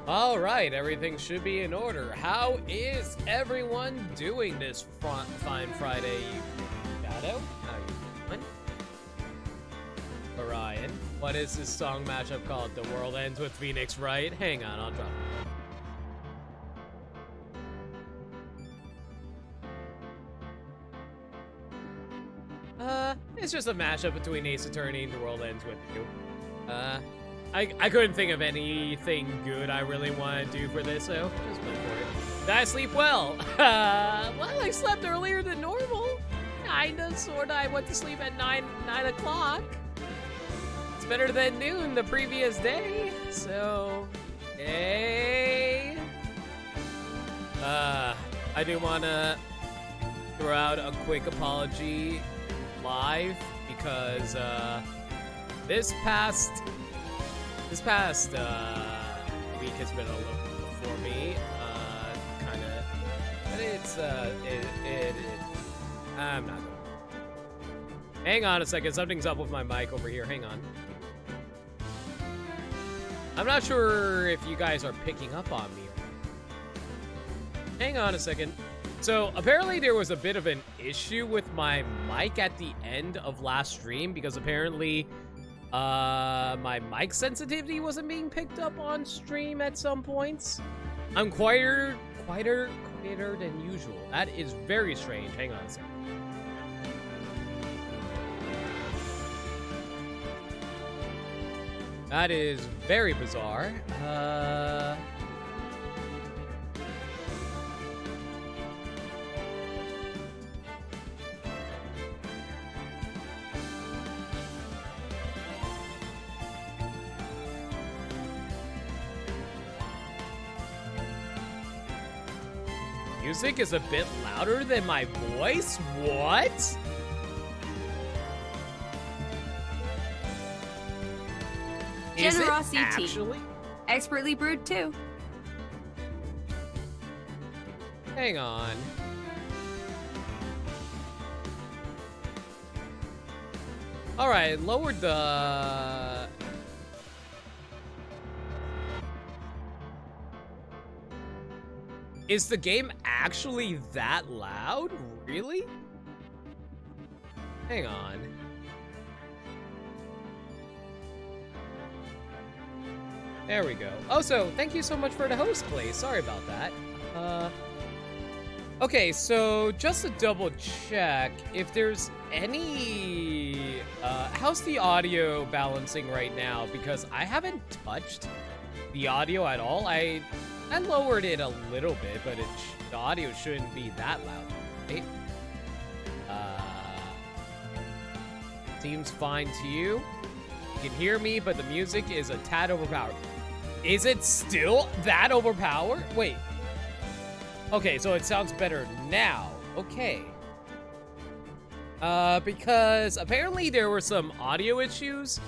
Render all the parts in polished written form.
All right, everything should be in order. How is everyone doing this fine Friday evening? Shadow, how you doing? Orion, what is this song matchup called? The World Ends with Phoenix, right? Hang on, I'll drop it. It's just a mashup between Ace Attorney and The World Ends with You. I couldn't think of anything good I really want to do for this, so just went for it. Did I sleep well? Well, I slept earlier than normal. Kinda, sorta. I went to sleep at 9 o'clock. It's better than noon the previous day, so hey. I do wanna throw out a quick apology live because this past week has been a little for me, kinda, but it's I'm not gonna. Hang on a second, something's up with my mic over here, hang on. I'm not sure if you guys are picking up on me. Hang on a second. So apparently there was a bit of an issue with my mic at the end of last stream because apparently my mic sensitivity wasn't being picked up on stream at some points. I'm quieter than usual. That is very strange. Hang on a second. That is very bizarre. Music is a bit louder than my voice? What? Generosity Is it actually? Expertly brewed too. Hang on. Alright, lowered the... Is the game actually that loud? Really? Hang on. There we go. Also, thank you so much for the host play. Sorry about that. Okay, so just to double check, if there's any... how's the audio balancing right now? Because I haven't touched the audio at all. I lowered it a little bit, but the audio shouldn't be that loud, right? Seems fine to you. You can hear me, but the music is a tad overpowered. Is it still that overpowered? Wait. Okay, so it sounds better now. Okay. Because apparently there were some audio issues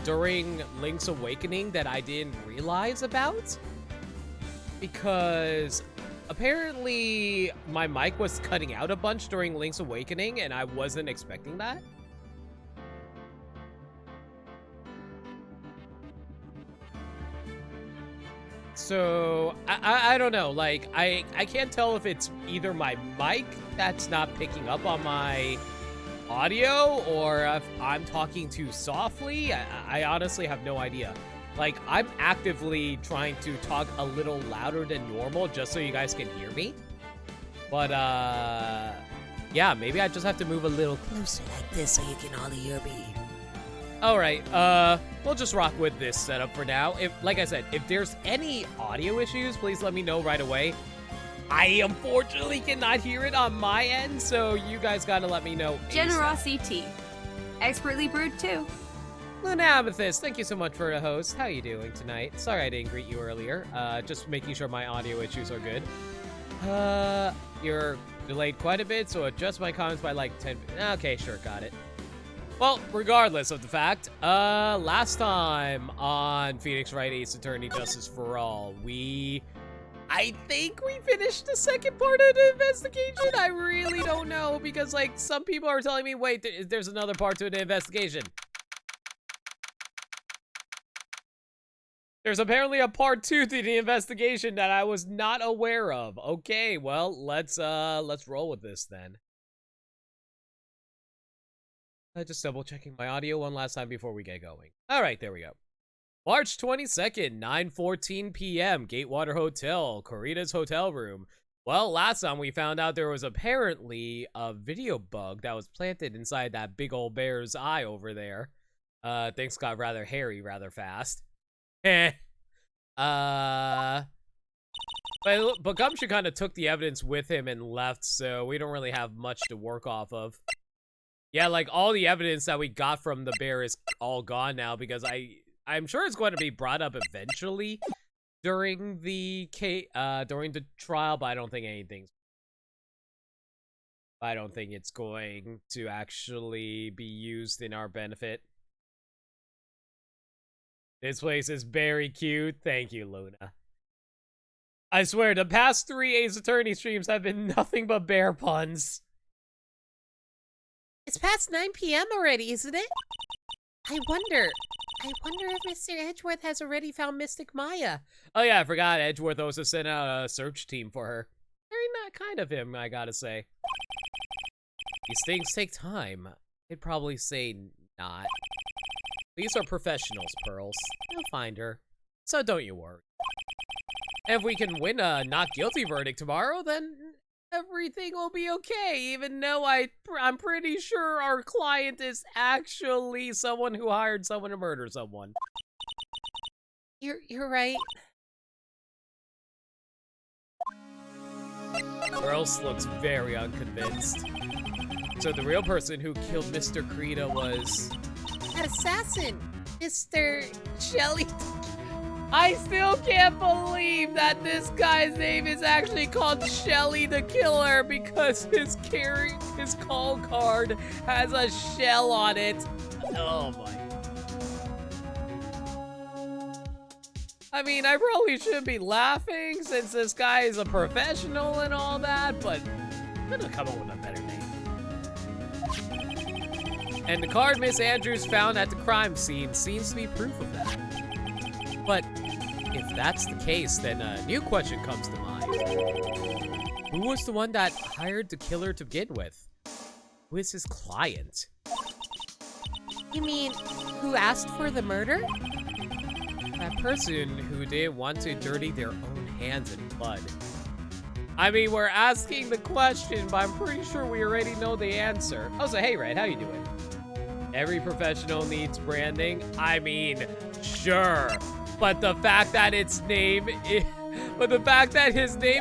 during Link's Awakening that I didn't realize about. Because apparently my mic was cutting out a bunch during Link's Awakening and I wasn't expecting that. So, I don't know, like, I can't tell if it's either my mic that's not picking up on my audio or if I'm talking too softly. I honestly have no idea. Like, I'm actively trying to talk a little louder than normal just so you guys can hear me. But, yeah, maybe I just have to move a little closer like this so you can all hear me. Alright, we'll just rock with this setup for now. Like I said, if there's any audio issues, please let me know right away. I unfortunately cannot hear it on my end, so you guys gotta let me know ASAP. Generosity Expertly brewed too. Luna Amethyst, thank you so much for the host. How you doing tonight? Sorry I didn't greet you earlier. Just making sure my audio issues are good. You're delayed quite a bit, so adjust my comments by like 10... Okay, sure, got it. Well, regardless of the fact, last time on Phoenix Wright Ace Attorney Justice for All, I think we finished the second part of the investigation. I really don't know because, like, some people are telling me, wait, there's another part to the investigation. There's apparently a part 2 to the investigation that I was not aware of. Okay, well, let's roll with this then. Just double checking my audio one last time before we get going. All right, there we go. March 22nd, 9:14 p.m. Gatewater Hotel, Corita's hotel room. Well, last time we found out there was apparently a video bug that was planted inside that big old bear's eye over there. Things got rather hairy rather fast. But Gumshoe kind of took the evidence with him and left, so we don't really have much to work off of. Yeah, like, all the evidence that we got from the bear is all gone now, because I'm sure it's going to be brought up eventually during the trial, but I don't think it's going to actually be used in our benefit. This place is very cute. Thank you, Luna. I swear, the past 3 Ace Attorney streams have been nothing but bear puns. It's past 9 p.m. already, isn't it? I wonder if Mr. Edgeworth has already found Mystic Maya. Oh yeah, I forgot Edgeworth also sent out a search team for her. Very not kind of him, I gotta say. These things take time. I'd probably say not. These are professionals, Pearls. You'll find her. So don't you worry. And if we can win a not guilty verdict tomorrow, then everything will be okay, even though I'm pretty sure our client is actually someone who hired someone to murder someone. You're right. Pearls looks very unconvinced. So the real person who killed Mr. Krita was... That assassin! Mr. Shelley. I still can't believe that this guy's name is actually called Shelly the Killer because his call card has a shell on it. Oh my. I mean, I probably shouldn't be laughing since this guy is a professional and all that, but I'm gonna come up with a better name. And the card Miss Andrews found at the crime scene seems to be proof of that. But if that's the case, then a new question comes to mind. Who was the one that hired the killer to begin with? Who is his client? You mean, who asked for the murder? That person who didn't want to dirty their own hands in blood. I mean, we're asking the question, but I'm pretty sure we already know the answer. Oh, so hey, Red, how you doing? Every professional needs branding. I mean, sure. But the fact that his name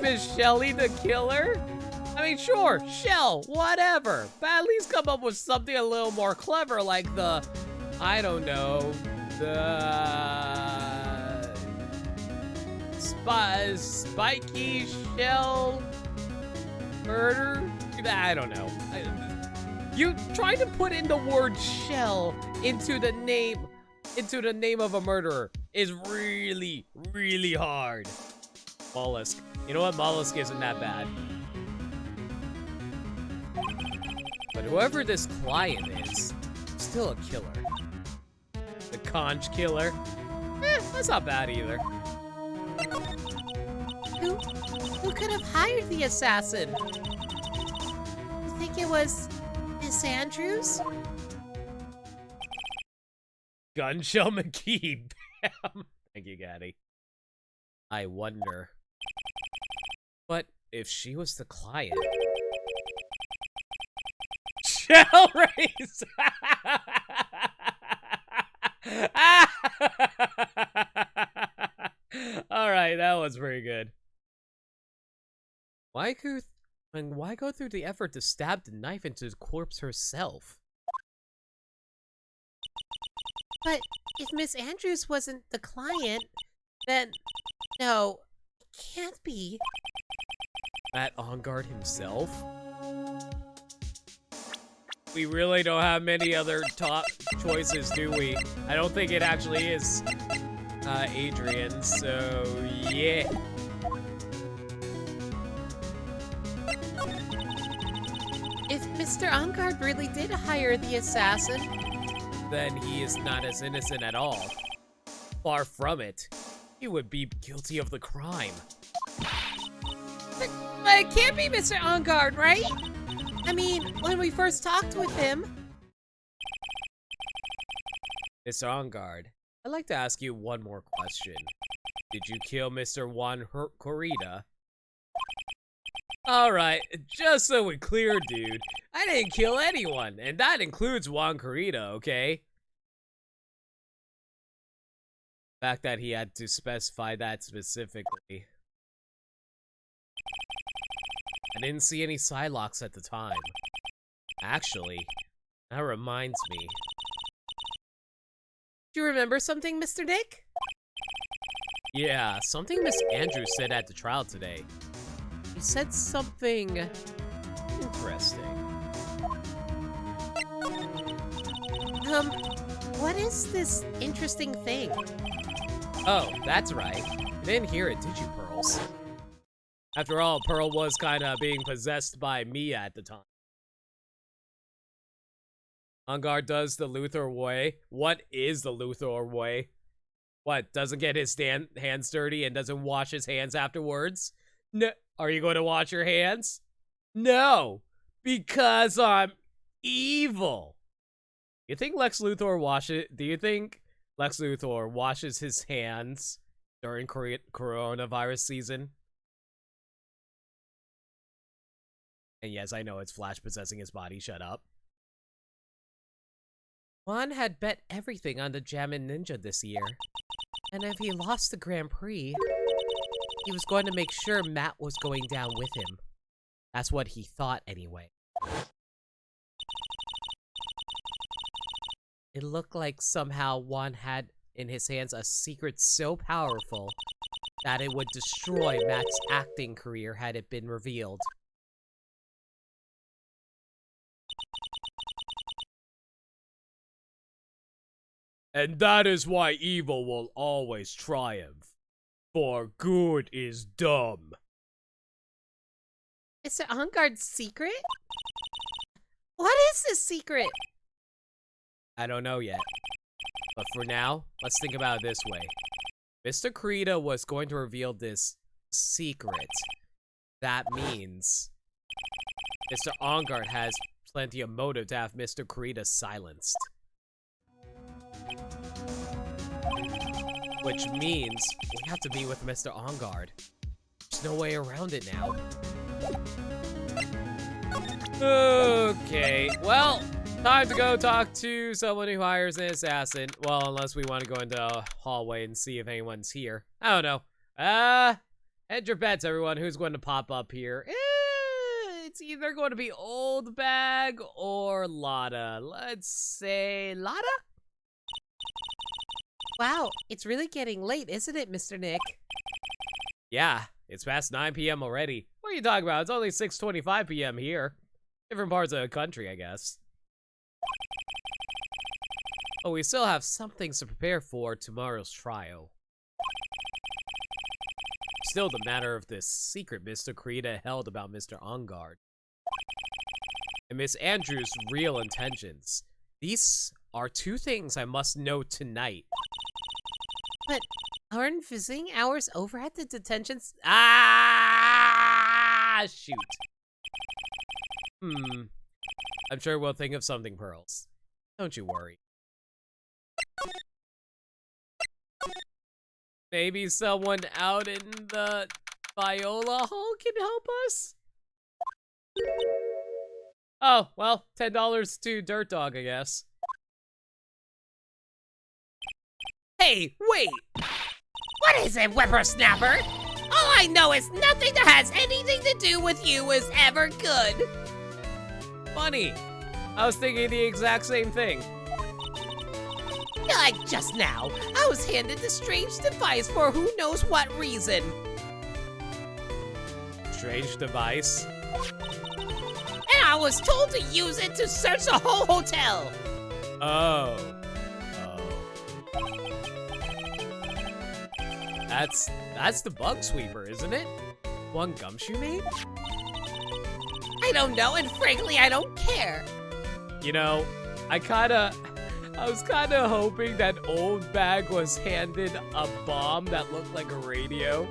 is Shelly the Killer? I mean, sure, Shell, whatever. But at least come up with something a little more clever, like the, I don't know, the spiky shell murder? I don't know. You trying to put in the word shell into the name of a murderer is really, really hard. Mollusk. You know what? Mollusk isn't that bad. But whoever this client is, still a killer. The conch killer? That's not bad either. Who could have hired the assassin? You think it was Miss Andrews? Gunshell McKee. Bam. Thank you, Gaddy. I wonder. But if she was the client... Shell race! Alright, that was pretty good. Why go through the effort to stab the knife into the corpse herself? But if Miss Andrews wasn't the client, then no, it can't be. Matt OnGuard himself? We really don't have many other top choices, do we? I don't think it actually is Adrian, so yeah. If Mr. OnGuard really did hire the assassin, then he is not as innocent at all. Far from it. he would be guilty of the crime. But it can't be Mr. Engard, right? I mean, when we first talked with him. Mr. Engard, I'd like to ask you one more question. Did you kill Mr. Juan Corrida? Alright, just so we're clear, dude, I didn't kill anyone, and that includes Juan Corrida, okay? The fact that he had to specify that specifically. I didn't see any Psylocks at the time. Actually, that reminds me. Do you remember something, Mr. Nick? Yeah, something Miss Andrews said at the trial today. She said something interesting. What is this interesting thing? Oh, that's right. You didn't hear it, did you, Pearls? After all, Pearl was kinda being possessed by Mia at the time. Engard does the Luthor way. What is the Luthor way? What, doesn't get his hands dirty and doesn't wash his hands afterwards? No. Are you going to wash your hands? No, because I'm evil. You think Lex Luthor do you think Lex Luthor washes his hands during coronavirus season? And yes, I know it's Flash possessing his body, shut up. Juan had bet everything on the Jammin' Ninja this year. And if he lost the Grand Prix, he was going to make sure Matt was going down with him. That's what he thought anyway. It looked like somehow Juan had in his hands a secret so powerful that it would destroy Matt's acting career had it been revealed. And that is why evil will always triumph. For good is dumb. Mr. Engard's secret? What is this secret? I don't know yet. But for now, let's think about it this way. Mr. Corrida was going to reveal this secret. That means Mr. Engard has plenty of motive to have Mr. Corrida silenced. Which means we have to meet with Mr. Engard. There's no way around it now. Okay, well, time to go talk to someone who hires an assassin. Well, unless we want to go into a hallway and see if anyone's here. I don't know. Hedge your bets, everyone. Who's going to pop up here? It's either going to be Old Bag or Lotta. Let's say Lotta? Wow, it's really getting late, isn't it, Mr. Nick? Yeah, it's past 9 p.m. already. What are you talking about? It's only 6:25 p.m. here. Different parts of the country, I guess. Oh, we still have some things to prepare for tomorrow's trial. Still the matter of this secret Mr. Corrida held about Mr. Engard. And Miss Andrews' real intentions. These are two things I must know tonight. But aren't visiting hours over at the detentions? Ah, shoot. I'm sure we'll think of something, Pearls. Don't you worry. Maybe someone out in the Viola Hall can help us? Oh, well, $10 to Dirt Dog, I guess. Hey, wait! What is it, whippersnapper? All I know is nothing that has anything to do with you is ever good. Funny. I was thinking the exact same thing. Like just now, I was handed this strange device for who knows what reason. Strange device? And I was told to use it to search the whole hotel. Oh. That's the bug sweeper, isn't it? One Gumshoe made? I don't know, and frankly, I don't care. You know, I kinda I was kind of hoping that old bag was handed a bomb that looked like a radio.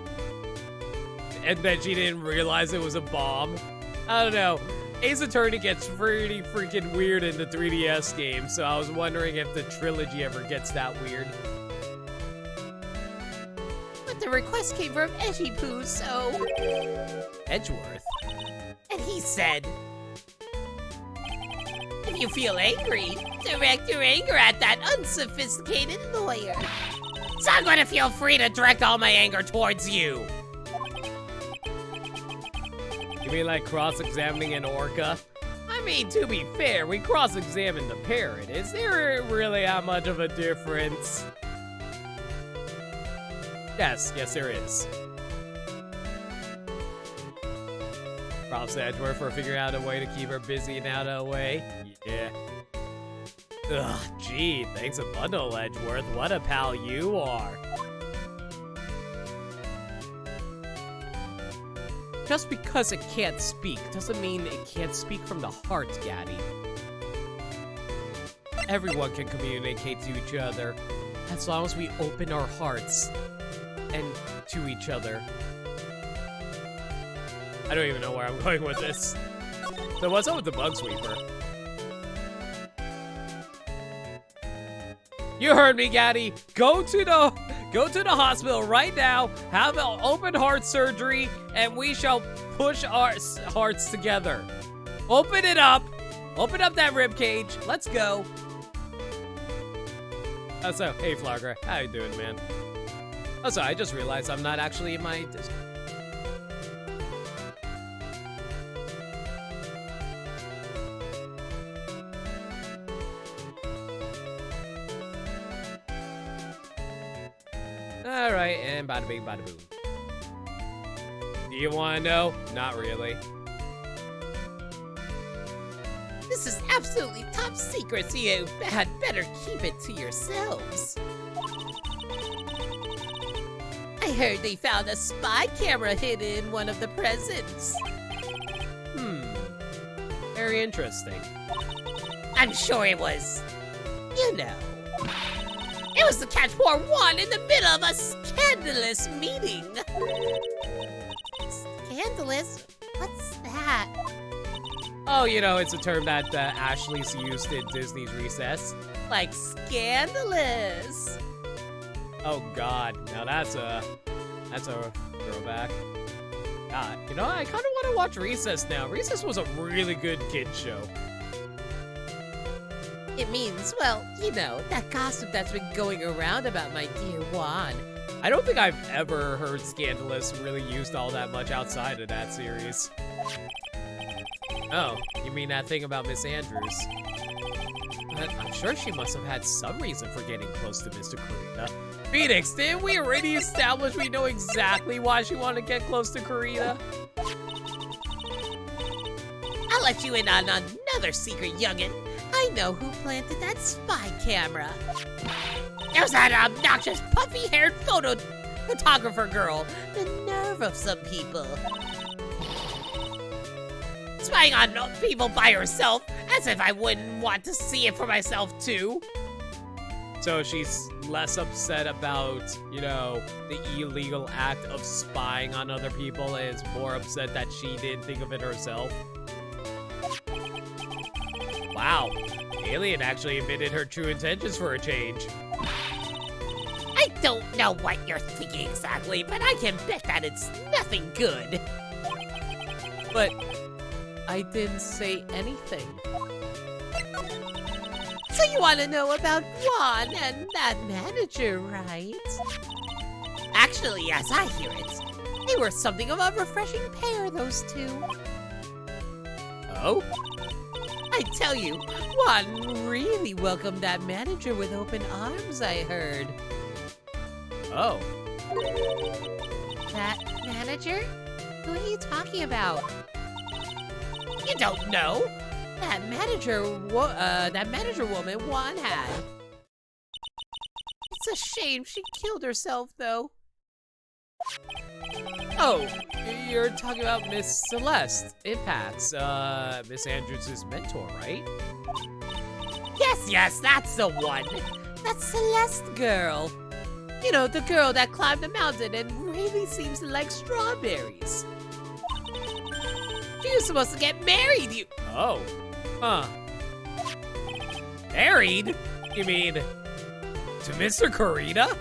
And then she didn't realize it was a bomb. I don't know. Ace Attorney gets pretty freaking weird in the 3DS game, so I was wondering if the trilogy ever gets that weird. But the request came from Edgy Poo, so... Edgeworth? And he said... If you feel angry, direct your anger at that unsophisticated lawyer. So I'm gonna feel free to direct all my anger towards you. You mean like cross-examining an orca? I mean, to be fair, we cross-examined the parrot. Is there really that much of a difference? Yes, there is. Props to Edgeworth for figuring out a way to keep her busy and out of the way. Yeah. Ugh, gee, thanks a bundle, Edgeworth. What a pal you are. Just because it can't speak doesn't mean it can't speak from the heart, Gaddy. Everyone can communicate to each other as long as we open our hearts and to each other. I don't even know where I'm going with this. So what's up with the bug sweeper? You heard me, Gaddy. Go to the hospital right now, have an open heart surgery, and we shall push our hearts together. Open it up. Open up that rib cage. Let's go. So, hey, Flogger. How you doing, man? Also, I just realized I'm not actually in my Discord. Alright, and bada bing, bada boom. Do you want to know? Not really. This is absolutely top secret, so you had better keep it to yourselves. I heard they found a spy camera hidden in one of the presents. Very interesting. I'm sure it was, you know. It was to catch poor Juan in the middle of a scandalous meeting. Scandalous? What's that? Oh, you know, it's a term that Ashley's used in Disney's Recess. Like scandalous. Oh God, now that's a throwback. God, you know, I kind of want to watch Recess now. Recess was a really good kid show. It means, well, you know, that gossip that's been going around about my dear Juan. I don't think I've ever heard Scandalous really used all that much outside of that series. Oh, you mean that thing about Miss Andrews? But I'm sure she must have had some reason for getting close to Mr. Karina. Phoenix, didn't we already establish we know exactly why she wanted to get close to Karina? I'll let you in on another secret, youngin'. I know who planted that spy camera. It was that obnoxious, puffy-haired photographer girl. The nerve of some people. Spying on people by herself, as if I wouldn't want to see it for myself, too. So she's less upset about, you know, the illegal act of spying on other people and is more upset that she didn't think of it herself. Wow, Alien actually admitted her true intentions for a change. I don't know what you're thinking exactly, but I can bet that it's nothing good. But I didn't say anything. So you want to know about Juan and that manager, right? Actually, as I hear it, they were something of a refreshing pair, those two. Oh? I tell you, Juan really welcomed that manager with open arms, I heard. Oh. That manager? Who are you talking about? You don't know? That manager woman Juan had. It's a shame she killed herself, though. Oh, you're talking about Miss Celeste, Impact's, Miss Andrews' mentor, right? Yes, that's the one. That Celeste girl. You know, the girl that climbed the mountain and really seems to like strawberries. She was supposed to get married, you... Oh. Huh. Married? You mean to Mr. Kurita?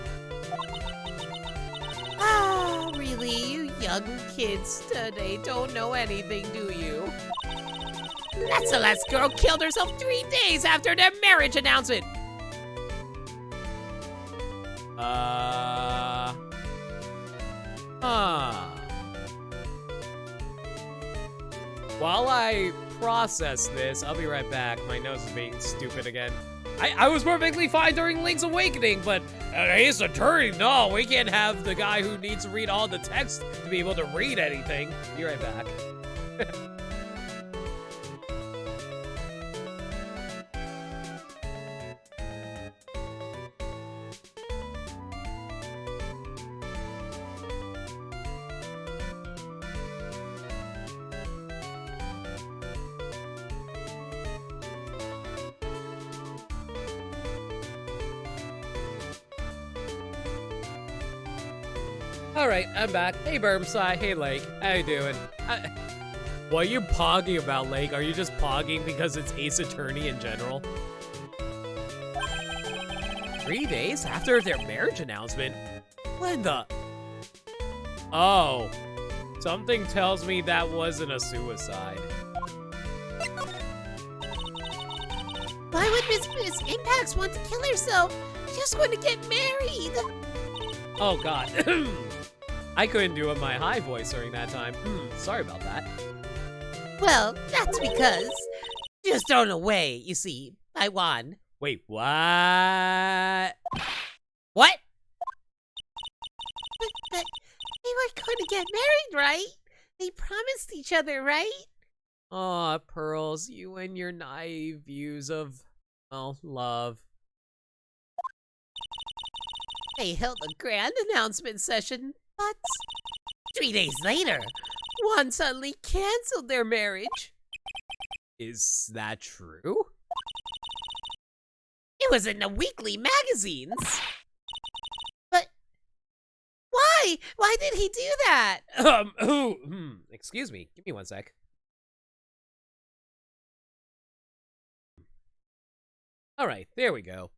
Ah, really? You young kids today don't know anything, do you? That Celeste girl killed herself 3 days after their marriage announcement. Huh. While I process this, I'll be right back. My nose is being stupid again. I was perfectly fine during Link's Awakening, but Ace Attorney, no, we can't have the guy who needs to read all the text to be able to read anything. Be right back. Alright, I'm back. Hey, Burmside. Hey, Lake. How you doing? What are you pogging about, Lake? Are you just pogging because it's Ace Attorney in general? 3 days after their marriage announcement? When the... Oh. Something tells me that wasn't a suicide. Why would Miss Impax want to kill herself? She was going to get married. Oh, God. I couldn't do my high voice during that time. Sorry about that. Well, that's because she was thrown away, you see, by Juan. Wait, what? What? But they were going to get married, right? They promised each other, right? Aw, Pearls, you and your naive views of, well, love. They held a grand announcement session, but 3 days later, Juan suddenly canceled their marriage. Is that true? It was in the weekly magazines. But why? Why did he do that? Excuse me. Give me 1 sec. All right, there we go.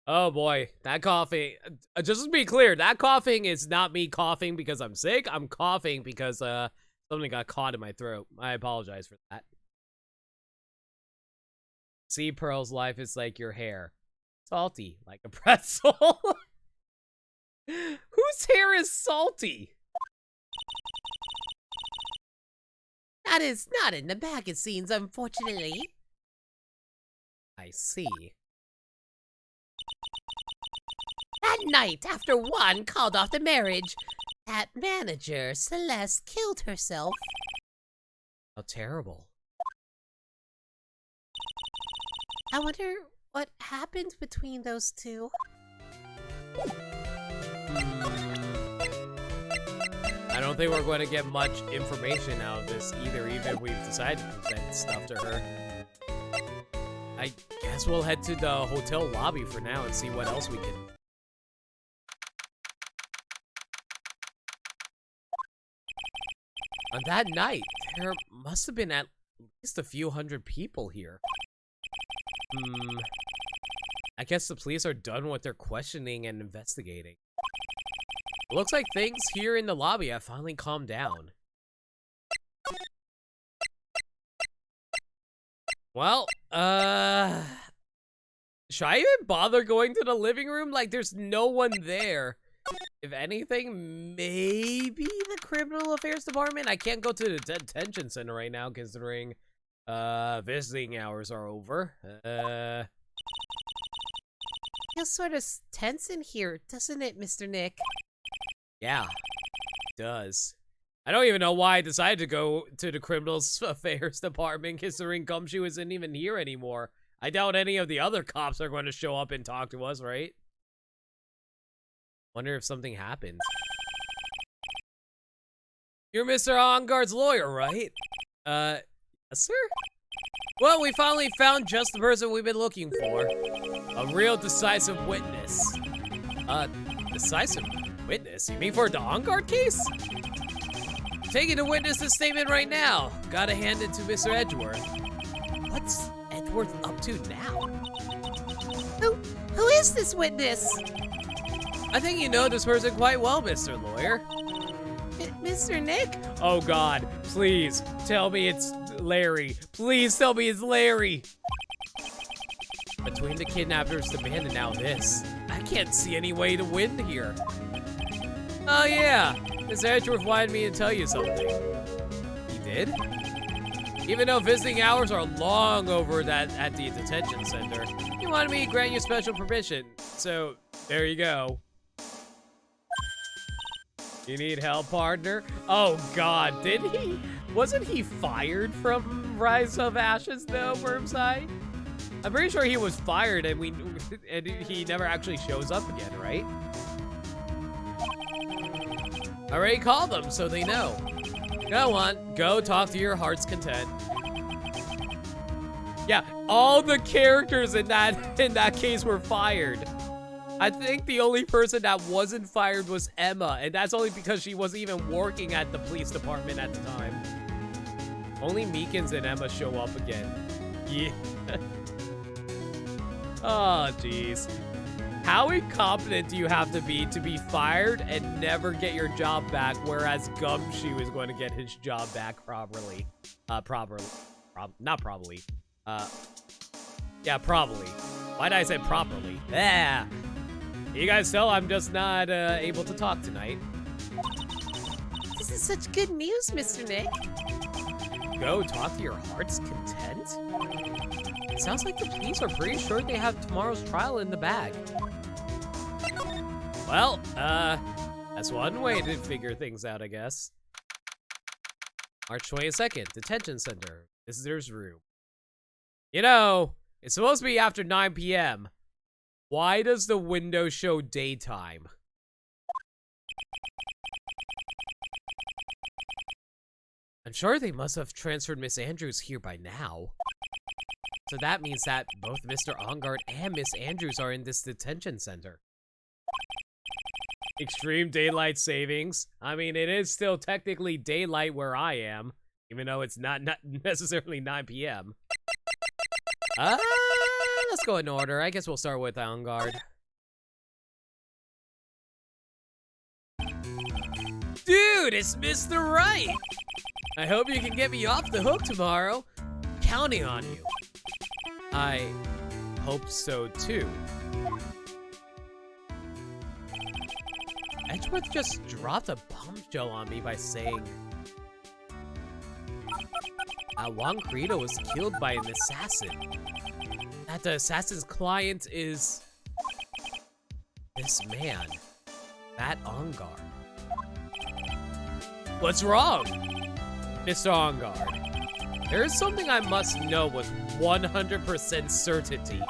Oh boy, that coughing. Just to be clear, that coughing is not me coughing because I'm sick. I'm coughing because something got caught in my throat. I apologize for that. See, Pearl's life is like your hair. Salty, like a pretzel. Whose hair is salty? That is not in the magazines, unfortunately. I see. That night, after Juan called off the marriage, that manager, Celeste, killed herself. How terrible. I wonder what happened between those two. I don't think we're going to get much information out of this either, even if we've decided to present stuff to her. I guess we'll head to the hotel lobby for now and see what else we can... On that night, there must have been at least a few hundred people here. I guess the police are done with their questioning and investigating. It looks like things here in the lobby have finally calmed down. Well, should I even bother going to the living room? Like, there's no one there. If anything, maybe the criminal affairs department? I can't go to the detention center right now, considering, visiting hours are over. Feels sort of tense in here, doesn't it, Mr. Nick? Yeah, it does. I don't even know why I decided to go to the criminal affairs department, considering Gumshoe isn't even here anymore. I doubt any of the other cops are going to show up and talk to us, right? Wonder if something happened. You're Mr. On-Guard's lawyer, right? Yes, sir? Well, we finally found just the person we've been looking for. A real decisive witness. Decisive witness? You mean for the on-guard case? Taking the witness's statement right now. Gotta hand it to Mr. Edgeworth. What's Edgeworth up to now? Who is this witness? I think you know this person quite well, Mr. Lawyer. Mr. Nick? Oh God, please tell me it's Larry. Please tell me it's Larry. Between the kidnappers, the band, and now this, I can't see any way to win here. Oh yeah, Mr. Edgeworth wanted me to tell you something. He did? Even though visiting hours are long over that at the detention center, he wanted me to grant you special permission. So, there you go. You need help, partner? Oh God, did he? Wasn't he fired from Rise of Ashes though, Wormside? I'm pretty sure he was fired and he never actually shows up again, right? I already called them, so they know. Go on, go talk to your heart's content. Yeah, all the characters in that case were fired. I think the only person that wasn't fired was Emma, and that's only because she wasn't even working at the police department at the time. Only Meekins and Emma show up again. Yeah. Oh, jeez. How incompetent do you have to be fired and never get your job back, whereas Gumshoe is going to get his job back properly? Not probably. Yeah, probably. Why did I say properly? Yeah. You guys tell I'm just not able to talk tonight. This is such good news, Mr. Nick. Go talk to your heart's content? It sounds like the police are pretty sure they have tomorrow's trial in the bag. Well, that's one way to figure things out, I guess. March 22nd, detention center, visitor's room. You know, it's supposed to be after 9 p.m. Why does the window show daytime? I'm sure they must have transferred Miss Andrews here by now. So that means that both Mr. Ongard and Miss Andrews are in this detention center. Extreme daylight savings. I mean, it is still technically daylight where I am, even though it's not necessarily 9 p.m. Let's go in order. I guess we'll start with Ongard. Dude, it's Mr. Right! I hope you can get me off the hook tomorrow. Counting on you. I hope so too. Edgeworth just dropped a bombshell on me by saying Juan Carito was killed by an assassin. That the assassin's client is this man, that Ongard. What's wrong, Mr. Ongard? There is something I must know with 100% certainty.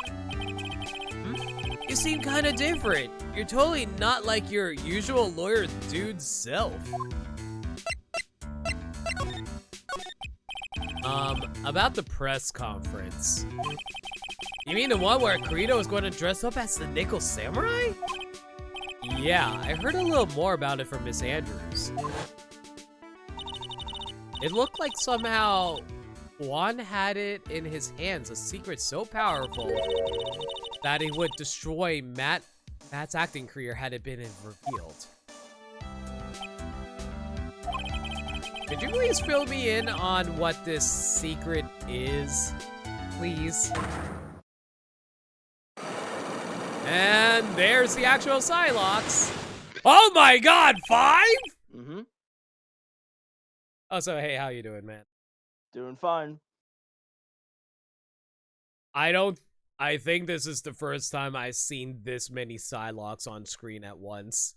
You seem kind of different. You're totally not like your usual lawyer dude self. About the press conference. You mean the one where Carito is going to dress up as the Nickel Samurai? Yeah, I heard a little more about it from Miss Andrews. It looked like somehow Juan had it in his hands, a secret so powerful that it would destroy Matt's acting career had it been revealed. Could you please fill me in on what this secret is, please? And there's the actual Psylocke. Oh my god, 5? Mm-hmm. Oh, so hey, how you doing, man? Doing fine. I think this is the first time I've seen this many Psylocke on screen at once.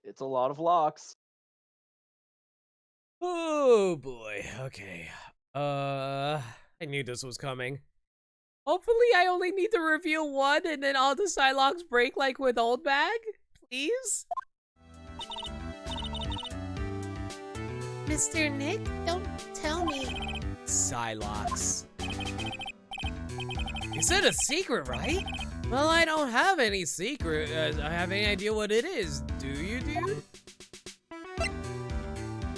It's a lot of locks. Oh boy, okay. I knew this was coming. Hopefully I only need to reveal one and then all the Psylocke break like with Old Bag? Please? Mr. Nick, don't tell me. Psylocke. You said a secret, right? Well, I don't have any secret. I have any idea what it is. Do you, dude?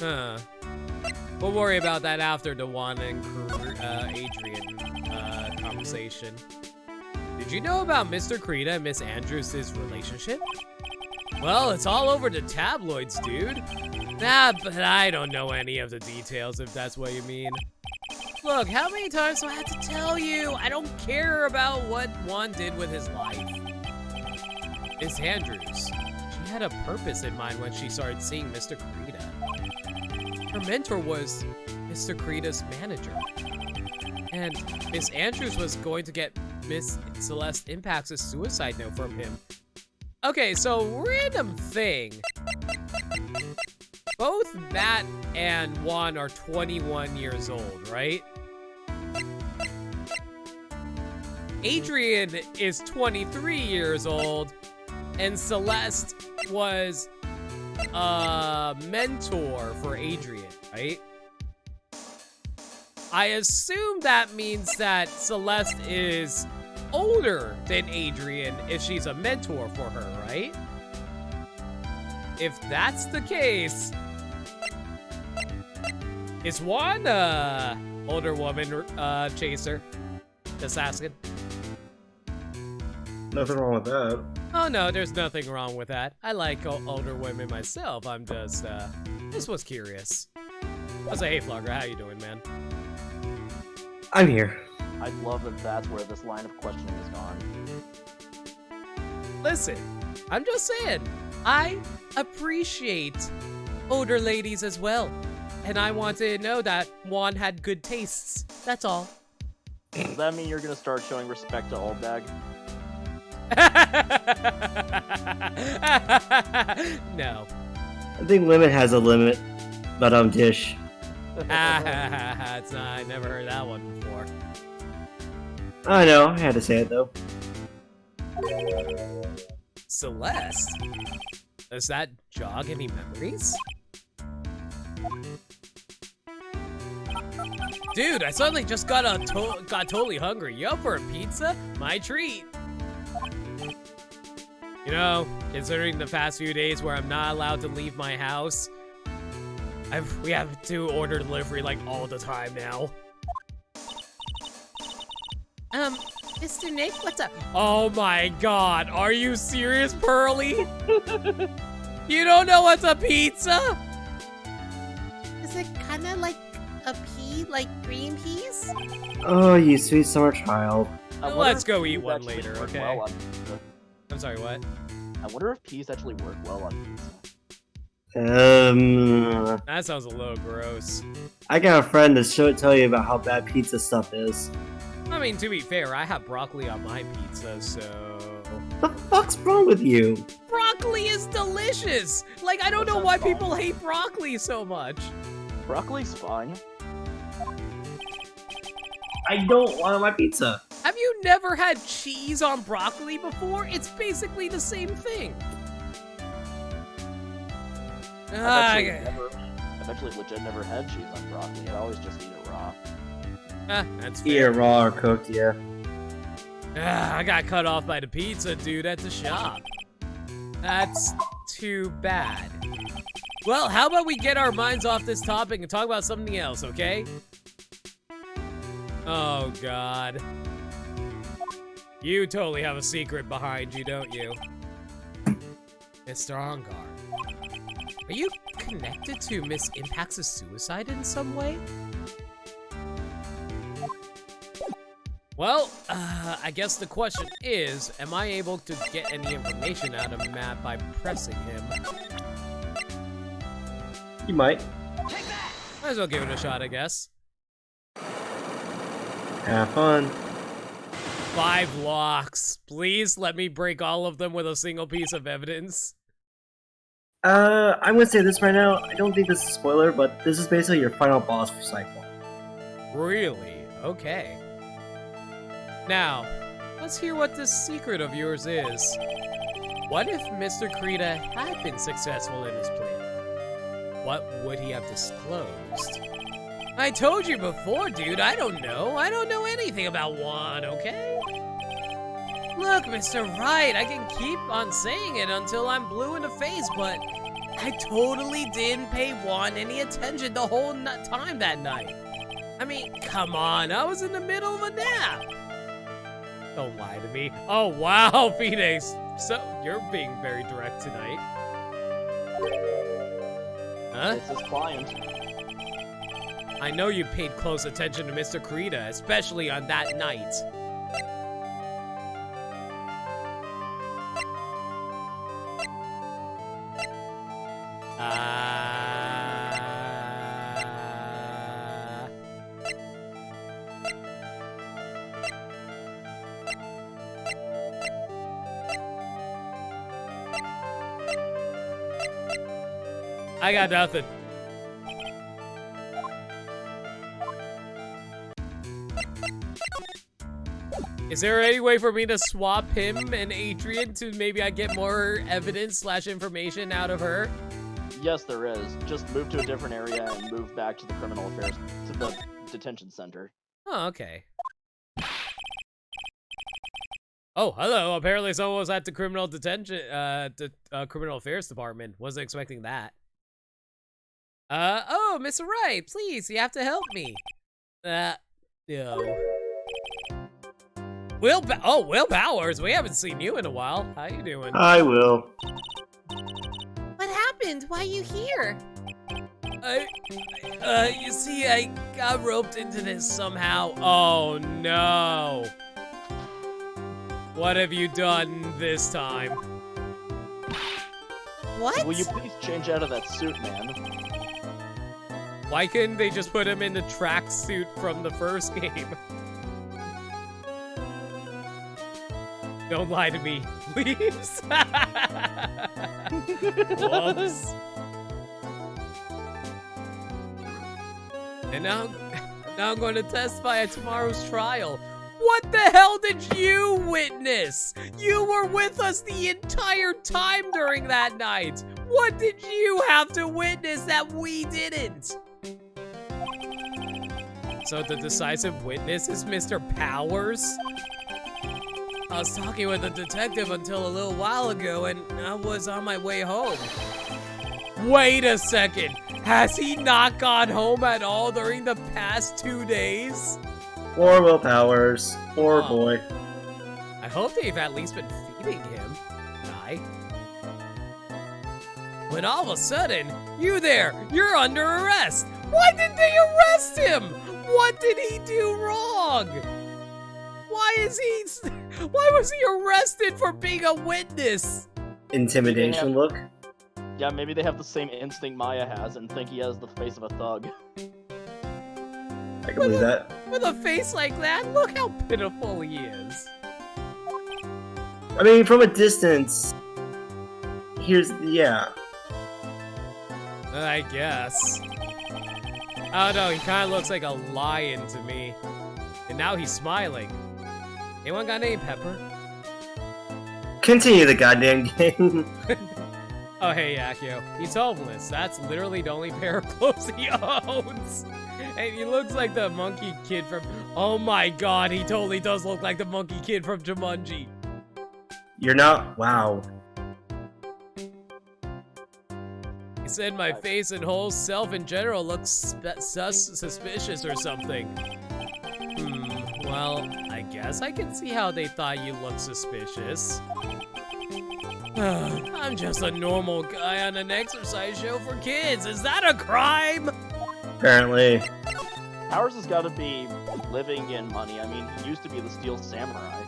Huh. We'll worry about that after the Juan and Adrian conversation. Did you know about Mr. Krita and Miss Andrews' relationship? Well, it's all over the tabloids, dude. Nah, but I don't know any of the details, if that's what you mean. Look, how many times do I have to tell you? I don't care about what Juan did with his life. Miss Andrews, she had a purpose in mind when she started seeing Mr. Krita. Her mentor was Mr. Krita's manager. And Miss Andrews was going to get Miss Celeste Impact's suicide note from him. Okay, so random thing. Both Matt and Juan are 21 years old, right? Adrian is 23 years old, and Celeste was a mentor for Adrian, right? I assume that means that Celeste is older than Adrian if she's a mentor for her, right? If that's the case, is Juan a older woman chaser? Just asking. Nothing wrong with that. Oh no, there's nothing wrong with that. I like older women myself. I'm just was curious. I say, hey Flogger, how you doing, man? I'm here. I love that that's where this line of questioning is gone. Listen, I'm just saying, I appreciate older ladies as well. And I want to know that Juan had good tastes. That's all. Does that mean you're gonna start showing respect to old bag? No. I think limit has a limit, but dish. It's not, I never heard that one before. I know, I had to say it though. Celeste? Does that jog any memories? Dude, I suddenly just got totally hungry. You up for a pizza? My treat. You know, considering the past few days where I'm not allowed to leave my house, we have to order delivery like all the time now. Mr. Nick, what's up? Oh my god, are you serious, Pearly? You don't know what's a pizza? Is it kind of like a pea, like green peas? Oh, you sweet summer child. Let's go eat peas one actually later, work okay? well on pizza. I'm sorry, what? I wonder if peas actually work well on pizza. That sounds a little gross. I got a friend that tell you about how bad pizza stuff is. I mean, to be fair, I have broccoli on my pizza, so... What the fuck's wrong with you? Broccoli is delicious! Like, I don't know why people hate broccoli so much. Broccoli's fine. I don't want it on my pizza. Have you never had cheese on broccoli before? It's basically the same thing. I've actually legit never had cheese on broccoli. I always just eat it raw. That's Either fair. raw or cooked, yeah. I got cut off by the pizza dude at the shop. That's too bad. Well, how about we get our minds off this topic and talk about something else, okay? Oh, God. You totally have a secret behind you, don't you? Mr. Ongar. Are you connected to Miss Impact's suicide in some way? Well, I guess the question is, am I able to get any information out of Matt by pressing him? You might. Might as well give it a shot, I guess. Have fun. 5 locks. Please let me break all of them with a single piece of evidence. I'm gonna say this right now. I don't think this is a spoiler, but this is basically your final boss for Cycle. Really? Okay. Now, let's hear what this secret of yours is. What if Mr. Krita had been successful in his plan? What would he have disclosed? I told you before, dude, I don't know. I don't know anything about Juan, okay? Look, Mr. Right, I can keep on saying it until I'm blue in the face, but I totally didn't pay Juan any attention the whole time that night. I mean, come on, I was in the middle of a nap. Don't lie to me. Oh, wow, Phoenix. So, you're being very direct tonight. Huh? It's his client. I know you paid close attention to Mr. Kurita, especially on that night. I got nothing. Is there any way for me to swap him and Adrian to maybe I get more evidence / information out of her? Yes, there is. Just move to a different area and move back to the criminal affairs, to the detention center. Oh, okay. Oh, hello. Apparently someone was at the criminal detention, criminal affairs department. Wasn't expecting that. Oh, Mr. Wright, please, you have to help me. No. Will Powers, we haven't seen you in a while. How you doing? I will. What happened? Why are you here? You see, I got roped into this somehow. Oh, no. What have you done this time? What? Will you please change out of that suit, man? Why couldn't they just put him in the tracksuit from the first game? Don't lie to me, please. Whoops. And now I'm going to testify at tomorrow's trial. What the hell did you witness? You were with us the entire time during that night. What did you have to witness that we didn't? So the decisive witness is Mr. Powers? I was talking with a detective until a little while ago, and I was on my way home. Wait a second. Has he not gone home at all during the past 2 days? Poor Will Powers. Poor boy. I hope they've at least been feeding him. When all of a sudden, you there, you're under arrest. Why did they arrest him? What did he do wrong? Why was he arrested for being a witness? Intimidation look. Yeah, maybe they have the same instinct Maya has and think he has the face of a thug. I can believe that. With a face like that, look how pitiful he is. I mean, from a distance, yeah. I guess. Oh no, he kind of looks like a lion to me. And now he's smiling. Anyone got any pepper? Continue the goddamn game. Oh hey, Akio. He's homeless. That's literally the only pair of clothes he owns. And he looks like the monkey kid from... Oh my god, he totally does look like the monkey kid from Jumanji. You're not... Wow. He said my face and whole self in general looks suspicious or something. Well, I guess I can see how they thought you looked suspicious. I'm just a normal guy on an exercise show for kids. Is that a crime? Apparently. Powers has got to be living in money. I mean, he used to be the Steel Samurai.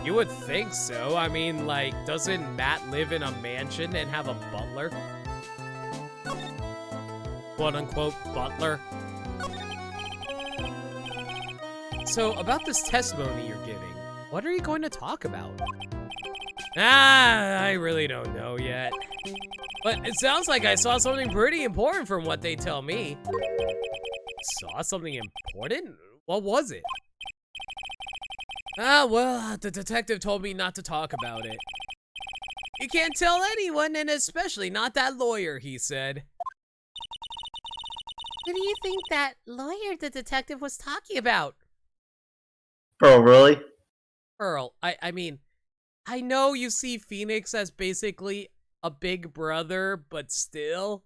You would think so. I mean, like, doesn't Matt live in a mansion and have a butler? Quote-unquote butler. So, about this testimony you're giving, what are you going to talk about? I really don't know yet. But it sounds like I saw something pretty important from what they tell me. Saw something important? What was it? Well, the detective told me not to talk about it. You can't tell anyone, and especially not that lawyer, he said. Who do you think that lawyer the detective was talking about? Bro, really? Pearl, I mean, I know you see Phoenix as basically a big brother, but still,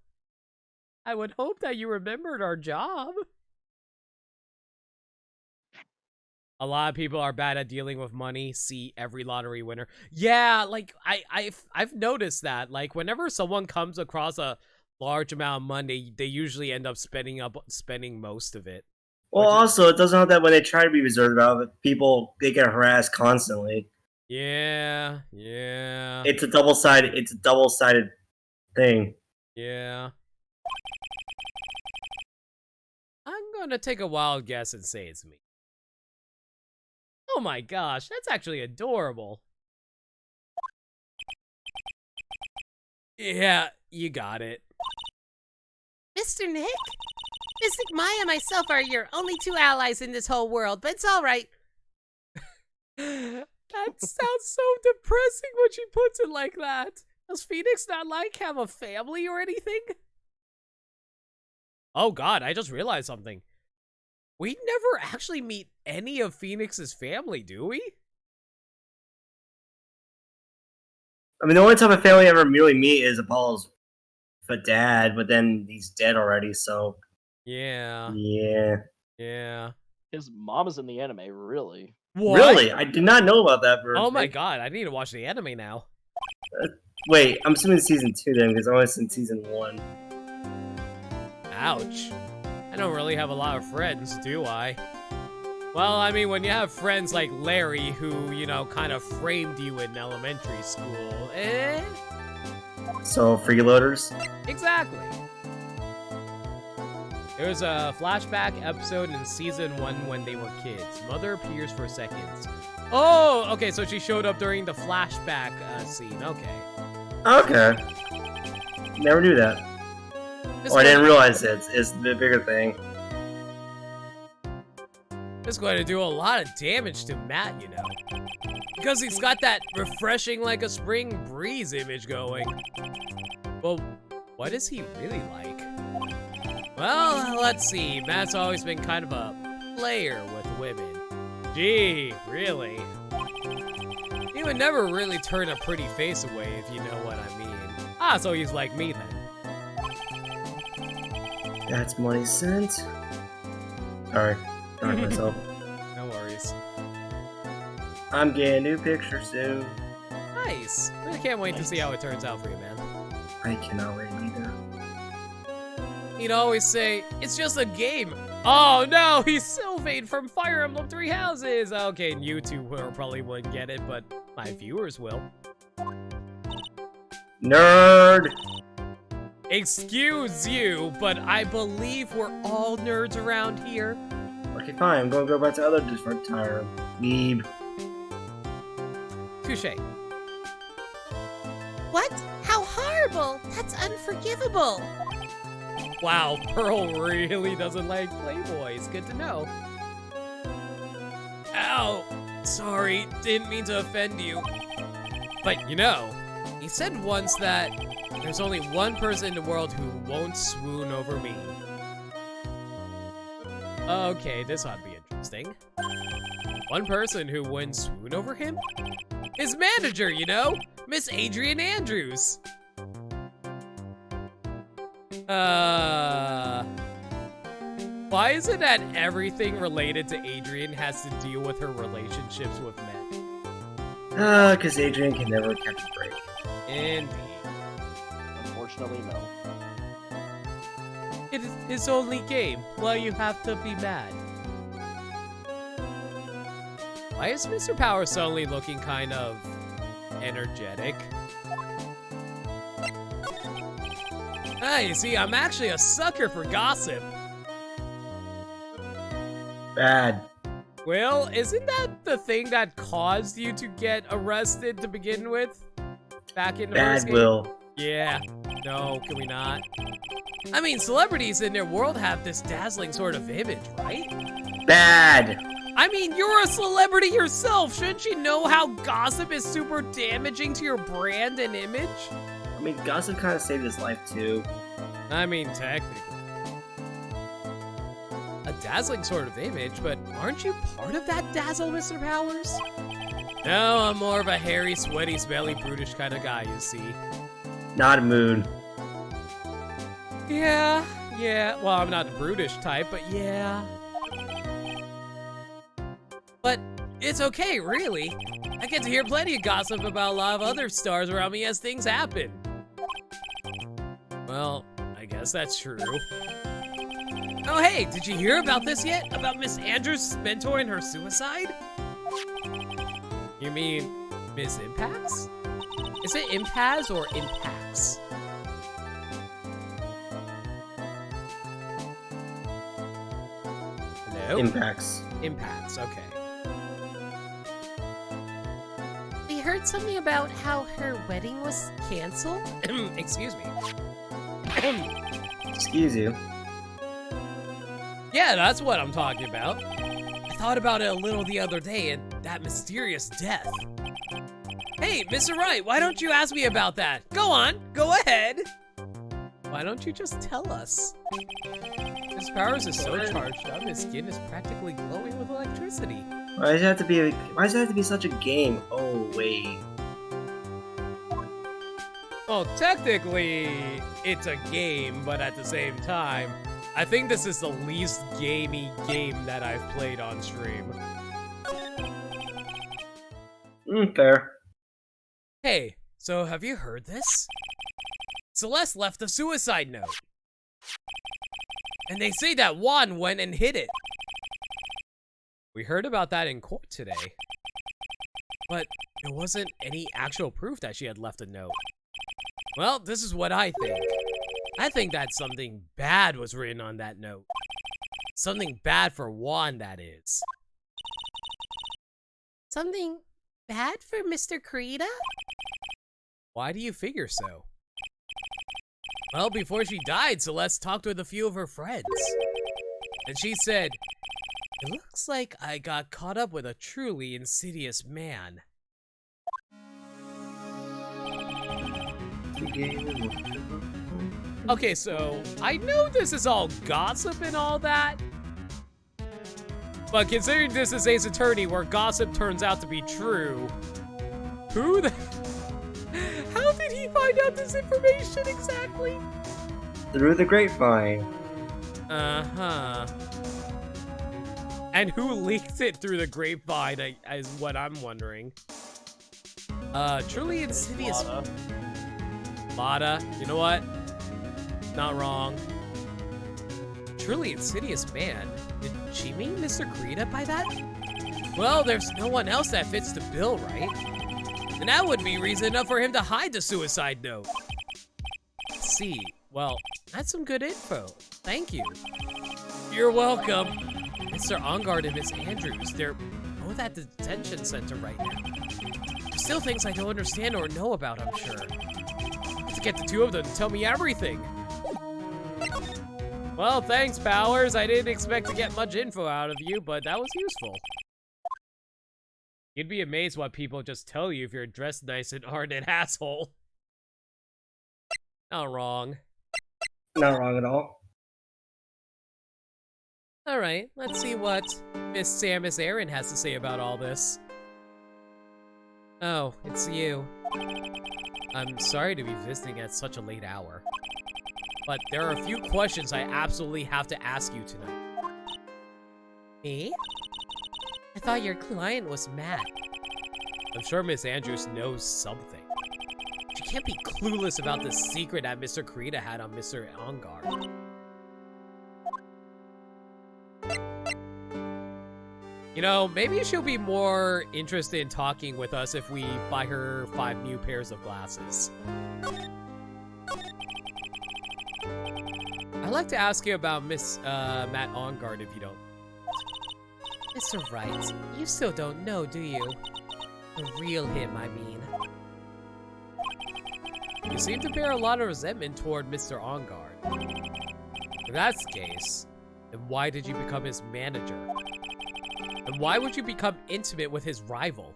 I would hope that you remembered our job. A lot of people are bad at dealing with money. See every lottery winner. Yeah, like I've noticed that. Like whenever someone comes across a large amount of money, they usually end up spending most of it. Well, Which is- also, it doesn't help that when they try to be reserved about it, people they get harassed constantly. Yeah. It's a double-sided thing. Yeah. I'm gonna take a wild guess and say it's me. Oh my gosh, that's actually adorable. Yeah, you got it. Mr. Nick? Mystic Maya and myself are your only two allies in this whole world, but it's alright. That sounds so depressing when she puts it like that. Does Phoenix not like have a family or anything? Oh god, I just realized something. We never actually meet any of Phoenix's family, do we? I mean, the only time a family ever really meet is Apollo's dad, but then he's dead already, so Yeah. yeah. His mom is in the anime, really. What? Really? I did not know about that. Oh my Nick. god, I need to watch the anime now. Wait, I'm assuming season 2 then, because I only seen season 1. Ouch. I don't really have a lot of friends, do I? Well, I mean, when you have friends like Larry, who, you know, kind of framed you in elementary school, So, freeloaders? Exactly. There was a flashback episode in season 1 when they were kids. Mother appears for seconds. Oh, okay, so she showed up during the flashback scene. Okay. Okay. Never knew that. This Oh, I guy- didn't realize it's the bigger thing. This is going to do a lot of damage to Matt, you know. Because he's got that refreshing like a spring breeze image going. Well, what is he really like? Well, let's see. Matt's always been kind of a player with women. Gee, really? He would never really turn a pretty face away, if you know what I mean. Ah, so he's like me then. That's money sent. Sorry. Sorry myself. No worries. I'm getting a new picture soon. Nice. Really can't wait to see how it turns out for you, man. I cannot wait either. He'd always say, it's just a game. Oh no, he's Sylvain from Fire Emblem Three Houses. Okay, and you two probably wouldn't get it, but my viewers will. Nerd! Excuse you, but I believe we're all nerds around here. Okay, fine. I'm gonna go back to other different tire. Weeb. Touche. What? How horrible! That's unforgivable! Wow, Pearl really doesn't like Playboys. Good to know. Ow! Sorry, didn't mean to offend you. But you know, he said once that there's only one person in the world who won't swoon over me. Okay, this ought to be interesting. One person who wouldn't swoon over him? His manager, you know? Miss Adrian Andrews. Why is it that everything related to Adrian has to deal with her relationships with men? Because Adrian can never catch a break. Indeed. Unfortunately, no. It is his only game. Well, you have to be mad. Why is Mr. Power suddenly looking kind of energetic? Ah, you see, I'm actually a sucker for gossip. Bad. Well, isn't that the thing that caused you to get arrested to begin with? Back in the first Bad game? will. Yeah. No, can we not? I mean, celebrities in their world have this dazzling sort of image, right? Bad. I mean, you're a celebrity yourself. Shouldn't you know how gossip is super damaging to your brand and image? I mean, gossip kind of saved his life too. I mean, technically. dazzling sort of image, but aren't you part of that dazzle, Mr. Powers? No, I'm more of a hairy, sweaty, smelly, brutish kind of guy, you see. Not a mood. Yeah. Well, I'm not the brutish type, but yeah. But it's okay, really. I get to hear plenty of gossip about a lot of other stars around me as things happen. Well, I guess that's true. Oh, hey, did you hear about this yet? About Miss Andrews' mentor and her suicide? You mean Miss Impax? Is it Impaz or Impax? Hello? Impacts. Impax, okay. We heard something about how her wedding was canceled. Excuse me. Excuse you. Yeah, that's what I'm talking about. I thought about it a little the other day and that mysterious death. Hey, Mr. Wright, why don't you ask me about that? Go on, go ahead. Why don't you just tell us? His powers is so charged up, his skin is practically glowing with electricity. Why does it have to be? Why does it have to be such a game? Oh wait. Well, technically, it's a game, but at the same time, I think this is the least gamey game that I've played on stream. Fair. Hey, so have you heard this? Celeste left a suicide note. And they say that Juan went and hid it. We heard about that in court today. But there wasn't any actual proof that she had left a note. Well, this is what I think. I think that something bad was written on that note. Something bad for Juan, that is. Something bad for Mr. Krita? Why do you figure so? Well, before she died, Celeste talked with a few of her friends. And she said, "It looks like I got caught up with a truly insidious man." Okay, so I know this is all gossip and all that, but considering this is Ace Attorney where gossip turns out to be true, who the... How did he find out this information exactly? Through the grapevine. Uh-huh. And who leaked it through the grapevine is what I'm wondering. Truly insidious... Lada. You know what? Not wrong. Truly insidious man. Did she mean Mr. Krita by that? Well, there's no one else that fits the bill, right? And that would be reason enough for him to hide the suicide note. Let's see. Well, that's some good info. Thank you. You're welcome. Mr. Ongard and Miss Andrews, they're both at the detention center right now. There's still things I don't understand or know about, I'm sure. To get the two of them to tell me everything. Well, thanks, Powers. I didn't expect to get much info out of you, but that was useful. You'd be amazed what people just tell you if you're dressed nice and aren't an asshole. Not wrong. Not wrong at all. Alright, let's see what Miss Samus Aran has to say about all this. Oh, it's you. I'm sorry to be visiting at such a late hour, but there are a few questions I absolutely have to ask you tonight. Me? I thought your client was Matt. I'm sure Miss Andrews knows something. She can't be clueless about the secret that Mr. Krita had on Mr. Ongard. You know, maybe she'll be more interested in talking with us if we buy her 5 new pairs of glasses. I'd like to ask you about Miss Matt Ongard if you don't. Mr. Wright, you still don't know, do you? The real him, I mean. You seem to bear a lot of resentment toward Mr. Ongard. If that's the case, then why did you become his manager? And why would you become intimate with his rival?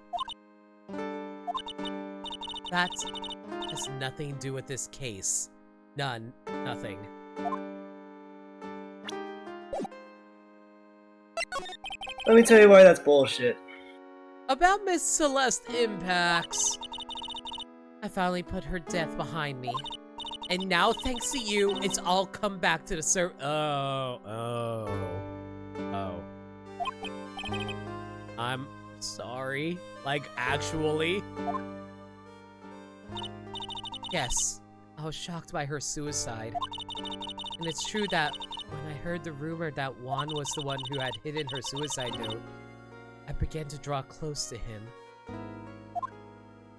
That has nothing to do with this case. Nothing. Let me tell you why that's bullshit. About Miss Celeste Impacts. I finally put her death behind me. And now, thanks to you, it's all come back to the Oh. I'm sorry. Like, actually. Yes, I was shocked by her suicide. And it's true that when I heard the rumor that Juan was the one who had hidden her suicide note, I began to draw close to him.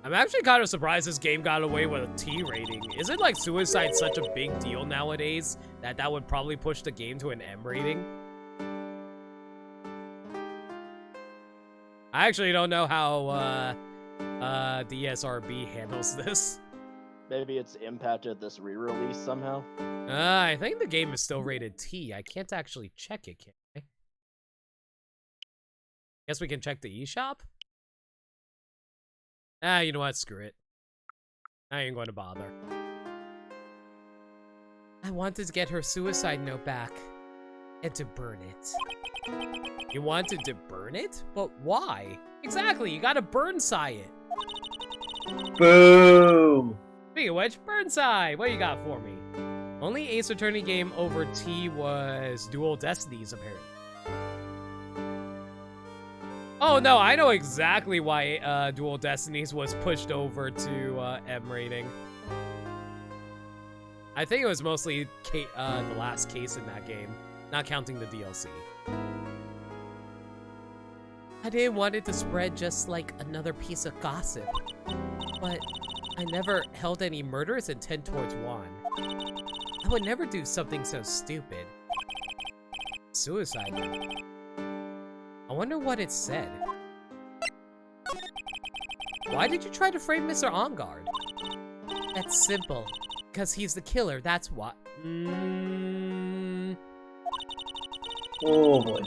I'm actually kind of surprised this game got away with a T rating. Isn't like suicide such a big deal nowadays that that would probably push the game to an M rating? I actually don't know how DSRB handles this. Maybe it's impacted this re-release somehow. I think the game is still rated T. I can't actually check it, can I? Guess we can check the eShop? You know what? Screw it. I ain't going to bother. I wanted to get her suicide note back and to burn it. You wanted to burn it? But why? Exactly, you gotta burnside it. Boo! Speaking of which, burnside, what you got for me? Only Ace Attorney game over T was Dual Destinies, apparently. Oh no, I know exactly why Dual Destinies was pushed over to M rating. I think it was mostly the last case in that game, not counting the DLC. I didn't want it to spread just like another piece of gossip, but I never held any murderous intent towards Juan. I would never do something so stupid. Suicide note. I wonder what it said. Why did you try to frame Mr. OnGuard? That's simple. Because he's the killer, that's why. Oh boy.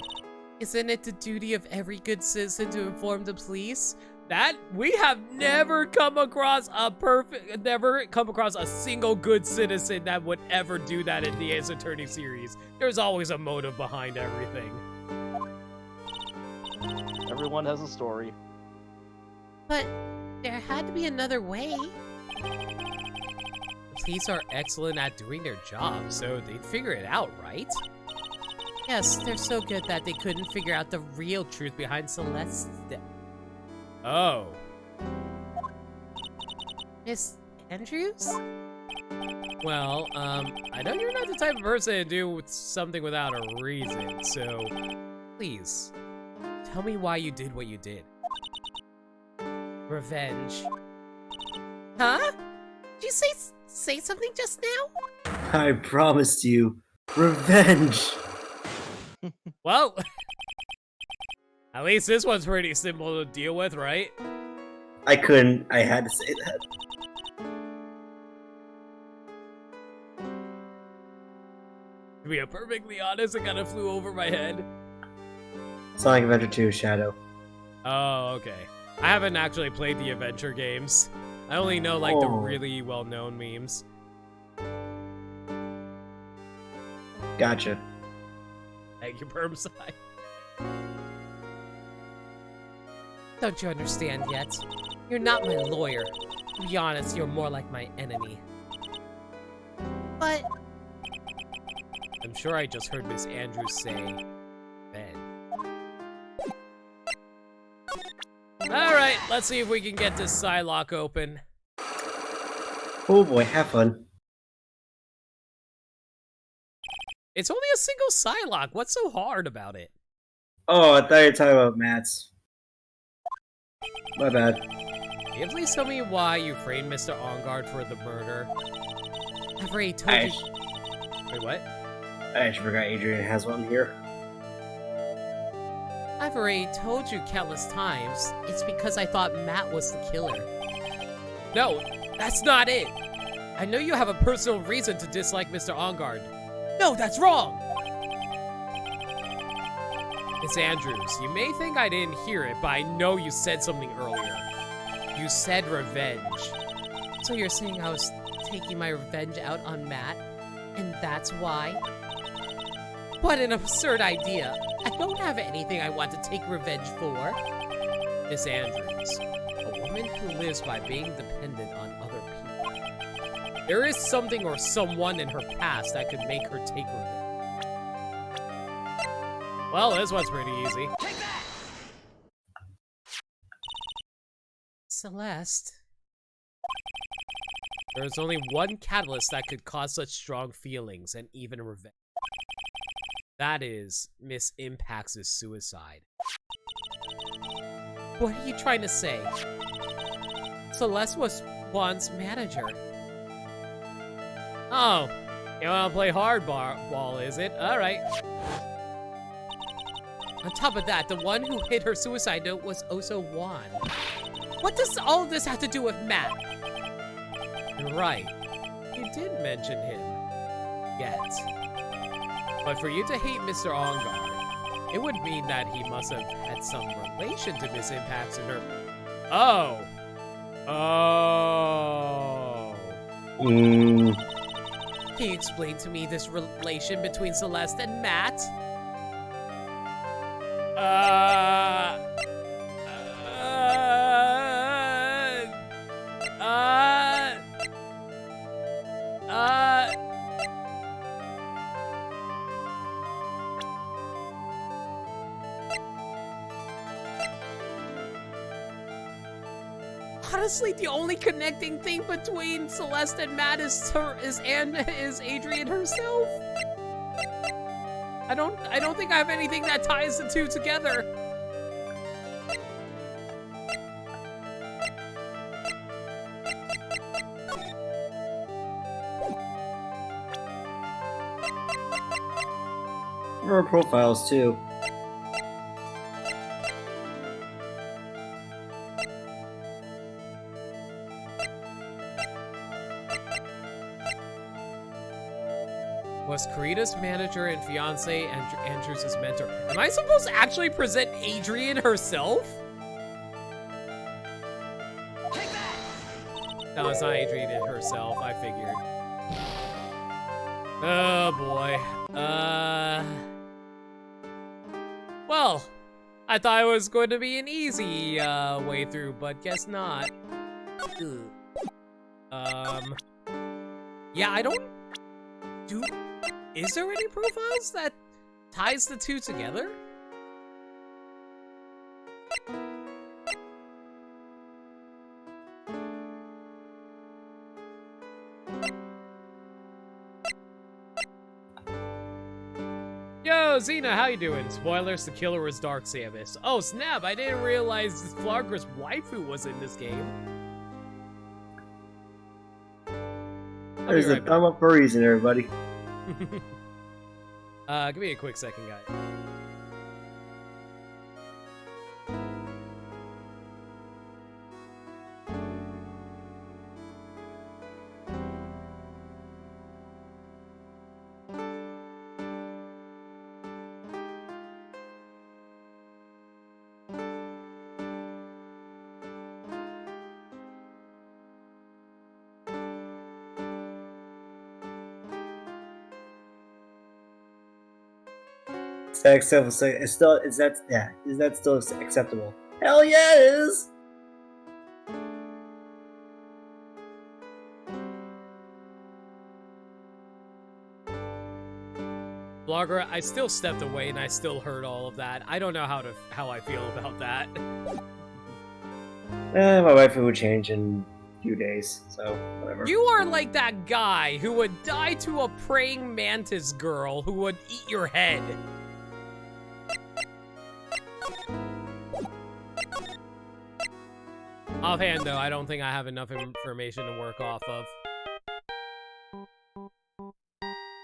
Isn't it the duty of every good citizen to inform the police? That we have never come across a single good citizen that would ever do that in the Ace Attorney series. There's always a motive behind everything. Everyone has a story. But there had to be another way. The police are excellent at doing their job, so they'd figure it out, right? Yes, they're so good that they couldn't figure out the real truth behind Celeste's death. Oh. Miss Andrews? Well, I know you're not the type of person to do something without a reason, so please, tell me why you did what you did. Revenge. Huh? Did you say something just now? I promised you revenge. Well, at least this one's pretty simple to deal with, right? I couldn't. I had to say that. To be perfectly honest, it kind of flew over my head. Sonic Adventure 2 Shadow. Oh, okay. I haven't actually played the adventure games. I only know, like, the really well-known memes. Gotcha. Thank you, Permside. Don't you understand yet? You're not my lawyer. To be honest, you're more like my enemy. But I'm sure I just heard Miss Andrews say, Ben. Alright, let's see if we can get this Psylocke open. Oh boy, have fun. It's only a single Psylocke. What's so hard about it? Oh, I thought you were talking about Matt's. My bad. Can you please tell me why you framed Mr. OnGuard for the murder? I've already told you. Wait, what? I actually forgot Adrian has one here. I've already told you countless times. It's because I thought Matt was the killer. No, that's not it. I know you have a personal reason to dislike Mr. OnGuard. No, that's wrong! Miss Andrews, you may think I didn't hear it, but I know you said something earlier. You said revenge. So you're saying I was taking my revenge out on Matt, and that's why? What an absurd idea. I don't have anything I want to take revenge for. Miss Andrews, a woman who lives by being dependent on other people. There is something or someone in her past that could make her take revenge. Well, this one's pretty easy. Celeste. There's only one catalyst that could cause such strong feelings and even revenge. That is Miss Impax's suicide. What are you trying to say? Celeste was Juan's manager. Oh, you wanna play hardball, is it? Alright. On top of that, the one who hid her suicide note was also Juan. What does all of this have to do with Matt? You're right. You didn't mention him. Yet. But for you to hate Mr. Ongar, it would mean that he must have had some relation to Miss Impax and her... Oh! Oh! Can you explain to me this relation between Celeste and Matt? Honestly, the only connecting thing between Celeste and Matt is Adrian herself. I don't think I have anything that ties the two together. There are profiles too. Was Karita's manager and fiance and Andrews' mentor. Am I supposed to actually present Adrian herself? No, it's not Adrian herself, I figured. Oh boy. Well, I thought it was going to be an easy way through, but guess not. Yeah, I don't do. Is there any profiles that ties the two together? Yo, Xena, how you doing? Spoilers, the killer was Dark Samus. Oh, snap, I didn't realize Flargra's waifu was in this game. There's a thumb up for a reason, everybody. Give me a quick second, guys. Is that still acceptable? Hell yeah, it is! Blogger, I still stepped away and I still heard all of that. I don't know how I feel about that. My wife would change in a few days, so whatever. You are like that guy who would die to a praying mantis girl who would eat your head. Offhand, though, I don't think I have enough information to work off of.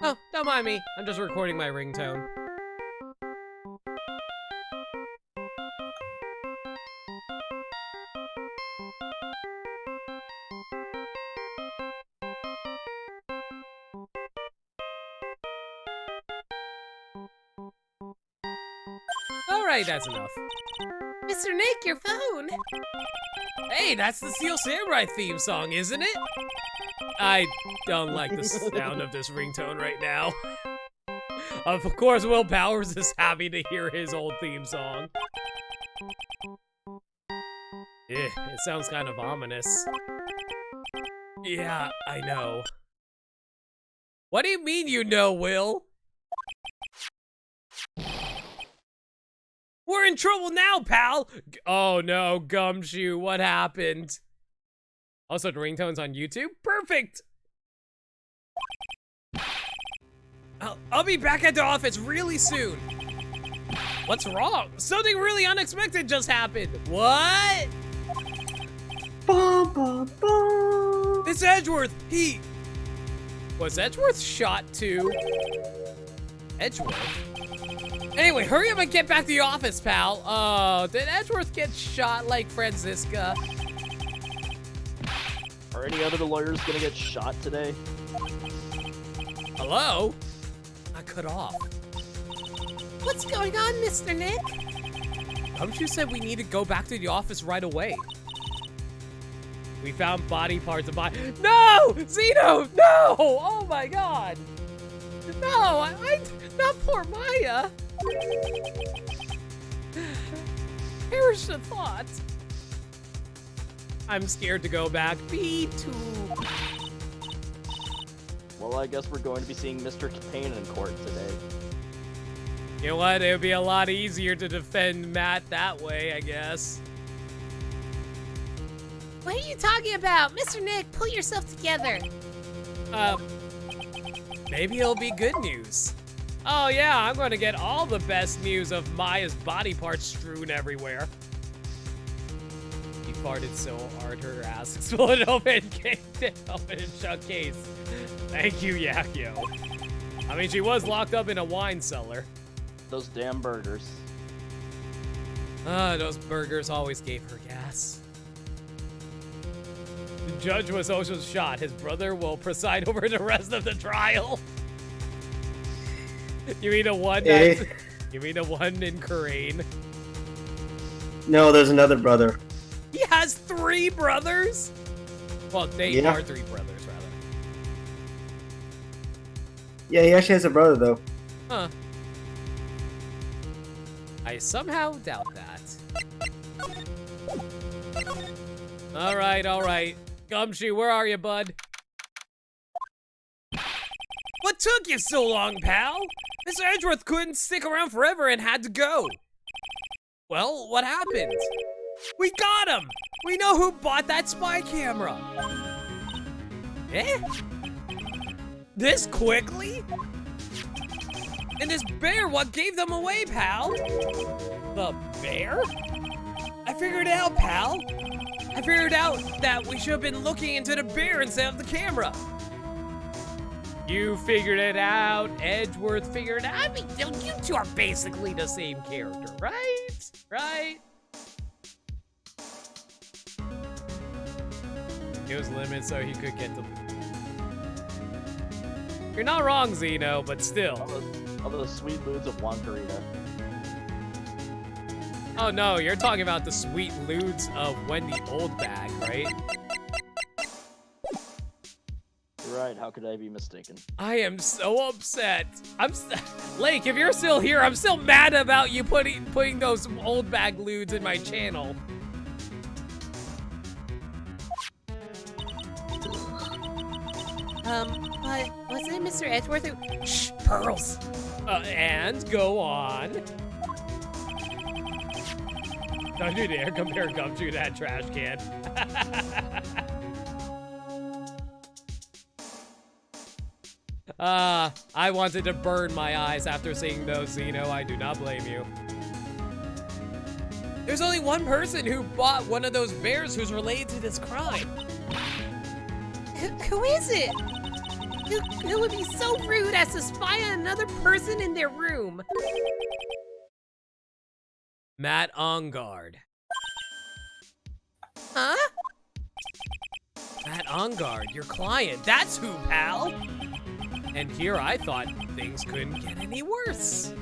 Oh, don't mind me. I'm just recording my ringtone. Alright, that's enough. Mr. Nick, your phone. Hey, that's the Steel Samurai theme song, isn't it? I don't like the sound of this ringtone right now. Of course, Will Powers is happy to hear his old theme song. It sounds kind of ominous. Yeah, I know. What do you mean you know, Will? We're in trouble now, pal! Oh no, Gumshoe, what happened? Also, the ringtone's on YouTube? Perfect! I'll be back at the office really soon. What's wrong? Something really unexpected just happened. What? Bum, bum, bum. It's Edgeworth. Was Edgeworth shot too? Edgeworth? Anyway, hurry up and get back to the office, pal. Oh, did Edgeworth get shot like Franziska? Are any other lawyers gonna get shot today? Hello? I cut off. What's going on, Mr. Nick? Gumshoe said we need to go back to the office right away. We found body parts of No! Zeno! No! Oh my god! No! Not poor Maya! Perish the thought. I'm scared to go back. Me too. Well, I guess we're going to be seeing Mr. Payne in court today. You know what? It would be a lot easier to defend Matt that way, I guess. What are you talking about? Mr. Nick, pull yourself together. Maybe it'll be good news. Oh yeah, I'm gonna get all the best news of Maya's body parts strewn everywhere. He farted so hard her ass exploded open and shut case. Thank you, Yakyo. I mean, she was locked up in a wine cellar. Those damn burgers. Those burgers always gave her gas. The judge was also shot. His brother will preside over the rest of the trial. You mean the one that's, you mean the one in Korean? No, there's another brother. He has 3 brothers? Well, they are 3 brothers, rather. Yeah, he actually has a brother, though. Huh. I somehow doubt that. Alright. Gumshoe, where are you, bud? What took you so long, pal? Mr. Edgeworth couldn't stick around forever and had to go. Well, what happened? We got him! We know who bought that spy camera. Eh? This quickly? And this bear, what gave them away, pal? The bear? I figured it out, pal. I figured out that we should have been looking into the bear instead of the camera. You figured it out, Edgeworth figured it out. I mean, you two are basically the same character, right? Right? It was limited so he could get the loot. You're not wrong, Zeno, but still. All those sweet moods of Wankarita. Oh no, you're talking about the sweet lewds of Wendy Oldbag, right? You're right, how could I be mistaken? I am so upset. Lake, if you're still here, I'm still mad about you putting those Oldbag lewds in my channel. But wasn't it Mr. Edgeworth who— Shh, pearls. And go on. Don't you dare compare Gumshoe to that trash can. I wanted to burn my eyes after seeing those, Zeno. I do not blame you. There's only one person who bought one of those bears who's related to this crime. Who is it? Who would be so rude as to spy on another person in their room? Matt Ongard. Huh? Matt Ongard, your client. That's who, pal. And here I thought things couldn't get any worse.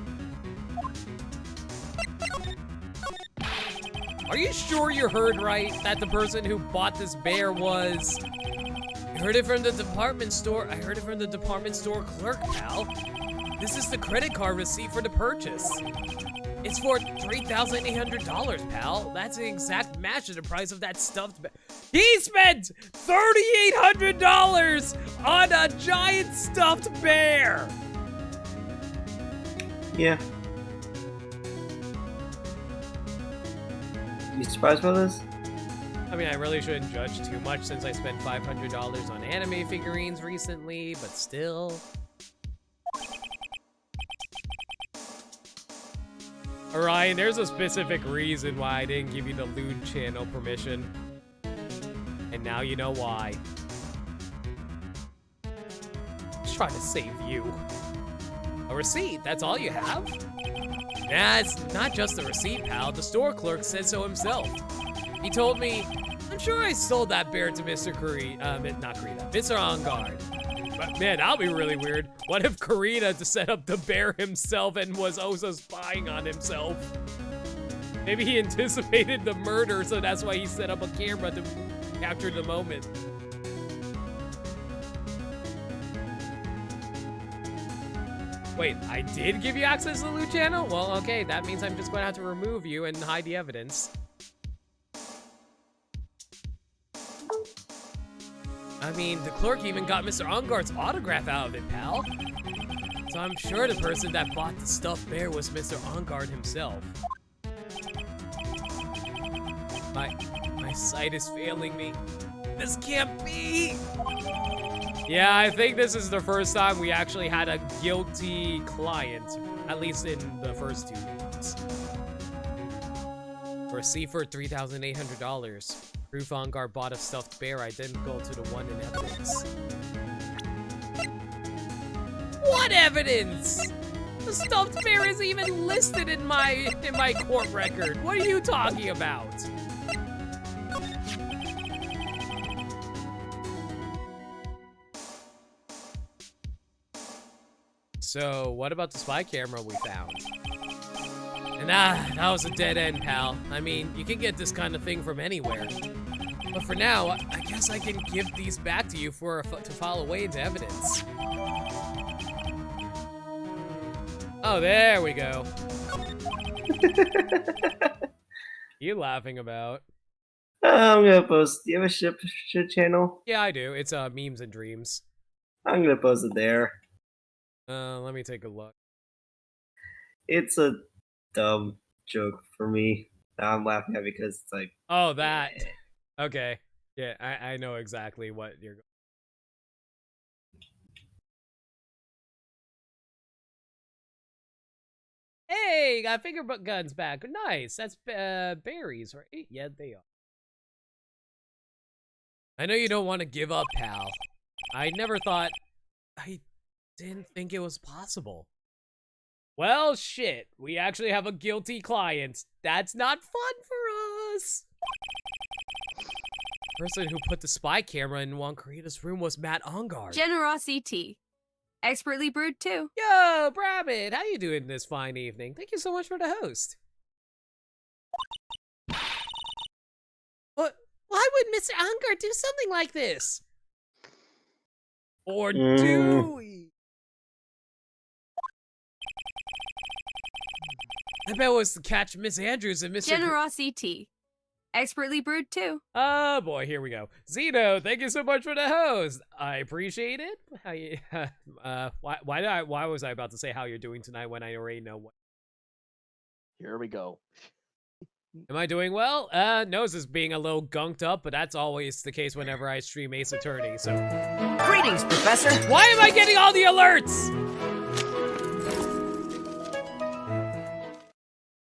Are you sure you heard right that the person who bought this bear was... I heard it from the department store. I heard it from the department store clerk, pal. This is the credit card receipt for the purchase. It's for $3,800, pal. That's the exact match of the price of that stuffed bear. He spent $3,800 on a giant stuffed bear! Yeah. You surprised by this? I mean, I really shouldn't judge too much since I spent $500 on anime figurines recently, but still. Orion, there's a specific reason why I didn't give you the lewd channel permission. And now you know why. Just trying to save you. A receipt, that's all you have? Nah, it's not just a receipt, pal. The store clerk said so himself. He told me, I'm sure I sold that bear to Mr. Mr. On Guard. But man, that'll be really weird. What if Karina set up the bear himself and was also spying on himself? Maybe he anticipated the murder, so that's why he set up a camera to capture the moment. Wait, I did give you access to the loot channel? Well, okay, that means I'm just going to have to remove you and hide the evidence. I mean, the clerk even got Mr. Onguard's autograph out of it, pal. So I'm sure the person that bought the stuffed bear was Mr. Onguard himself. My sight is failing me. This can't be! Yeah, I think this is the first time we actually had a guilty client, at least in the first 2 games. For a receipt for $3,800. Proof Onguard bought a stuffed bear identical to the one in evidence. What evidence? The stuffed bear isn't even listed in my court record. What are you talking about? So, what about the spy camera we found? And that was a dead end, pal. I mean, you can get this kind of thing from anywhere. But for now, I guess I can give these back to you to file away into evidence. Oh, there we go. You laughing about? I'm gonna post. Do you have a ship channel? Yeah, I do. It's Memes and Dreams. I'm gonna post it there. Let me take a look. It's a dumb joke for me. I'm laughing at because it's like. Oh, that. Okay. Yeah, I know exactly what you're going. Hey, got finger guns back. Nice. That's berries, right? Yeah, they are. I know you don't want to give up, pal. I didn't think it was possible. Well, shit. We actually have a guilty client. That's not fun for us. The person who put the spy camera in Juan Carita's room was Matt Onguard. Generosity. Expertly brewed too. Yo, Brabbit, how you doing this fine evening? Thank you so much for the host. What? Why would Mr. Onguard do something like this? Or do we? I bet it was to catch Miss Andrews and Mr. Generosity. Expertly brewed too. Oh boy, here we go. Zeno, thank you so much for the host. I appreciate it. How you? Why was I about to say how you're doing tonight when I already know what? Here we go. Am I doing well? Nose is being a little gunked up, but that's always the case whenever I stream Ace Attorney. So. Greetings, Professor. Why am I getting all the alerts?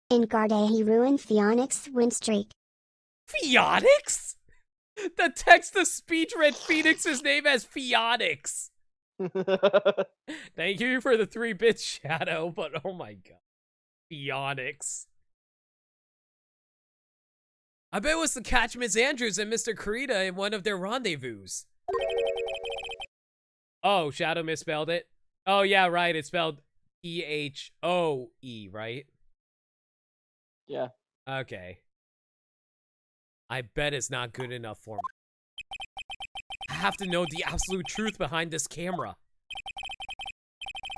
In Garde, he ruined Phoenix's win streak. Phoenix? The text-to-speech read Phoenix's name as Phoenix. Thank you for the 3-bit shadow, but oh my god. Phoenix. I bet it was to catch Miss Andrews and Mr. Carita in one of their rendezvous. Oh, Shadow misspelled it? Oh yeah, right, it's spelled E-H-O-E, right? Yeah. Okay. I bet it's not good enough for me. I have to know the absolute truth behind this camera.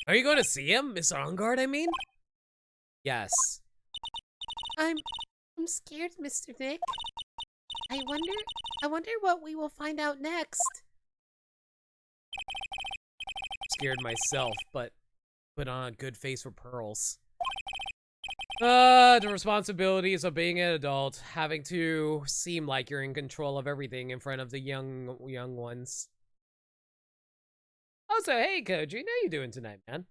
Are you going to see him, Mr. Ongard, I mean? Yes. I'm scared, Mr. Nick. I wonder what we will find out next. Scared myself, but put on a good face for pearls. The responsibilities of being an adult, having to seem like you're in control of everything in front of the young ones. Also, hey, Koji, how you doing tonight, man?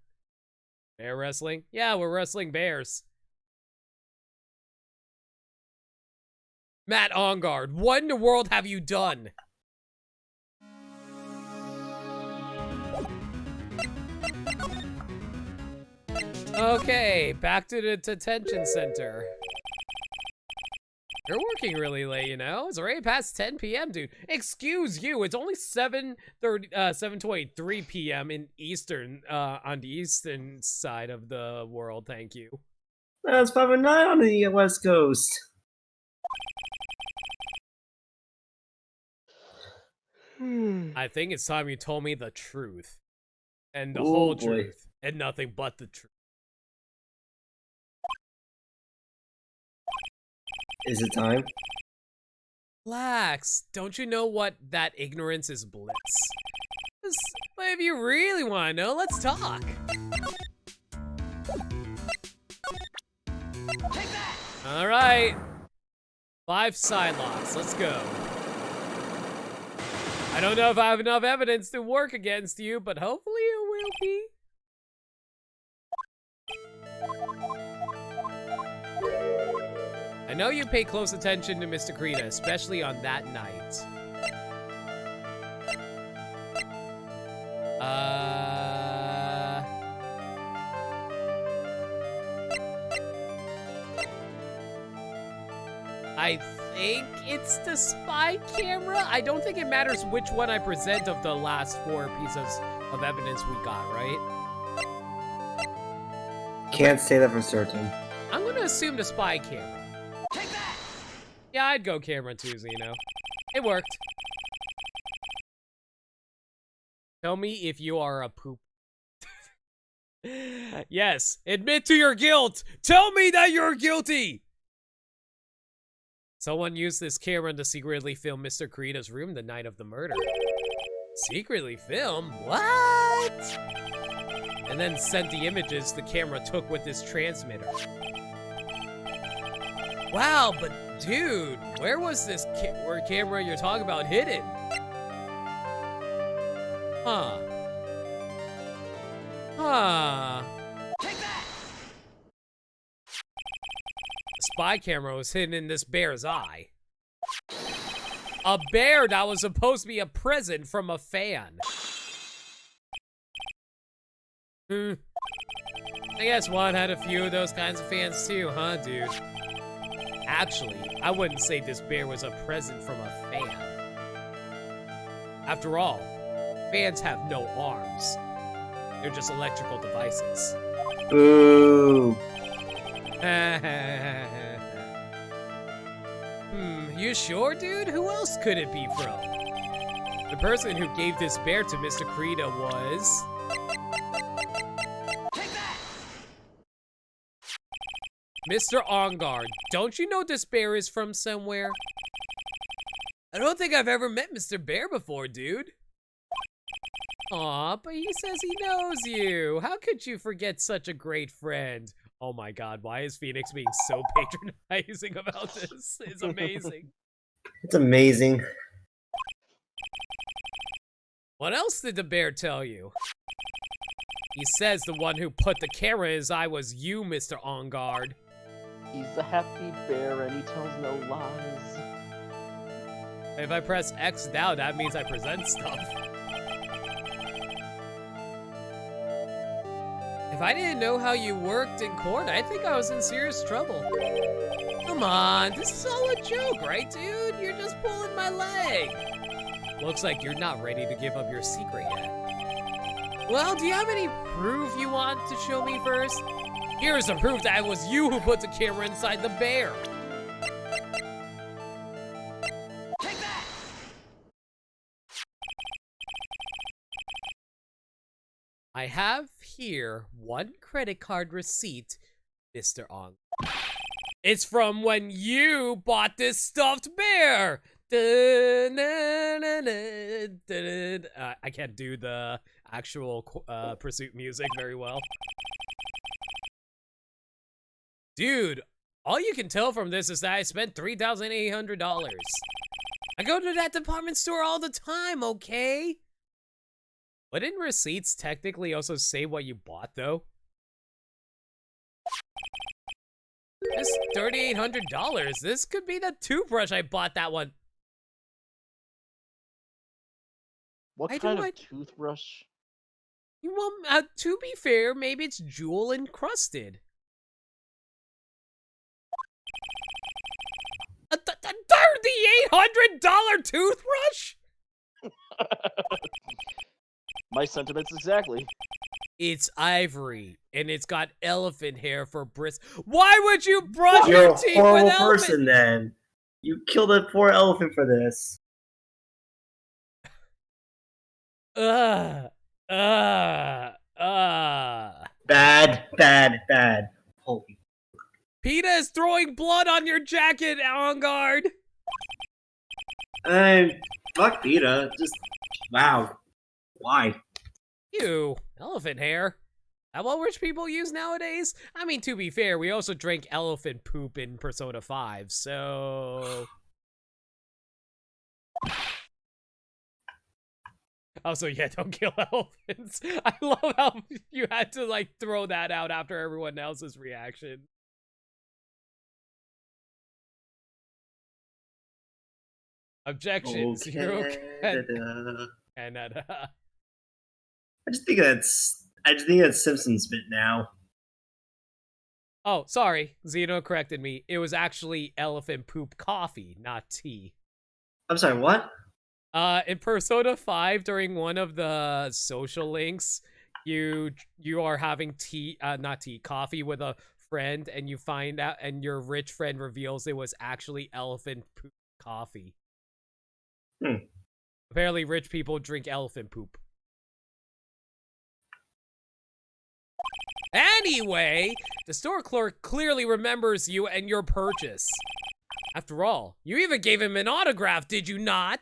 Bear wrestling? Yeah, we're wrestling bears. Matt Ongard, what in the world have you done? Okay, back to the detention center. You're working really late, you know? It's already past 10 p.m., dude. Excuse you, it's only 7:23 p.m. in Eastern, on the eastern side of the world, thank you. It's 5:09 on the West Coast. I think it's time you told me the truth. And the Oh, whole boy. truth. And nothing but the truth. Is it time? Relax. Don't you know what that ignorance is bliss? But if you really want to know, let's talk. All right. 5 side locks. Let's go. I don't know if I have enough evidence to work against you, but hopefully it will be. I know you pay close attention to Mr. Krita, especially on that night. I think it's the spy camera. I don't think it matters which one I present of the last 4 pieces of evidence we got, right? Can't say that for certain. I'm gonna assume the spy camera. Yeah, I'd go camera too, Zeno. It worked. Tell me if you are a poop. Yes, admit to your guilt. Tell me that you're guilty. Someone used this camera to secretly film Mr. Krita's room the night of the murder. Secretly film? What? And then sent the images the camera took with this transmitter. Wow, but dude, where was this camera you're talking about hidden? Huh. Huh. Take that! The spy camera was hidden in this bear's eye. A bear that was supposed to be a present from a fan. I guess Juan had a few of those kinds of fans too, huh, dude? Actually, I wouldn't say this bear was a present from a fan. After all, fans have no arms. They're just electrical devices. Ooh. You sure, dude? Who else could it be from? The person who gave this bear to Mr. Krita was... Mr. Ongard, don't you know this bear is from somewhere? I don't think I've ever met Mr. Bear before, dude. Aw, but he says he knows you. How could you forget such a great friend? Oh my god, why is Phoenix being so patronizing about this? It's amazing. It's amazing. What else did the bear tell you? He says the one who put the camera in his eye was you, Mr. Ongard. He's a happy bear and he tells no lies. If I press X now, that means I present stuff. If I didn't know how you worked in court, I think I was in serious trouble. Come on, this is all a joke, right, dude? You're just pulling my leg. Looks like you're not ready to give up your secret yet. Well, do you have any proof you want to show me first? Here's the proof that it was you who put the camera inside the bear. Take that! I have here one credit card receipt, Mr. Ong. It's from when you bought this stuffed bear. I can't do the actual Pursuit music very well. Dude, all you can tell from this is that I spent $3,800. I go to that department store all the time, okay? Wouldn't receipts technically also say what you bought, though? This $3,800. This could be the toothbrush I bought that one. What I kind do of it. toothbrush? Well, to be fair, maybe it's jewel encrusted. A $3,800 toothbrush? My sentiments exactly. It's ivory, and it's got elephant hair for Why would you brush You're your a teeth horrible with elephant? person, then. You killed a poor elephant for this. Ugh. Bad, bad, bad. Holy. PETA is throwing blood on your jacket, On Guard. Fuck PETA. Just, wow. Why? Ew, elephant hair. That what rich people use nowadays? I mean, to be fair, we also drank elephant poop in Persona 5, so... Also, yeah, don't kill elephants. I love how you had to, like, throw that out after everyone else's reaction. Objections. Okay. Zero Da-da. Canada. I just think that's Simpsons bit now. Oh, sorry. Zeno corrected me. It was actually elephant poop coffee, not tea. I'm sorry, what? In Persona 5, during one of the social links, you are having coffee with a friend, and you find out, and your rich friend reveals it was actually elephant poop coffee. Apparently, rich people drink elephant poop. Anyway, the store clerk clearly remembers you and your purchase. After all, you even gave him an autograph, did you not?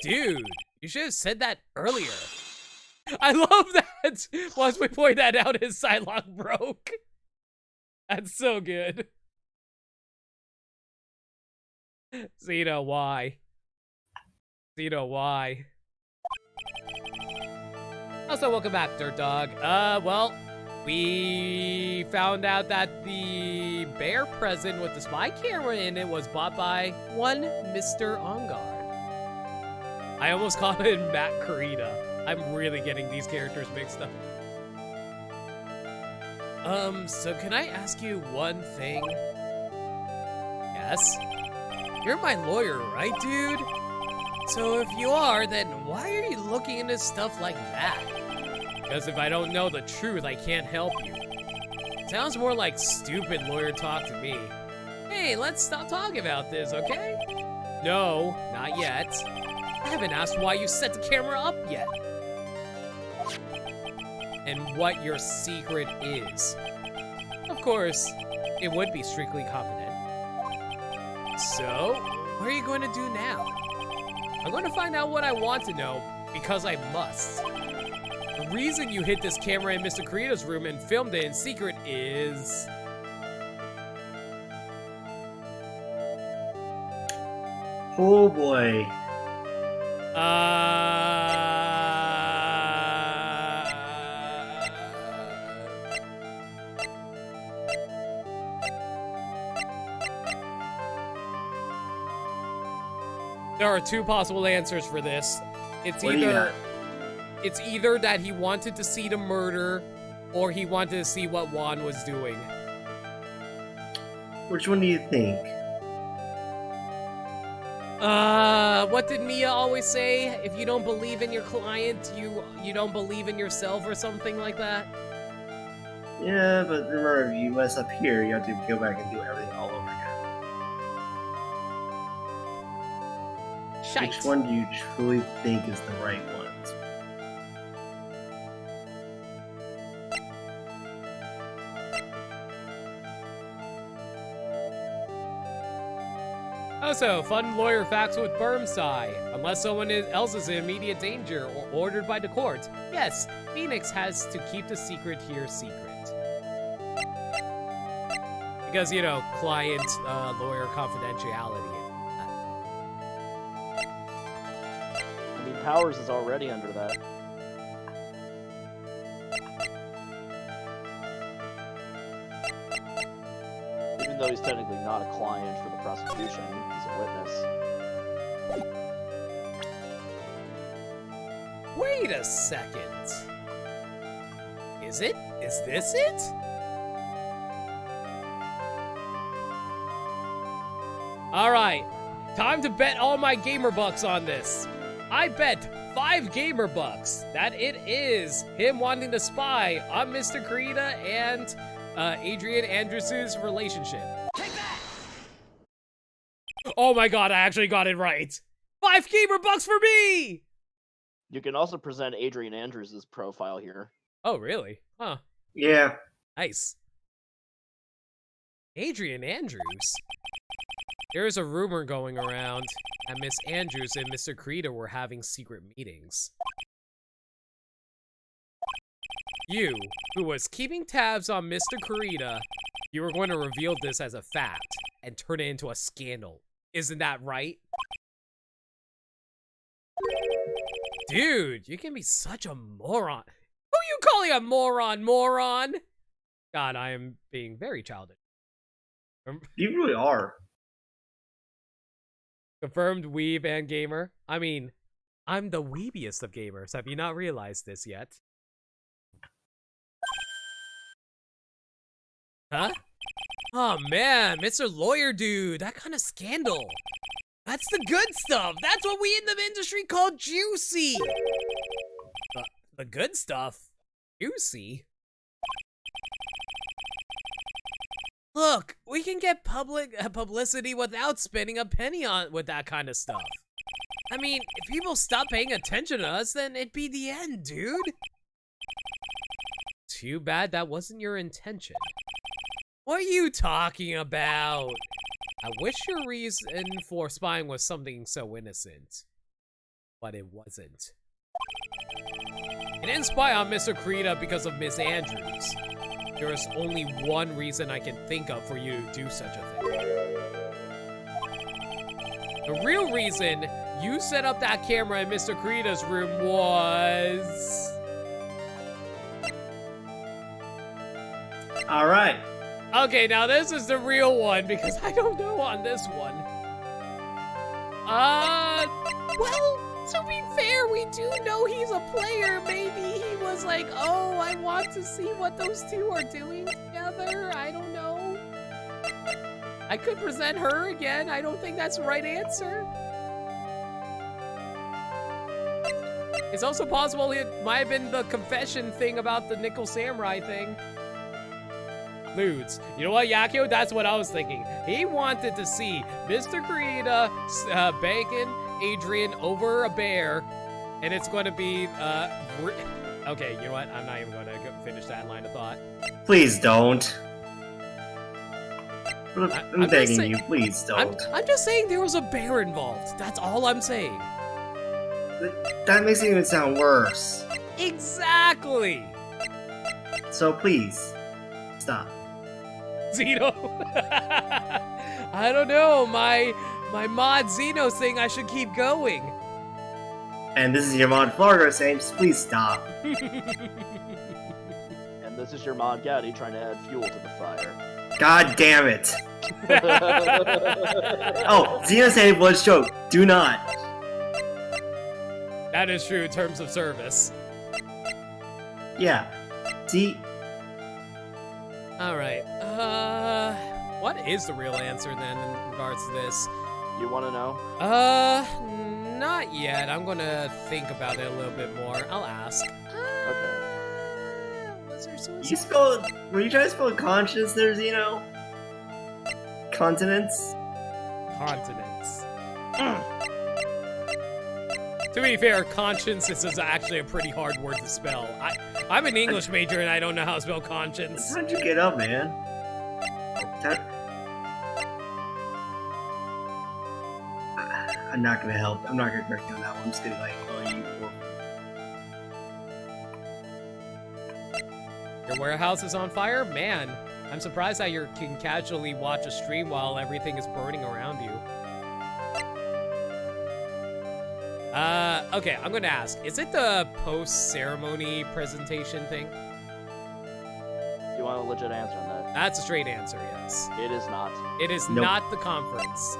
Dude, you should have said that earlier. I love that. Once we point that out, his sidelock broke. That's so good. Zeno, why? Zeno, why? Also, welcome back, Dirt Dog. Well, we found out that the bear present with the spy camera in it was bought by one Mr. Ongar. I almost called him Matt Carita. I'm really getting these characters mixed up. So can I ask you one thing? Yes? You're my lawyer, right, dude? So if you are, then why are you looking into stuff like that? Because if I don't know the truth, I can't help you. Sounds more like stupid lawyer talk to me. Hey, let's stop talking about this, okay? No, not yet. I haven't asked why you set the camera up yet. And what your secret is. Of course, it would be strictly confidential. So, what are you going to do now? I'm going to find out what I want to know, because I must. The reason you hid this camera in Mr. Carita's room and filmed it in secret is... Oh boy. There are two possible answers for this. It's What do you got? It's either that he wanted to see the murder, or he wanted to see what Juan was doing. Which one do you think? What did Mia always say? If you don't believe in your client, you don't believe in yourself, or something like that? Yeah, but remember, if you mess up here, you have to go back and do everything all over again. Shite. Which one do you truly think is the right one? Also, fun lawyer facts with Bermsai. Unless someone else is in immediate danger or ordered by the court, yes, Phoenix has to keep the secret here secret. Because, you know, client-lawyer confidentiality. I mean, Powers is already under that. Even though he's technically not a client for the prosecution, he's a witness. Wait a second. Is it? Is this it? All right, time to bet all my gamer bucks on this. I bet 5 gamer bucks that it is him wanting to spy on Mr. Kurita and Adrian Andrews' relationship. Take that! Oh my god, I actually got it right. 5 gamer bucks for me! You can also present Adrian Andrews' profile here. Oh, really? Huh. Yeah. Nice. Adrian Andrews? There's a rumor going around that Miss Andrews and Mr. Kurita were having secret meetings. You, who was keeping tabs on Mr. Kurita, you were going to reveal this as a fact and turn it into a scandal. Isn't that right? Dude, you can be such a moron. Who you calling a moron? God, I am being very childish. You really are. Confirmed weeb and gamer. I mean, I'm the weebiest of gamers. Have you not realized this yet? Huh? Oh man, Mr. Lawyer Dude, that kind of scandal. That's the good stuff. That's what we in the industry call juicy. The good stuff? Juicy? Look, we can get publicity without spending a penny with that kind of stuff. I mean, if people stop paying attention to us, then it'd be the end, dude. Too bad that wasn't your intention. What are you talking about? I wish your reason for spying was something so innocent. But it wasn't. You didn't spy on Mr. Kurita because of Miss Andrews. There is only one reason I can think of for you to do such a thing. The real reason you set up that camera in Mr. Kurita's room was... Alright. Okay, now this is the real one because I don't know on this one. Well, to be fair, we do know he's a player. Maybe he was like, oh, I want to see what those two are doing together. I don't know. I could present her again. I don't think that's the right answer. It's also possible it might have been the confession thing about the Nickel Samurai thing. Ludes. You know what, Yakio? That's what I was thinking. He wanted to see Mr. Kurita, Bacon, Adrian over a bear, and it's going to be, okay, you know what? I'm not even going to finish that line of thought. Please don't. I'm begging you, please don't. I'm just saying there was a bear involved. That's all I'm saying. That makes it even sound worse. Exactly. So please, stop. Zeno. I don't know. My mod Zeno saying I should keep going. And this is your mod Fargo saying, just please stop. And this is your mod Gaddy trying to add fuel to the fire. God damn it. Oh, Xeno saying blood stroke. Do not. That is true in terms of service. Yeah. See? Alright, what is the real answer then in regards to this? You want to know? Not yet. I'm gonna think about it a little bit more. I'll ask. Okay. Was there Were you trying to spell conscience there, Xeno? Continents? Continents. To be fair, conscience is actually a pretty hard word to spell. I'm an English major and I don't know how to spell conscience. How'd you get up, man? I'm not gonna help. I'm not gonna correct you on that one. I'm just gonna be like, oh, you poor. Your warehouse is on fire? Man, I'm surprised that you can casually watch a stream while everything is burning around you. Okay, I'm gonna ask, is it the post-ceremony presentation thing? You want a legit answer on that? That's a straight answer, yes. It is not. It is Nope. not the conference.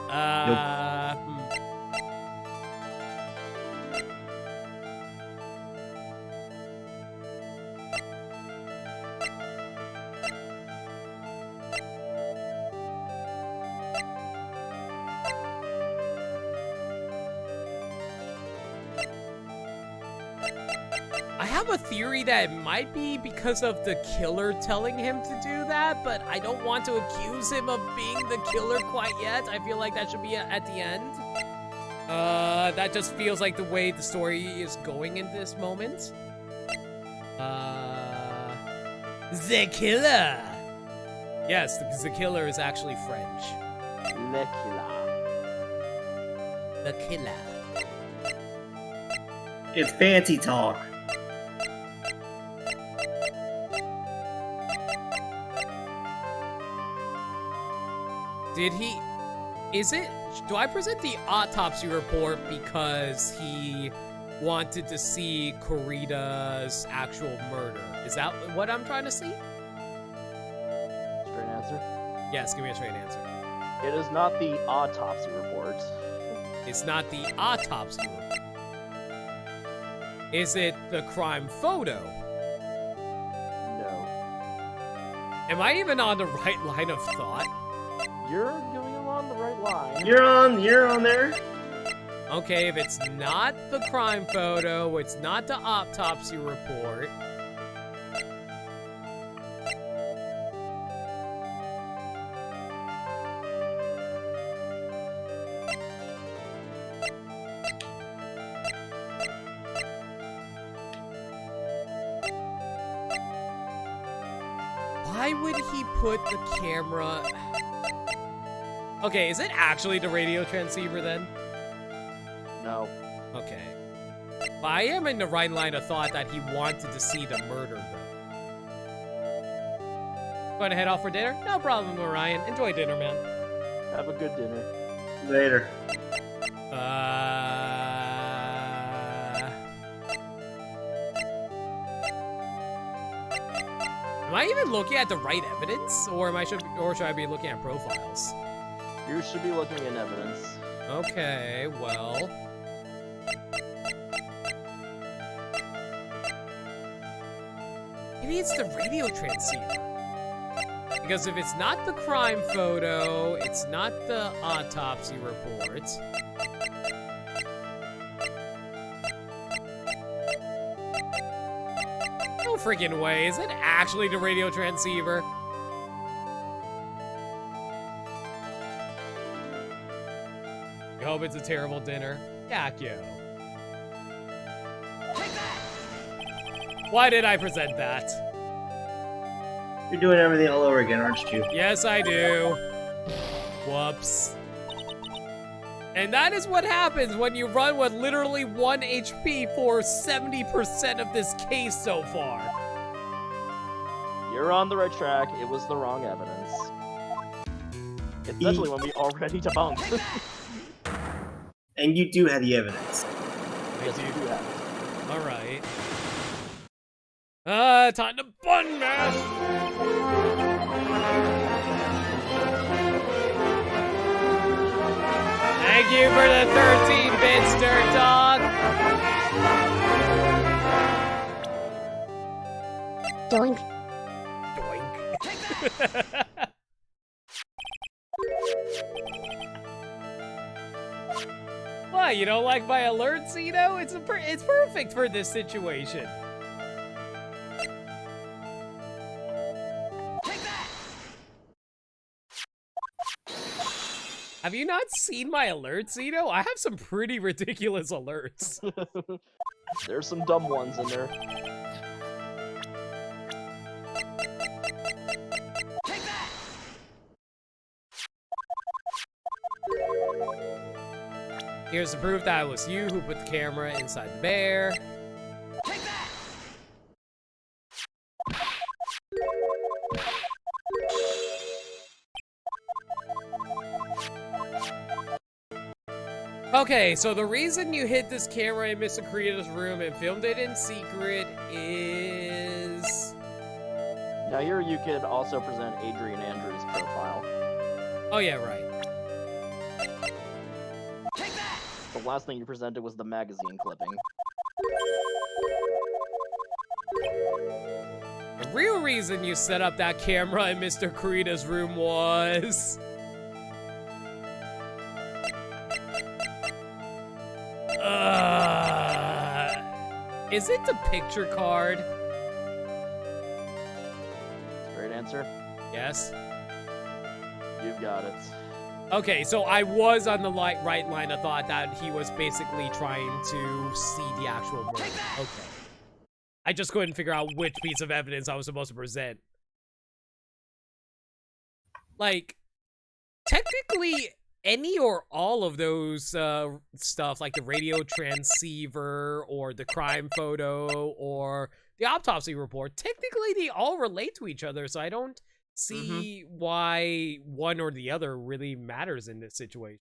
I have a theory that it might be because of the killer telling him to do that, but I don't want to accuse him of being the killer quite yet. I feel like that should be at the end. That just feels like the way the story is going in this moment. The killer! Yes, the killer is actually French. Le killer. The killer. It's fancy talk. Did he... Is it... Do I present the autopsy report because he wanted to see Corita's actual murder? Is that what I'm trying to see? Straight answer. Yes, give me a straight answer. It is not the autopsy report. It's not the autopsy report. Is it the crime photo? No. Am I even on the right line of thought? You're going along the right line. You're on there. Okay, if it's not the crime photo, it's not the autopsy report. Why would he put the camera... Okay, is it actually the radio transceiver then? No. Okay. But I am in the right line of thought that he wanted to see the murder though. Going to head off for dinner? No problem, Orion. Enjoy dinner, man. Have a good dinner. Later. Am I even looking at the right evidence, or should I be looking at profiles? You should be looking at evidence. Okay, well. Maybe it's the radio transceiver. Because if it's not the crime photo, it's not the autopsy report. No freaking way. Is it actually the radio transceiver? I hope it's a terrible dinner. Yakyo. Why did I present that? You're doing everything all over again, aren't you? Yes, I do. Whoops. And that is what happens when you run with literally 1 HP for 70% of this case so far. You're on the right track. It was the wrong evidence. Especially when we already debunked. And you do have the evidence. Yes, you do have it. Alright. Time to bun mash! Thank you for the 13 bits, Dirt Dog! Doink. Doink. Why, you don't like my alerts, Zeno? It's perfect for this situation. Have you not seen my alerts, Zeno? I have some pretty ridiculous alerts. There's some dumb ones in there. Here's the proof that it was you who put the camera inside the bear. Take that! Okay, so the reason you hid this camera in Mr. Kurita's room and filmed it in secret is... Now here you could also present Adrian Andrews' profile. Oh yeah, right. Take that! The last thing you presented was the magazine clipping. The real reason you set up that camera in Mr. Kurita's room was... Is it the picture card? Straight answer? Yes. You've got it. Okay, so I was on the right line of thought that he was basically trying to see the actual murder. Okay. I just couldn't figure out which piece of evidence I was supposed to present. Like, technically, any or all of those stuff, like the radio transceiver or the crime photo or the autopsy report, technically they all relate to each other, so I don't see why one or the other really matters in this situation.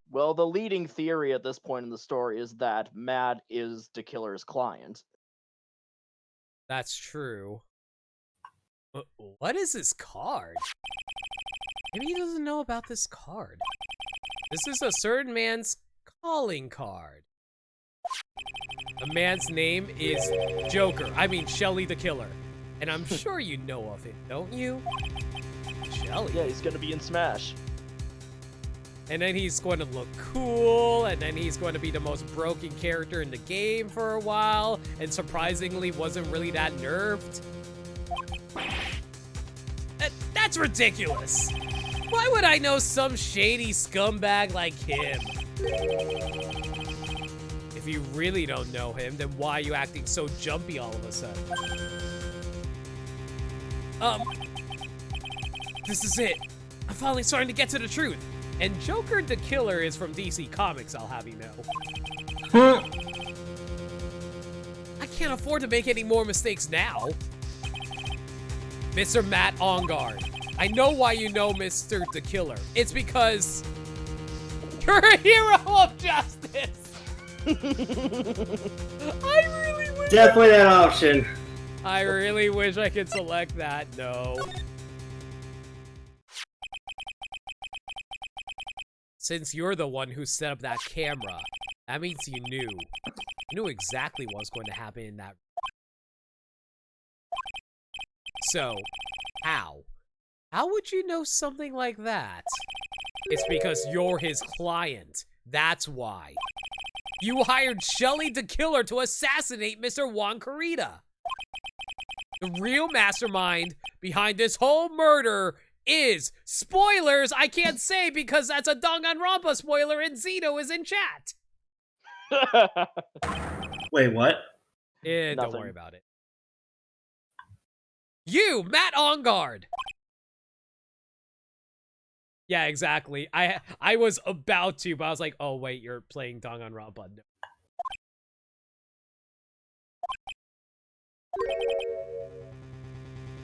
Well, the leading theory at this point in the story is that Matt is the killer's client. That's true. What is this card? Maybe he doesn't know about this card. This is a certain man's calling card. The man's name is Joker. I mean, Shelly the Killer. And I'm sure you know of him, don't you? Shelly. Yeah, he's gonna be in Smash. And then he's going to look cool, and then he's going to be the most broken character in the game for a while, and surprisingly wasn't really that nerfed. That's ridiculous! Why would I know some shady scumbag like him? If you really don't know him, then why are you acting so jumpy all of a sudden? This is it. I'm finally starting to get to the truth. And Joker the Killer is from DC Comics, I'll have you know. I can't afford to make any more mistakes now. Mr. Matt Ongard, I know why you know Mr. the Killer. It's because you're a hero of justice. I really wish. Definitely that option. I really wish I could select that. No. Since you're the one who set up that camera, that means you knew. You knew exactly what was going to happen in that. So, how? How would you know something like that? It's because you're his client. That's why. You hired Shelly the Killer to assassinate Mr. Juan Kurita. The real mastermind behind this whole murder is, spoilers, I can't say because that's a Danganronpa spoiler and Zeno is in chat. Wait, what? Yeah, don't Nothing. worry about it. You, Matt Ongard. Yeah, exactly. I was about to, but I was like, oh wait, you're playing Danganronpa.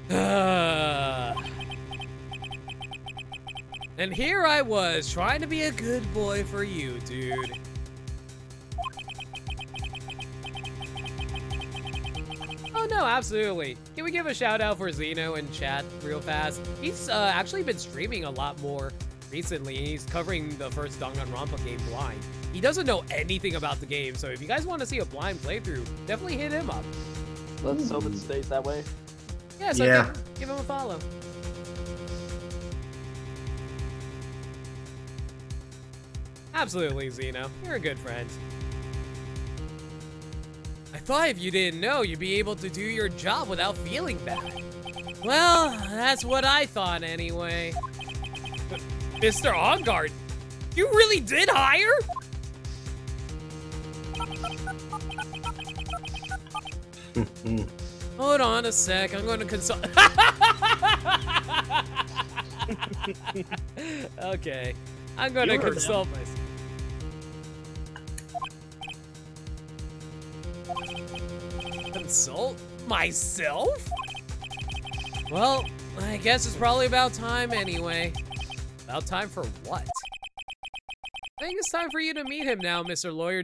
No. And here I was, trying to be a good boy for you, dude. Oh no, absolutely. Can we give a shout out for Zeno in chat real fast? He's actually been streaming a lot more recently. He's covering the first Danganronpa game blind. He doesn't know anything about the game, so if you guys want to see a blind playthrough, definitely hit him up. Let's hope it stays that way. Yeah, so Yeah. give him a follow. Absolutely, Zeno. You're a good friend. I thought if you didn't know, you'd be able to do your job without feeling bad. Well, that's what I thought anyway. But, Mr. Ongard, you really did hire? Hold on a sec, I'm going to consult. Okay, I'm going to You heard consult myself. insult myself? Well, I guess it's probably about time anyway. About time for what? I think it's time for you to meet him now, Mr. Lawyer.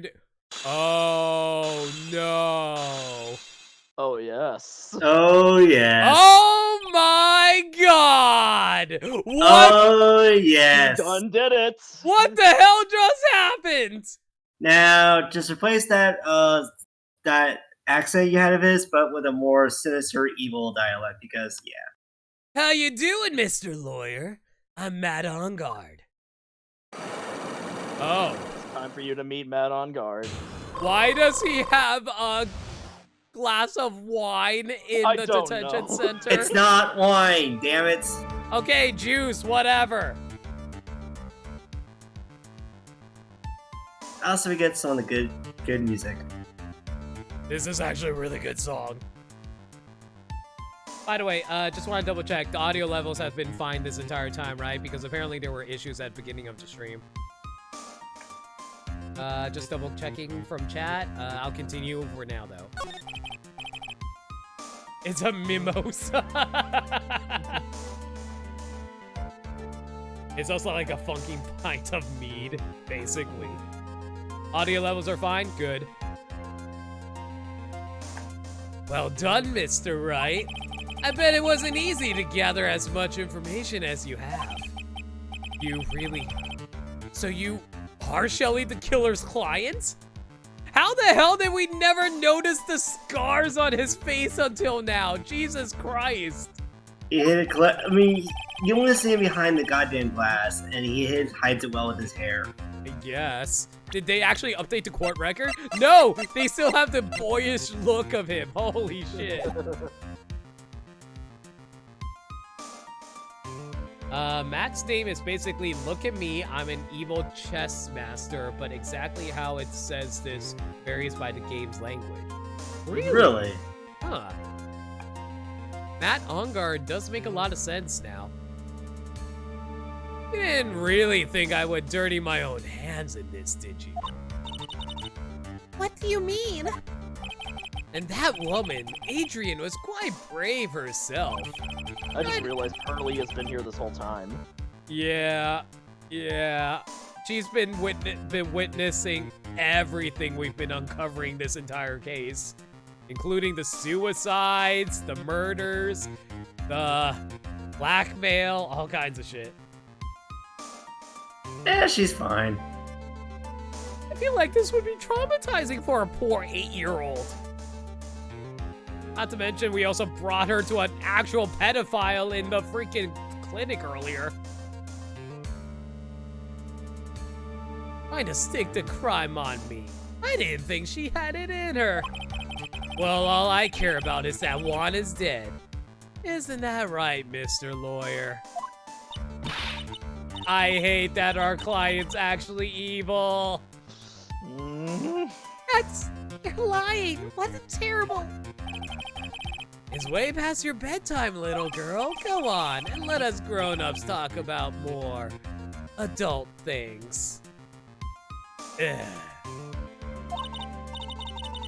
Oh, no. Oh yes. Oh yes. Oh my god! What? Oh yes. You done did it. What the hell just happened? Now just replace that that accent you had of his, but with a more sinister, evil dialect. Because yeah. How you doing, Mr. Lawyer? I'm Matt On Guard. Oh. It's time for you to meet Matt on guard. Why does he have a glass of wine in I the don't detention know. center? It's not wine, damn it. Okay, juice, whatever. Also, we get some of the good music. This is actually a really good song. By the way, just want to double check. The audio levels have been fine this entire time, right? Because apparently there were issues at the beginning of the stream. Just double checking from chat. I'll continue for now, though. It's a mimosa. It's also like a funky pint of mead, basically. Audio levels are fine? Good. Well done, Mr. Wright. I bet it wasn't easy to gather as much information as you have. You really... So you are Shelly the Killer's client? How the hell did we never notice the scars on his face until now? Jesus Christ. He hid it. I mean, you only see him behind the goddamn glass, and he hides it well with his hair. I guess. Did they actually update the court record? No! They still have the boyish look of him. Holy shit. Matt's name is basically, look at me, I'm an evil chess master, but exactly how it says this varies by the game's language. Really? Huh. Matt On Guard does make a lot of sense now. You didn't really think I would dirty my own hands in this, did you? What do you mean? And that woman, Adrian, was quite brave herself. I just realized Pearly has been here this whole time. Yeah. She's been witnessing everything we've been uncovering this entire case, including the suicides, the murders, the blackmail, all kinds of shit. Yeah, she's fine. I feel like this would be traumatizing for a poor 8-year-old. Not to mention, we also brought her to an actual pedophile in the freaking clinic earlier. Trying to stick the crime on me. I didn't think she had it in her. Well, all I care about is that Juan is dead. Isn't that right, Mr. Lawyer? I hate that our client's actually evil. You're lying. What terrible. It's way past your bedtime, little girl. Go on, and let us grown-ups talk about more adult things. Ugh.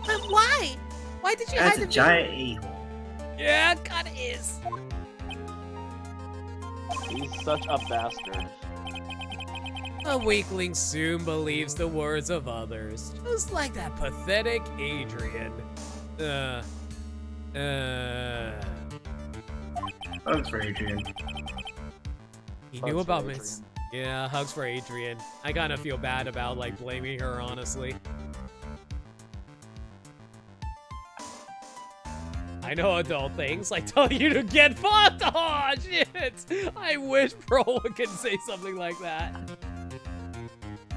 But why? Why did you That's hide a the giant a-hole. Yeah, it kinda is. He's such a bastard. A weakling soon believes the words of others, just like that pathetic Adrian. Hugs for Adrian. He Hugs knew for about Adrian. Miss. Yeah, hugs for Adrian. I kinda feel bad about, like, blaming her, honestly. I know adult things, like tell you to get fucked. Oh, shit. I wish Pro could say something like that.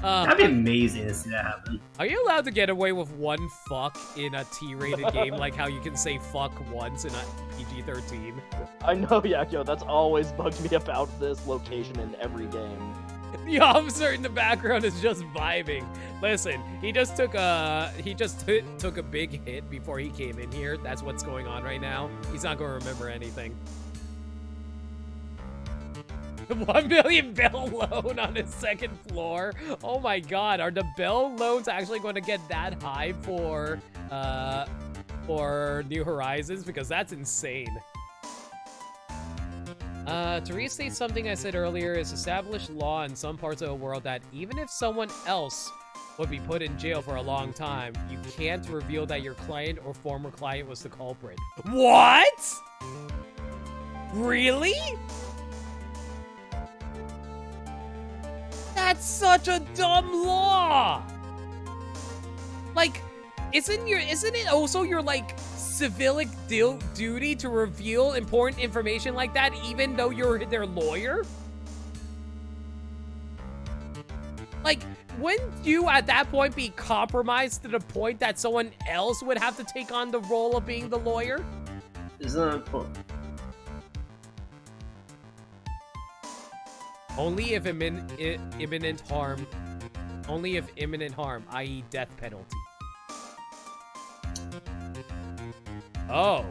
That'd be amazing to see that happen. Are you allowed to get away with one fuck in a T-rated game, like how you can say fuck once in a PG-13? I know, Yakyo, that's always bugged me about this location in every game. The officer in the background is just vibing. Listen, he just took a big hit before he came in here. That's what's going on right now. He's not going to remember anything. 1 million Bell loan on his second floor. Oh my god, are the Bell loans actually going to get that high for for New Horizons because that's insane. To restate something I said earlier, it's established law in some parts of the world that even if someone else would be put in jail for a long time, you can't reveal that your client or former client was the culprit. What? Really? That's such a dumb law! Like, isn't it also your, like, civic duty to reveal important information like that even though you're their lawyer? Like, wouldn't you at that point be compromised to the point that someone else would have to take on the role of being the lawyer? Isn't it? Only if imminent harm, i.e. death penalty. Oh.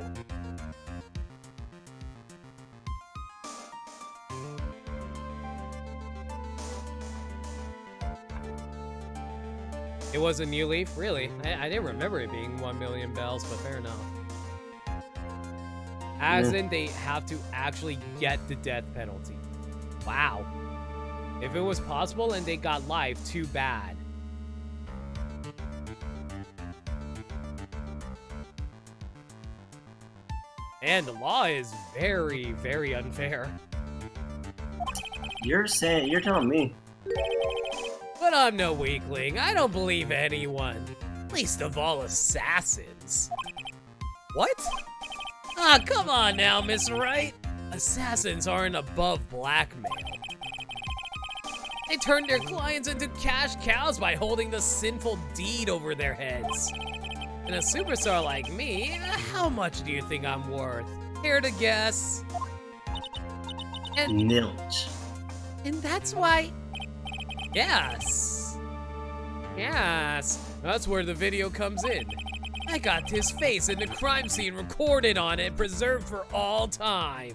It was a new leaf? Really? I didn't remember it being 1 million bells, but fair enough. As in, they have to actually get the death penalty. Wow. If it was possible and they got life, too bad. And the law is very, very unfair. You're telling me. But I'm no weakling. I don't believe anyone. Least of all assassins. What? Ah, come on now, Miss Wright. Assassins aren't above blackmail. They turn their clients into cash cows by holding the sinful deed over their heads. And a superstar like me, how much do you think I'm worth? Care to guess? And Nilch. And that's why... Yes. Yes. That's where the video comes in. I got his face in the crime scene recorded on it, preserved for all time.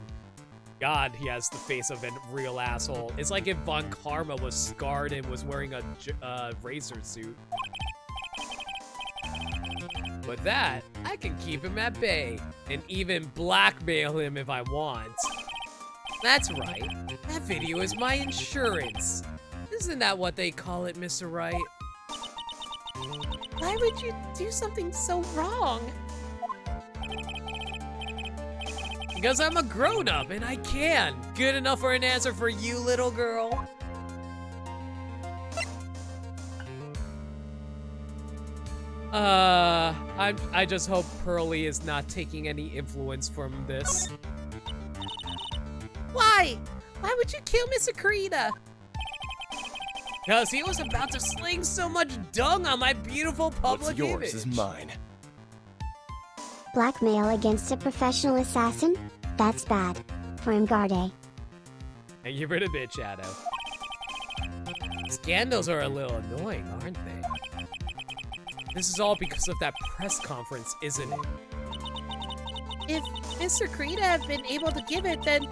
God, he has the face of a real asshole. It's like if Von Karma was scarred and was wearing a razor suit. But that, I can keep him at bay, and even blackmail him if I want. That's right, that video is my insurance. Isn't that what they call it, Mr. Wright? Why would you do something so wrong? Because I'm a grown-up and I can. Good enough for an answer for you, little girl. I just hope Pearly is not taking any influence from this. Why? Why would you kill Miss Akrita? Because he was about to sling so much dung on my beautiful public image. What's yours is mine. Blackmail against a professional assassin? That's bad. For Imgarde. Thank you for the bit, Shadow. Scandals are a little annoying, aren't they? This is all because of that press conference, isn't it? If Mr. Krita had been able to give it, then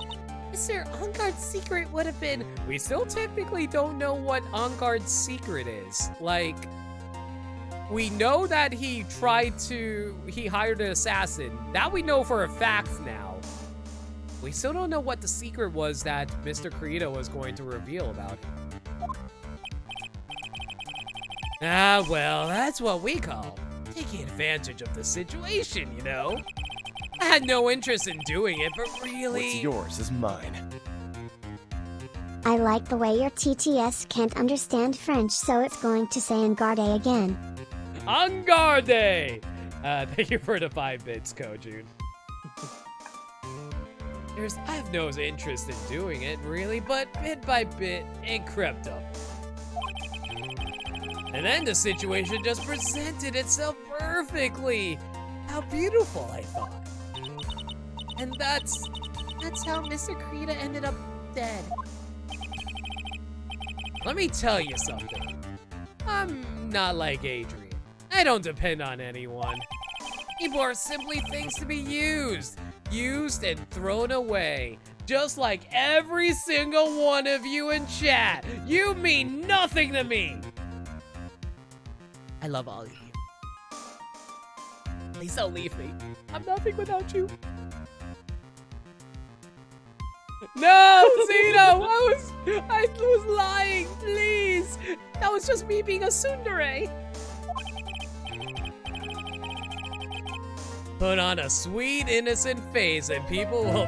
Mr. Ongard's secret would have been... We still technically don't know what Ongard's secret is. Like, we know that he hired an assassin. That we know for a fact now. We still don't know what the secret was that Mr. Krita was going to reveal about him. Ah, well, that's what we call taking advantage of the situation, you know? I had no interest in doing it, but really... What's yours is mine. I like the way your TTS can't understand French, so it's going to say Imgarde again. Engarde! Thank you for the 5 bits, Kojun. I have no interest in doing it, really, but bit by bit, it crept up. And then the situation just presented itself perfectly. How beautiful, I thought. And that's how Mr. Krita ended up dead. Let me tell you something. I'm not like Adrian. I don't depend on anyone. People are simply things to be used and thrown away. Just like every single one of you in chat. You mean nothing to me. I love all of you. Please don't leave me. I'm nothing without you. No, Zeno! I was lying, please! That was just me being a tsundere. Put on a sweet, innocent face and people will...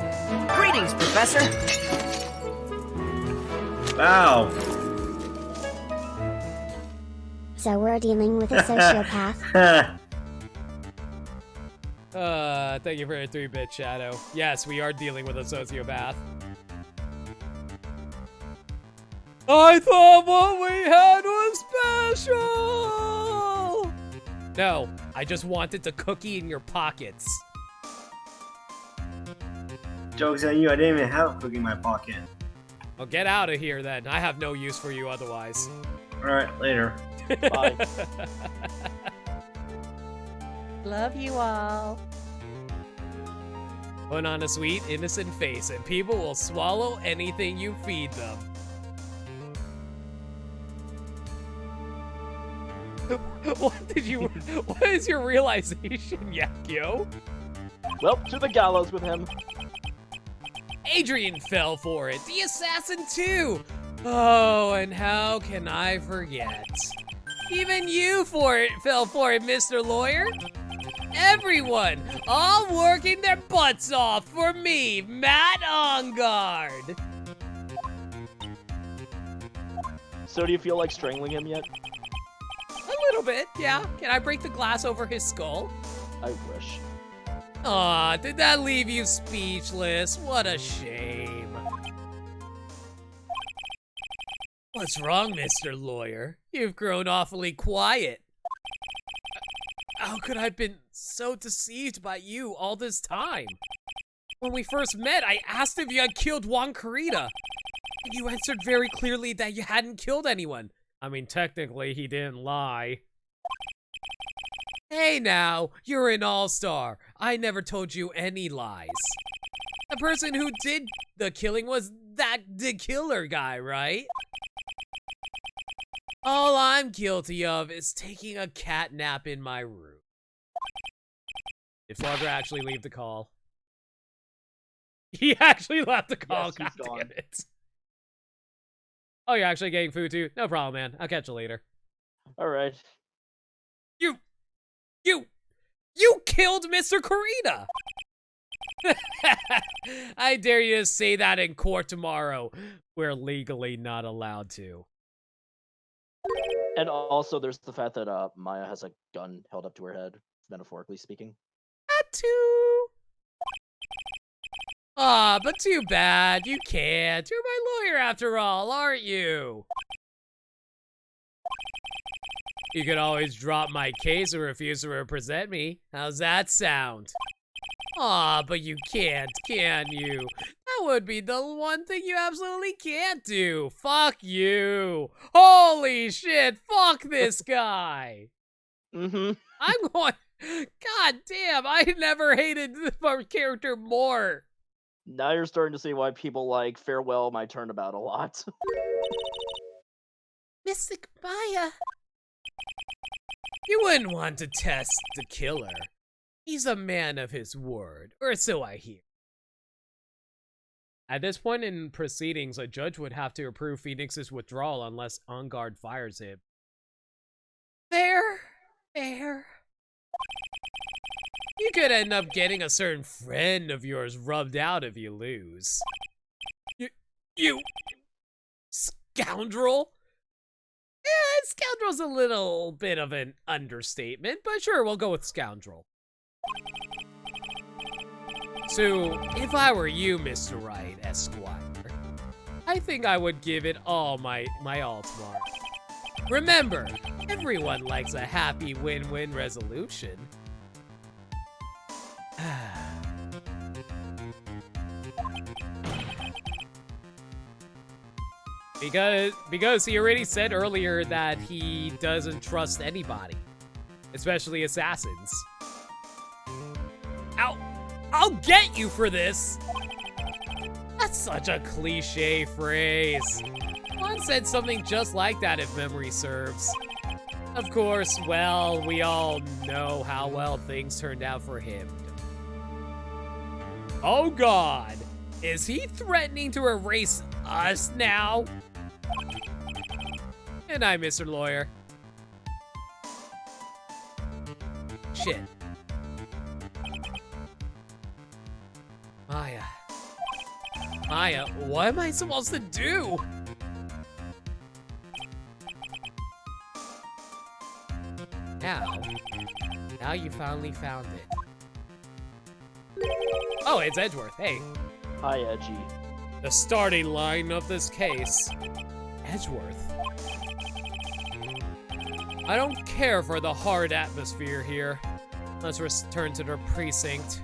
Greetings, Professor. Wow. So we're dealing with a sociopath. Thank you for your 3-bit shadow. Yes, we are dealing with a sociopath. I thought what we had was special! No, I just wanted the cookie in your pockets. Joke's on you, I didn't even have a cookie in my pocket. Well, get out of here then. I have no use for you otherwise. Alright, later. Bye. Love you all. Put on a sweet, innocent face and people will swallow anything you feed them. What is your realization, Yakio? Well, to the gallows with him. Adrian fell for it, the assassin too. Oh, and how can I forget? Even you fell for it, Mr. Lawyer. Everyone, all working their butts off for me, Matt Ongard. So do you feel like strangling him yet? A little bit, yeah. Can I break the glass over his skull? I wish. Aw, did that leave you speechless? What a shame. What's wrong, Mr. Lawyer? You've grown awfully quiet. How could I have been so deceived by you all this time? When we first met, I asked if you had killed Juan Carita. And you answered very clearly that you hadn't killed anyone. I mean, technically, he didn't lie. Hey now, you're an all-star. I never told you any lies. The person who did the killing was the killer guy, right? All I'm guilty of is taking a cat nap in my room. Did Flogger actually leave the call? He actually left the call, Yes, he's God gone. damn it. Oh, you're actually getting food too? No problem, man. I'll catch you later. Alright. You killed Mr. Carita! I dare you to say that in court tomorrow. We're legally not allowed to. And also, there's the fact that Maya has a gun held up to her head, metaphorically speaking. That too. Aw, but too bad. You can't. You're my lawyer after all, aren't you? You could always drop my case or refuse to represent me. How's that sound? Aw, but you can't, can you? That would be the one thing you absolutely can't do. Fuck you. Holy shit, fuck this guy. Mm-hmm. I'm going... God damn, I never hated our character more. Now you're starting to see why people like Farewell My Turnabout a lot. Mystic Maya. You wouldn't want to test the killer. He's a man of his word, or so I hear. At this point in proceedings, a judge would have to approve Phoenix's withdrawal unless On Guard fires him. Fair. You could end up getting a certain friend of yours rubbed out if you lose. You scoundrel? Yeah, scoundrel's a little bit of an understatement, but sure, we'll go with scoundrel. So, if I were you, Mr. Wright, Esquire, I think I would give it all my all tomorrow. Remember, everyone likes a happy win-win resolution. Because he already said earlier that he doesn't trust anybody, especially assassins. I'll get you for this! That's such a cliche phrase. Juan said something just like that if memory serves. Of course, well, we all know how well things turned out for him. Oh God, is he threatening to erase us now? And I, Mr. Lawyer. Shit. Maya, what am I supposed to do? Now you finally found it. Oh, it's Edgeworth. Hey. Hi, Edgy. The starting line of this case. Edgeworth. I don't care for the hard atmosphere here. Let's return to the precinct.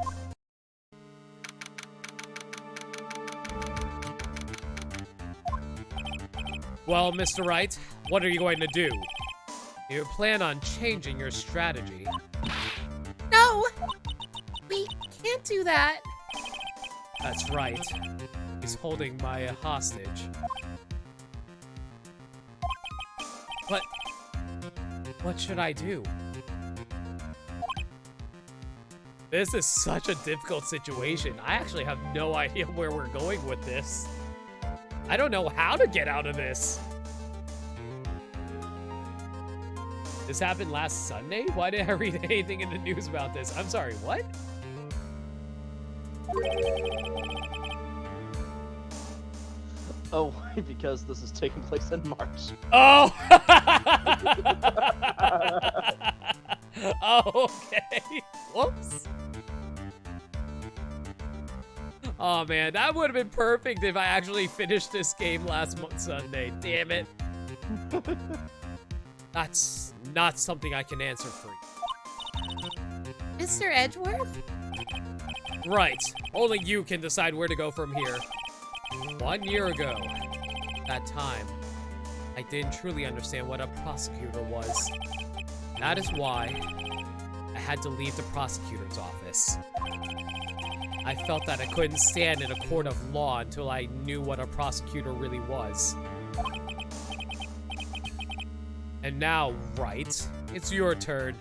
Well, Mr. Wright, what are you going to do? You plan on changing your strategy. No! We can't do that. That's right. He's holding Maya hostage. But what should I do? This is such a difficult situation. I actually have no idea where we're going with this. I don't know how to get out of this. This happened last Sunday? Why didn't I read anything in the news about this? I'm sorry, what? Oh, because this is taking place in March. Oh! Oh, okay. Whoops. Oh man, that would have been perfect if I actually finished this game last Sunday. Damn it. That's not something I can answer for you. Mr. Edgeworth? Right. Only you can decide where to go from here. 1 year ago, that time, I didn't truly understand what a prosecutor was. That is why I had to leave the prosecutor's office. I felt that I couldn't stand in a court of law until I knew what a prosecutor really was. And now, Wright, it's your turn.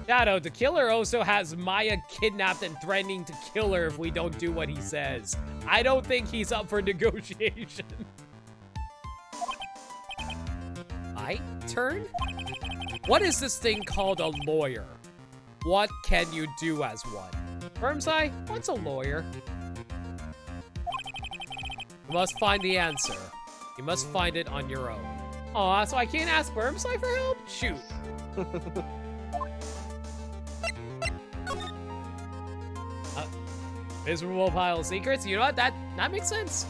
Shadow, the killer also has Maya kidnapped and threatening to kill her if we don't do what he says. I don't think he's up for negotiation. My turn? What is this thing called a lawyer? What can you do as one? Firmsai, what's a lawyer? You must find the answer. You must find it on your own. Aw, so I can't ask Firmsai for help? Shoot. Miserable pile of secrets? You know what? That makes sense.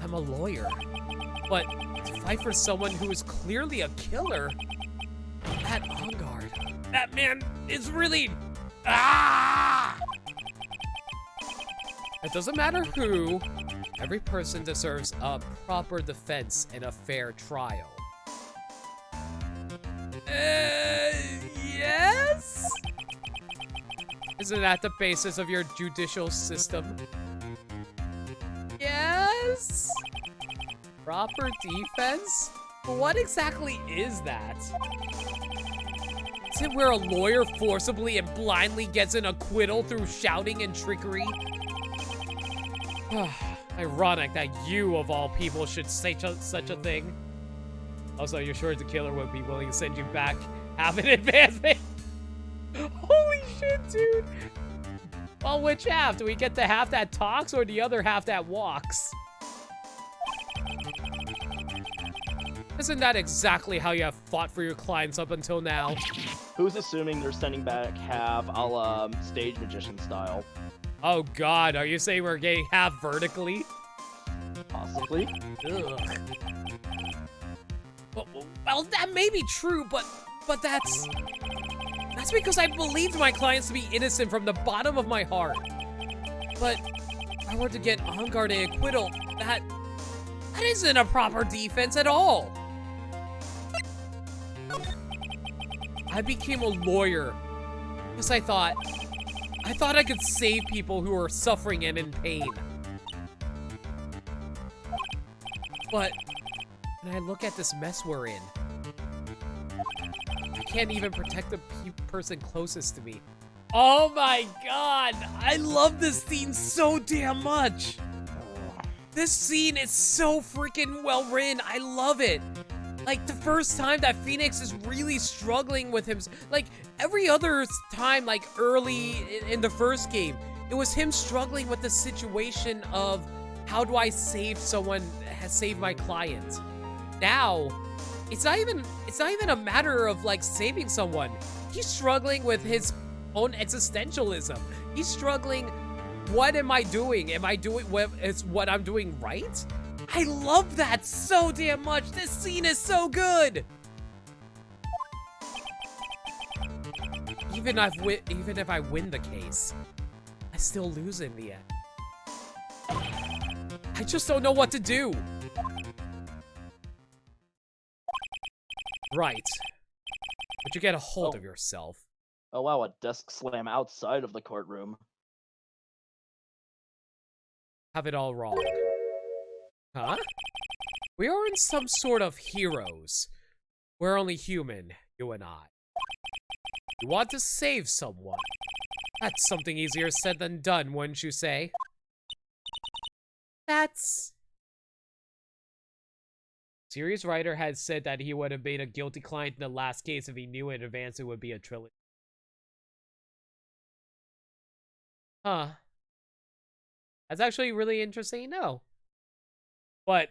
I'm a lawyer. But to fight for someone who is clearly a killer, that on guard, that man is really... Ah! It doesn't matter who, every person deserves a proper defense and a fair trial. Yes? Isn't that the basis of your judicial system? Yes? Proper defense? What exactly is that? Is it where a lawyer forcibly and blindly gets an acquittal through shouting and trickery? Ironic that you, of all people, should say such a thing. Also, you're sure the killer would be willing to send you back half in advance? Holy shit, dude. Well, which half? Do we get the half that talks or the other half that walks? Isn't that exactly how you have fought for your clients up until now? Who's assuming they're sending back half a la stage magician style? Oh god, are you saying we're getting half vertically? Possibly. Ugh. Well, that may be true, but that's because I believed my clients to be innocent from the bottom of my heart. But if I were to get on guard and acquittal, that isn't a proper defense at all. I became a lawyer because I thought I could save people who are suffering and in pain. But when I look at this mess we're in, can't even protect the person closest to me. Oh my god! I love this scene so damn much! This scene is so freaking well written. I love it. Like, the first time that Phoenix is really struggling with him, like, every other time, like, early in the first game, it was him struggling with the situation of, how do I save someone, save my client? Now, it's not even a matter of, like, saving someone. He's struggling with his own existentialism. He's struggling, what am I doing? Am I doing what I'm doing right? I love that so damn much. This scene is so good. Even if I win the case, I still lose in the end. I just don't know what to do. Right. But you get a hold of yourself. Oh wow, a desk slam outside of the courtroom. Have it all wrong. Huh? We aren't some sort of heroes. We're only human, you and I. You want to save someone. That's something easier said than done, wouldn't you say? That's... Series writer had said that he would have made a guilty client in the last case if he knew in advance it would be a trilogy. Huh. That's actually really interesting to know. But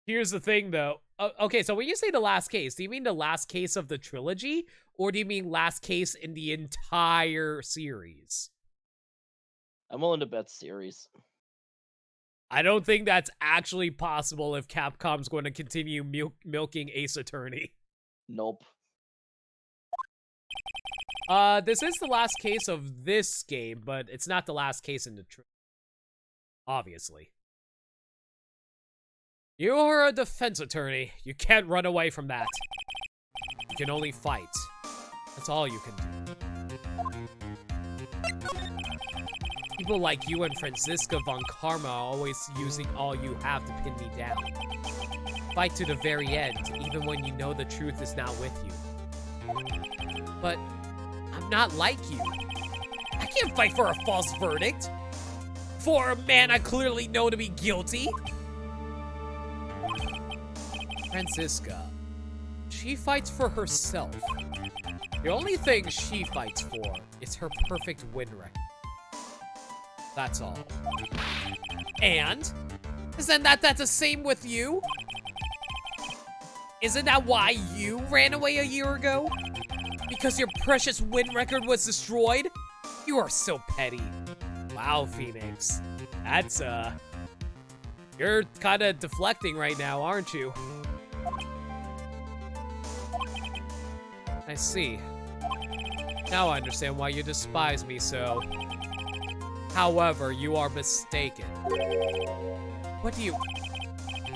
here's the thing, though. Okay, so when you say the last case, do you mean the last case of the trilogy? Or do you mean last case in the entire series? I'm willing to bet series. I don't think that's actually possible if Capcom's going to continue milking Ace Attorney. Nope. This is the last case of this game, but it's not the last case in the trilogy. Obviously. You are a defense attorney. You can't run away from that. You can only fight. That's all you can do. People like you and Franziska von Karma are always using all you have to pin me down. Fight to the very end, even when you know the truth is not with you. But I'm not like you. I can't fight for a false verdict. For a man I clearly know to be guilty. Franziska, she fights for herself. The only thing she fights for is her perfect win record. That's all. And? Isn't that the same with you? Isn't that why you ran away a year ago? Because your precious win record was destroyed? You are so petty. Wow, Phoenix. That's, you're kinda deflecting right now, aren't you? I see. Now I understand why you despise me so. However, you are mistaken. What do you...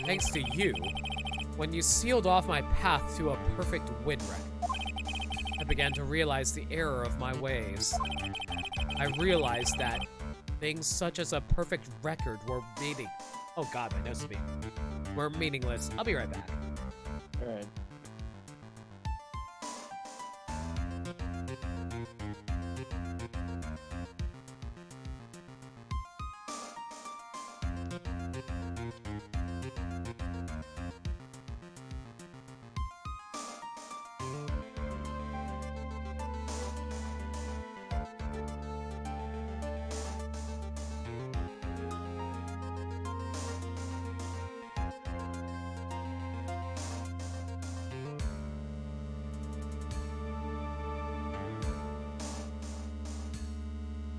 Thanks to you, when you sealed off my path to a perfect win record, I began to realize the error of my ways. I realized that things such as a perfect record were Oh god, my nose is being... Were meaningless. I'll be right back. Alright.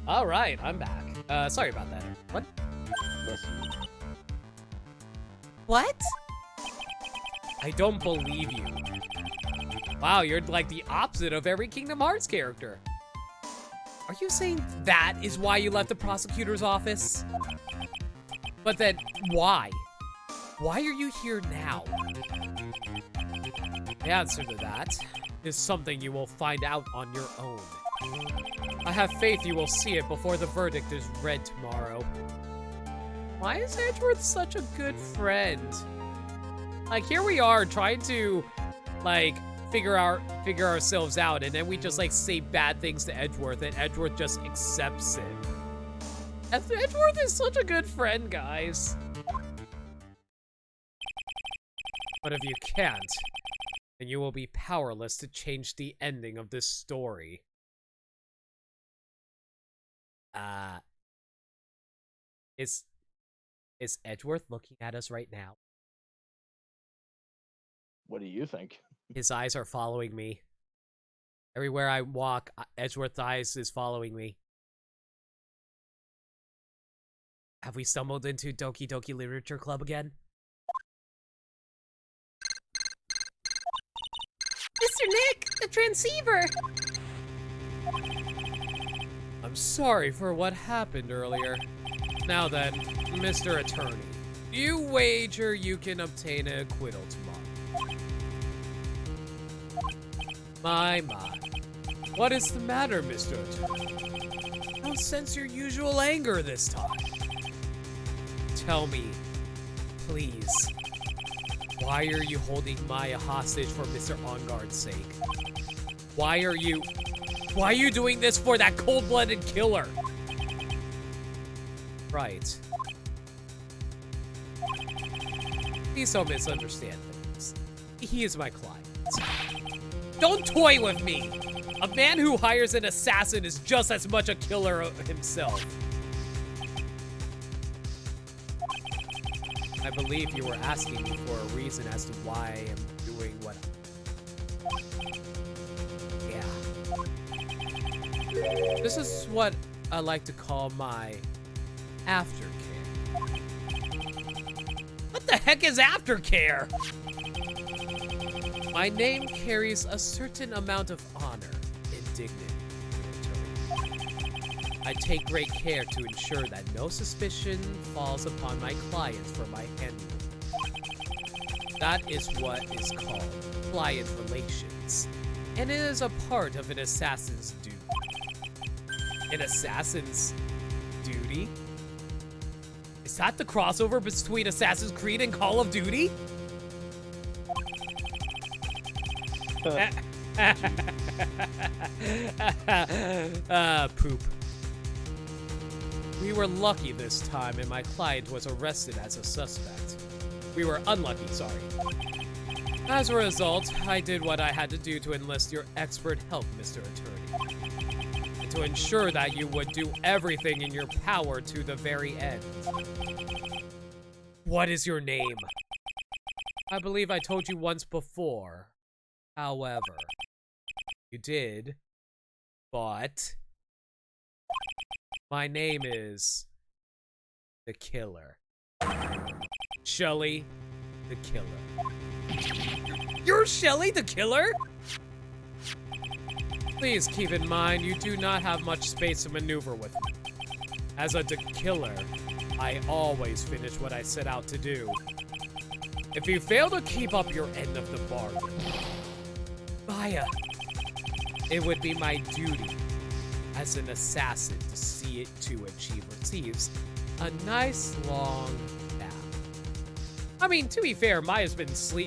All right, I'm back. Sorry about that. What? Listen. What? I don't believe you. Wow, you're like the opposite of every Kingdom Hearts character. Are you saying that is why you left the prosecutor's office? But then, why? Why are you here now? The answer to that is something you will find out on your own. I have faith you will see it before the verdict is read tomorrow. Why is Edgeworth such a good friend? Like, here we are trying to, like, figure ourselves out, and then we just like say bad things to Edgeworth, and Edgeworth just accepts it. Edgeworth is such a good friend, guys. But if you can't, then you will be powerless to change the ending of this story. Is Edgeworth looking at us right now? What do you think? His eyes are following me. Everywhere I walk, Edgeworth's eyes is following me. Have we stumbled into Doki Doki Literature Club again? Mr. Nick, the transceiver! I'm sorry for what happened earlier. Now then, Mr. Attorney, you wager you can obtain an acquittal tomorrow. My. What is the matter, Mr. Attorney? I don't sense your usual anger this time. Tell me, please, why are you holding Maya hostage for Mr. Onguard's sake? Why are you doing this for that cold-blooded killer? Right. Please don't misunderstand things. He is my client. Don't toy with me! A man who hires an assassin is just as much a killer himself. I believe you were asking me for a reason as to why I am doing what Yeah. This is what I like to call my aftercare. What the heck is aftercare? My name carries a certain amount of honor and dignity. I take great care to ensure that no suspicion falls upon my clients for my handling. That is what is called client relations, and it is a part of an assassin's duty. An assassin's duty? Is that the crossover between Assassin's Creed and Call of Duty? Poop. We were lucky this time, and my client was arrested as a suspect. We were unlucky, sorry. As a result, I did what I had to do to enlist your expert help, Mr. Attorney. And to ensure that you would do everything in your power to the very end. What is your name? I believe I told you once before. However, you did, but my name is the Killer. Shelly the Killer. You're Shelly the Killer? Please keep in mind you do not have much space to maneuver with me. As a killer, I always finish what I set out to do. If you fail to keep up your end of the bargain, Maya, it would be my duty as an assassin to see it to achieve receives a nice long nap. I mean, to be fair, Maya's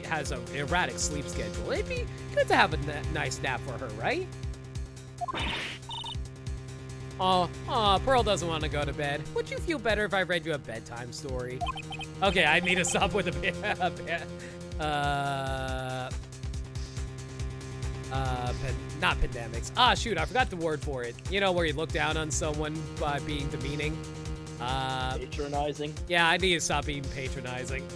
has an erratic sleep schedule. It'd be good to have a nice nap for her, right? Pearl doesn't want to go to bed. Would you feel better if I read you a bedtime story? Okay, I need to stop with not pandemics. Ah, shoot, I forgot the word for it. You know, where you look down on someone by being demeaning. Patronizing? Yeah, I need to stop being patronizing.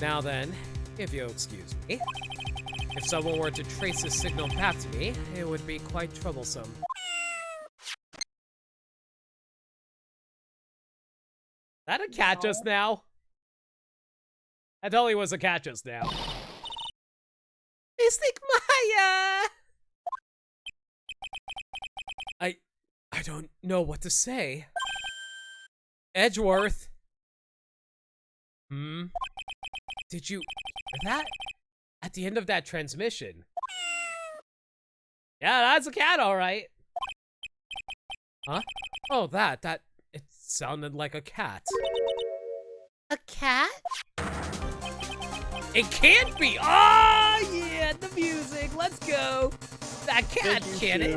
Now then, if you'll excuse me. If someone were to trace this signal back to me, it would be quite troublesome. That a cat just now? That totally was a cat just now. Mystic Maya! I don't know what to say. Edgeworth? Did you hear that? At the end of that transmission. Yeah, that's a cat, all right. Huh? Oh, that, it sounded like a cat. A cat? It can't be. Oh, yeah, the music. Let's go. That cat can it.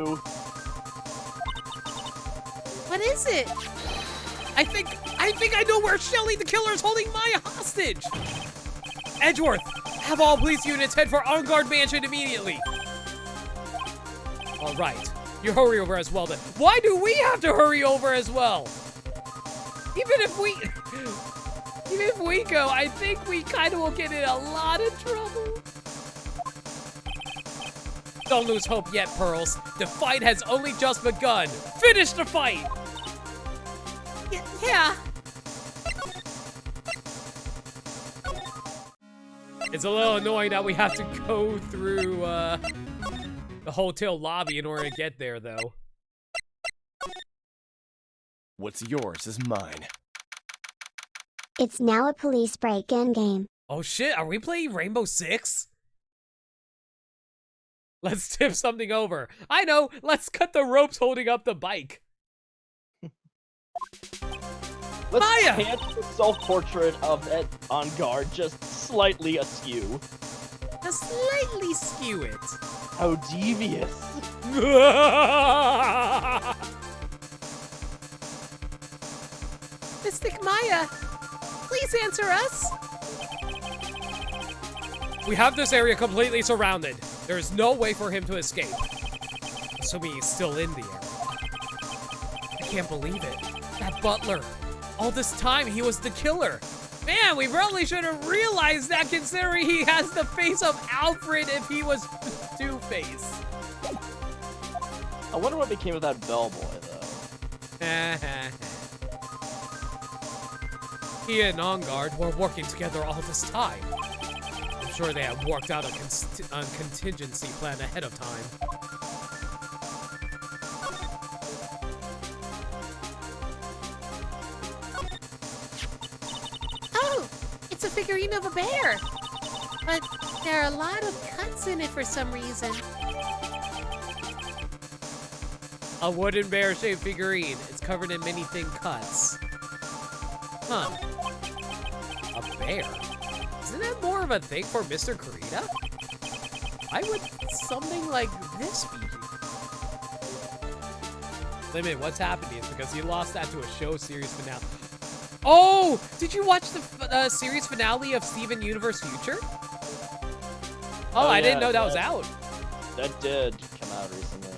What is it? I think I know where Shelly the killer is holding Maya hostage. Edgeworth, have all police units head for On Guard Mansion immediately. All right, you hurry over as well then. Why do we have to hurry over as well? Even if we go, I think we kind of will get in a lot of trouble. Don't lose hope yet, Pearls. The fight has only just begun. Finish the fight. Yeah. It's a little annoying that we have to go through the hotel lobby in order to get there, though. What's yours is mine. It's now a police break-in game. Oh shit, are we playing Rainbow Six? Let's tip something over. I know, let's cut the ropes holding up the bike. Let's Maya! hand the self-portrait of Ed On Guard just slightly askew. Just slightly skew it. How devious. Mystic Maya, please answer us. We have this area completely surrounded. There is no way for him to escape. Assuming he's still in the area. I can't believe it. That butler. All this time, he was the killer. Man, we probably should have realized that considering he has the face of Alfred if he was Two-Face. I wonder what became of that bellboy, though. He and On Guard were working together all this time. I'm sure they had worked out a contingency plan ahead of time. Oh, it's a figurine of a bear. But there are a lot of cuts in it for some reason. A wooden bear-shaped figurine. It's covered in many thin cuts. Huh. A bear? Isn't that more of a thing for Mr. Kurita? Why would something like this be? Limit, what's happening is because he lost that to a show series finale. Oh! Did you watch the series finale of Steven Universe Future? Oh, I didn't know that was out. That did come out recently.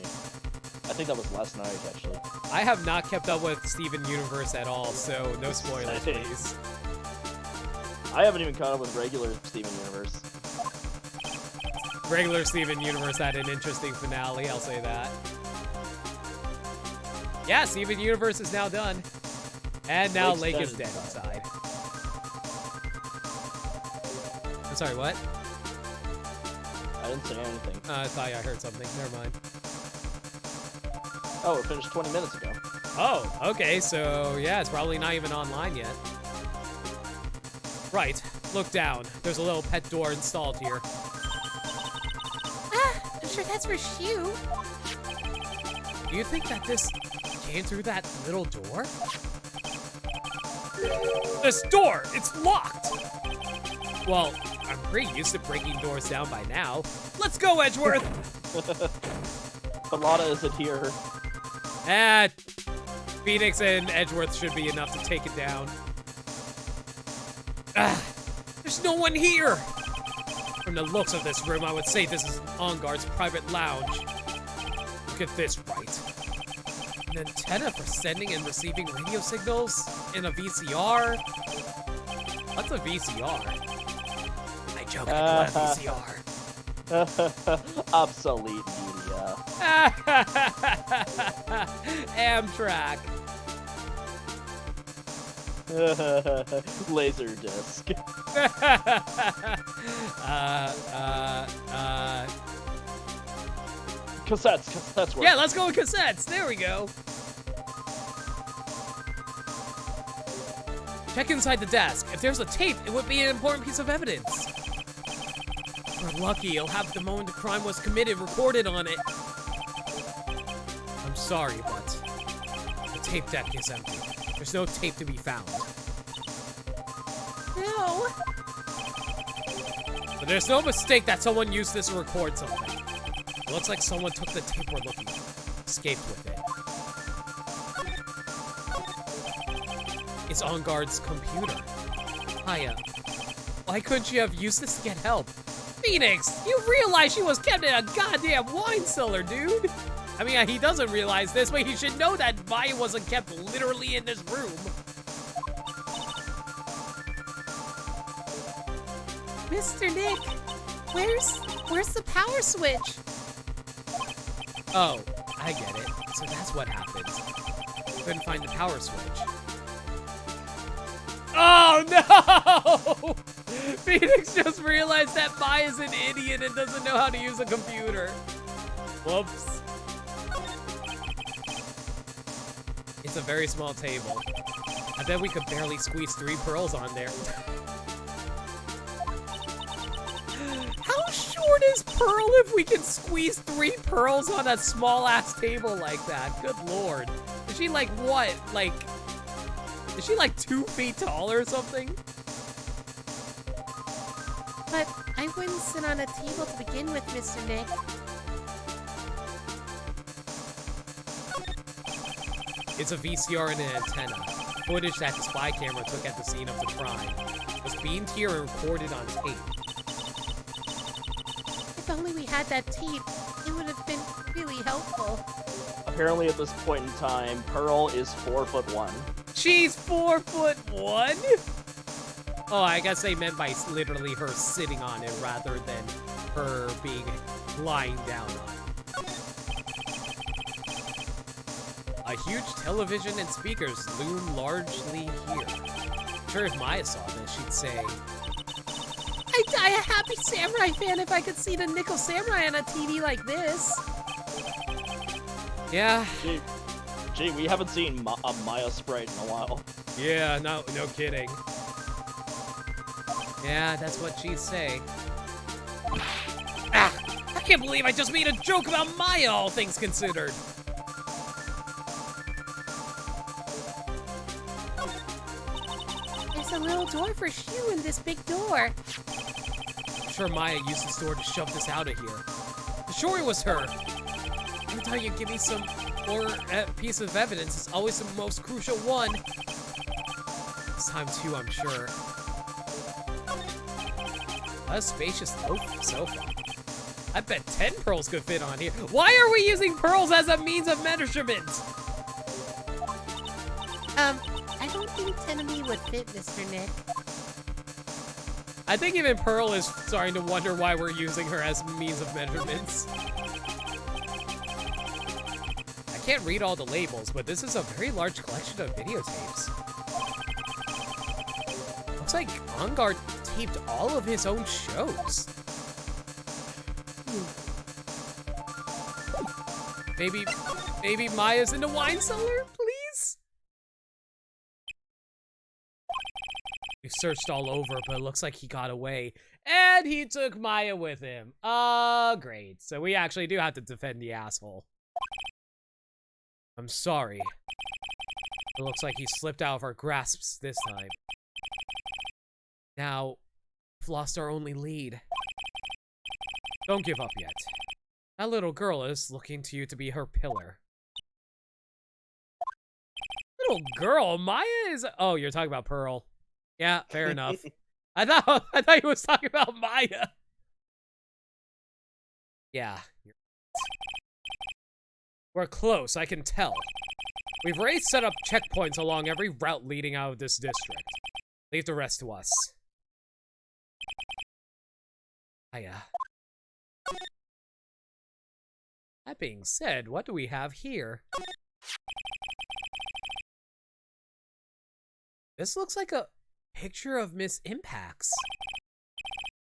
I think that was last night, actually. I have not kept up with Steven Universe at all, so no spoilers, Same. please. I haven't even caught up with regular Steven Universe. Regular Steven Universe had an interesting finale, I'll say that. Yeah, Steven Universe is now done. And now Lake is dead inside. I'm sorry, what? I didn't say anything. I thought I heard something. Never mind. Oh, it finished 20 minutes ago. Oh, okay, so yeah, it's probably not even online yet. Right, look down. There's a little pet door installed here. Ah, I'm sure that's for Shu. Do you think that this came through that little door? This door! It's locked! Well, I'm pretty used to breaking doors down by now. Let's go, Edgeworth! Pilata isn't here. Phoenix and Edgeworth should be enough to take it down. There's no one here! From the looks of this room, I would say this is On Guard's private lounge. Look at this, right? An antenna for sending and receiving radio signals in a VCR? What's a VCR? I joke, I love VCR. Obsolete media. Amtrak. Laserdisc. Cassettes work. Yeah, let's go with cassettes. There we go. Check inside the desk. If there's a tape, it would be an important piece of evidence. If we're lucky, you'll have the moment the crime was committed recorded on it. I'm sorry, but the tape deck is empty. There's no tape to be found. No. There's no mistake that someone used this to record something. It looks like someone took the tape we're looking for, escaped with it. It's On Guard's computer. Maya, why couldn't you have used this to get help? Phoenix, you realize she was kept in a goddamn wine cellar, dude. I mean, he doesn't realize this, but he should know that Maya wasn't kept literally in this room. Mr. Nick, where's the power switch? Oh, I get it. So that's what happened. Couldn't find the power switch. Oh no! Phoenix just realized that Maya's an idiot and doesn't know how to use a computer. Whoops. It's a very small table. I bet we could barely squeeze 3 pearls on there. How short is Pearl if we can squeeze 3 pearls on a small-ass table like that? Good lord. Is she like what? Like, is she like 2 feet tall or something? But I wouldn't sit on a table to begin with, Mr. Nick. It's a VCR and an antenna. Footage that the spy camera took at the scene of the crime was beamed here and recorded on tape. If only we had that tape, it would have been really helpful. Apparently at this point in time, Pearl is 4'1". She's 4'1"? Oh, I guess they meant by literally her sitting on it rather than her being lying down on it. A huge television and speakers loom largely here. I'm sure if Maya saw this, she'd say, I'd die a happy samurai fan if I could see the Nickel Samurai on a TV like this. yeah, Gee, we haven't seen a Maya sprite in a while. yeah, no kidding. Yeah, that's what she'd say. Ah, I can't believe I just made a joke about Maya, all things considered. There's a little door for Shu in this big door. I'm sure Maya used this door to shove this out of here. Sure, it was her. Every time you give me some more piece of evidence, it's always the most crucial one. This time too, I'm sure. A spacious sofa. I bet 10 pearls could fit on here. Why are we using pearls as a means of measurement? I don't think 10 of me would fit, Mr. Nick. I think even Pearl is starting to wonder why we're using her as means of measurements. I can't read all the labels, but this is a very large collection of videotapes. Looks like On Guard taped all of his own shows. Maybe Maya's in the wine cellar, please? We've searched all over, but it looks like he got away. And he took Maya with him. Great. So we actually do have to defend the asshole. I'm sorry. It looks like he slipped out of our grasps this time. Now, we've lost our only lead. Don't give up yet. That little girl is looking to you to be her pillar. Little girl? Maya is... Oh, you're talking about Pearl. Yeah, fair enough. I thought he was talking about Maya. Yeah. We're close, I can tell. We've already set up checkpoints along every route leading out of this district. Leave the rest to us. Hiya. That being said, what do we have here? This looks like a picture of Miss Impax.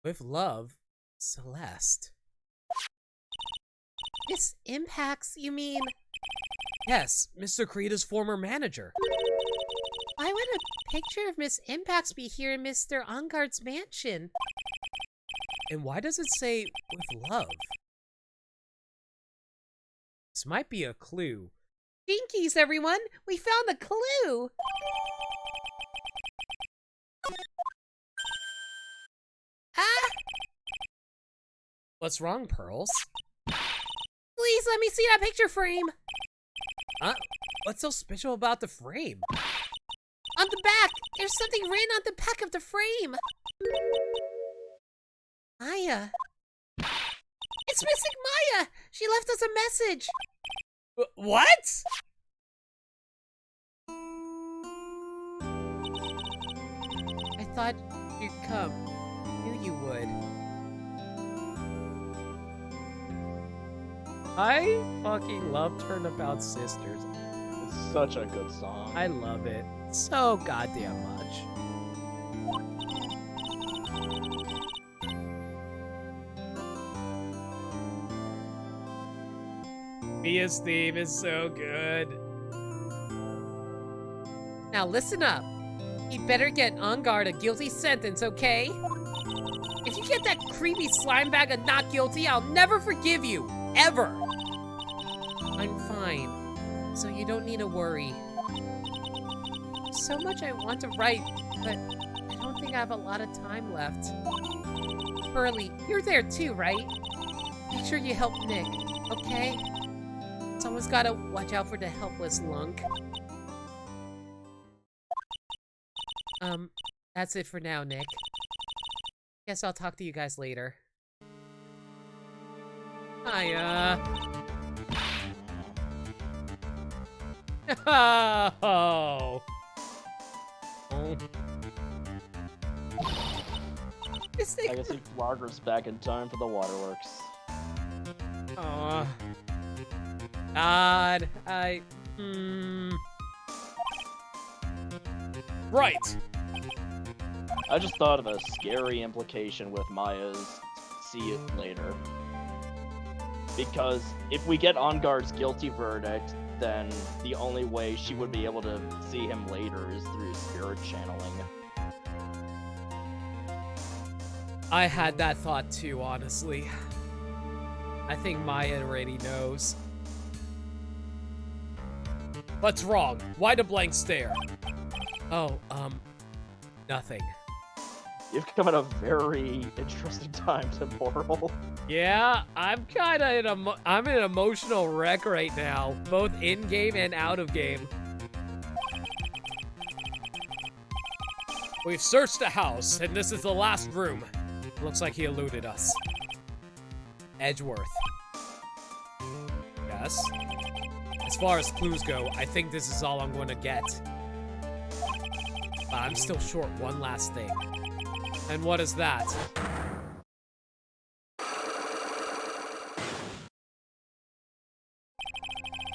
With love, Celeste. Miss Impax, you mean? Yes, Mr. Kreda's former manager. Why would a picture of Miss Impax be here in Mr. Onguard's mansion? And why does it say with love? This might be a clue. Jinkies, everyone! We found the clue! Ah! What's wrong, Pearls? Please let me see that picture frame. Huh? What's so special about the frame? On the back, there's something written on the back of the frame. Maya. It's missing Maya. She left us a message. What? I thought you'd come. Knew you would. I fucking love Turnabout Sisters. It's such a good song. I love it so goddamn much. Mia's theme is so good. Now listen up. You'd better get on guard a guilty sentence, okay? If you get that creepy slime bag of not guilty, I'll never forgive you. Ever. I'm fine, so you don't need to worry. So much I want to write, but I don't think I have a lot of time left. Pearly, you're there too, right? Make sure you help Nick, okay? Someone's gotta watch out for the helpless lunk. That's it for now, Nick. Guess I'll talk to you guys later. Hiya. Oh. This thing. I guess he Flogger's back in time for the waterworks. Aw. God, Right. I just thought of a scary implication with Maya's see it later. Because if we get On Guard's guilty verdict, then the only way she would be able to see him later is through spirit channeling. I had that thought too, honestly. I think Maya already knows. What's wrong? Why the blank stare? Oh, nothing. You've come at a very interesting time, Temporal. Yeah, I'm kinda in I'm an emotional wreck right now, both in-game and out of game. We've searched the house, and this is the last room. Looks like he eluded us. Edgeworth. Yes? As far as clues go, I think this is all I'm going to get. But I'm still short one last thing. And what is that?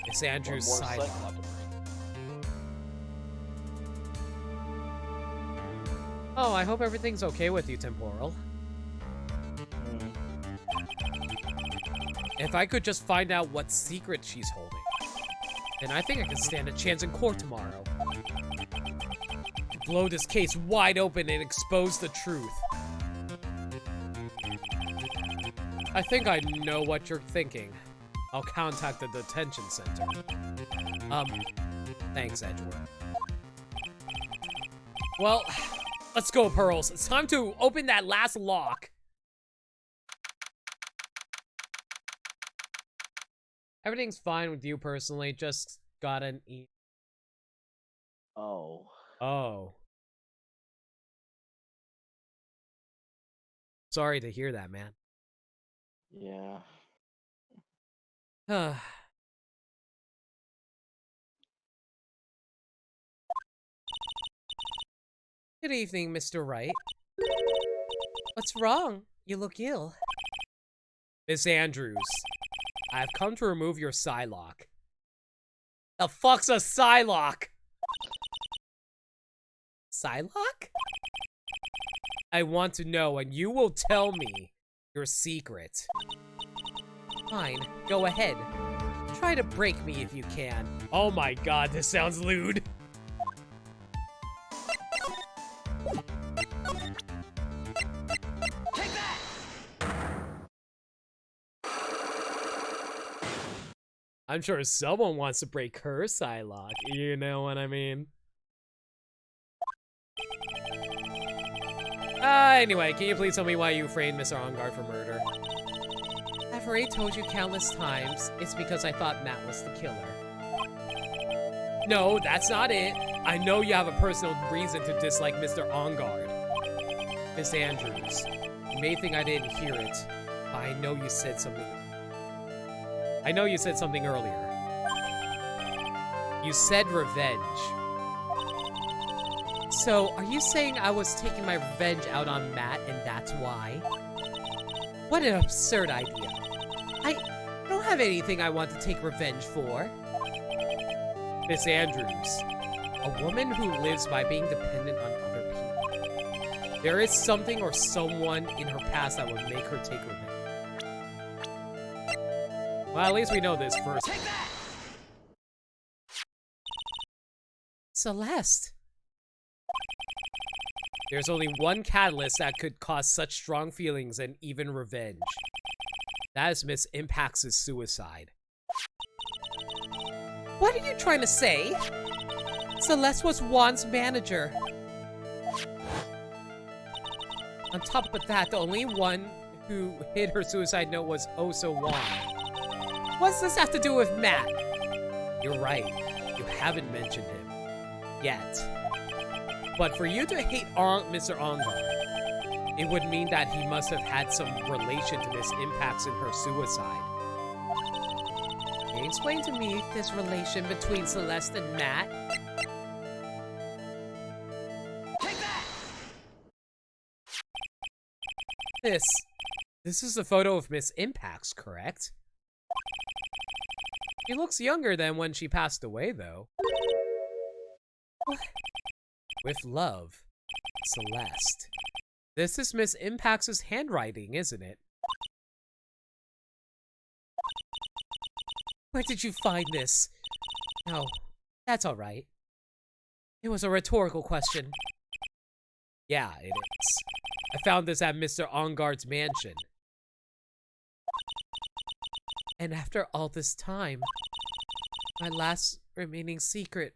Miss Andrews' One more side. cycle. Oh, I hope everything's okay with you, Temporal. If I could just find out what secret she's holding, then I think I can stand a chance in court tomorrow. Blow this case wide open and expose the truth. I think I know what you're thinking. I'll contact the detention center. Thanks, Edgeworth. Well, let's go, Pearls. It's time to open that last lock. Everything's fine with you personally, just got an Oh. Oh. Sorry to hear that, man. Yeah. Good evening, Mr. Wright. What's wrong? You look ill. Miss Andrews, I've come to remove your Psylocke. The fuck's a Psylocke? Psylocke? I want to know, and you will tell me your secret. Fine, go ahead. Try to break me if you can. Oh my god, this sounds lewd. Take that! I'm sure someone wants to break her Psylocke. You know what I mean? Anyway, can you please tell me why you framed Mr. On Guard for murder? already told you countless times, it's because I thought Matt was the killer. No, that's not it. I know you have a personal reason to dislike Mr. OnGuard. Miss Andrews, you may think I didn't hear it, but I know you said something. I know you said something earlier. You said revenge. So, are you saying I was taking my revenge out on Matt and that's why? What an absurd idea. I don't have anything I want to take revenge for. Miss Andrews, a woman who lives by being dependent on other people. There is something or someone in her past that would make her take revenge. Well, at least we know this first. Take that! Celeste. There's only one catalyst that could cause such strong feelings and even revenge. That is Miss Impax's suicide. What are you trying to say? Celeste was Juan's manager. On top of that, the only one who hid her suicide note was also Juan. What does this have to do with Matt? You're right. You haven't mentioned him. Yet. But for you to hate Mr. OnGuard, it would mean that he must have had some relation to Miss Impax in her suicide. Can you explain to me this relation between Celeste and Matt? Take that! This is a photo of Miss Impax, correct? She looks younger than when she passed away, though. With love, Celeste. This is Miss Impax's handwriting, isn't it? Where did you find this? No, that's alright. It was a rhetorical question. Yeah, it is. I found this at Mr. OnGuard's mansion. And after all this time, my last remaining secret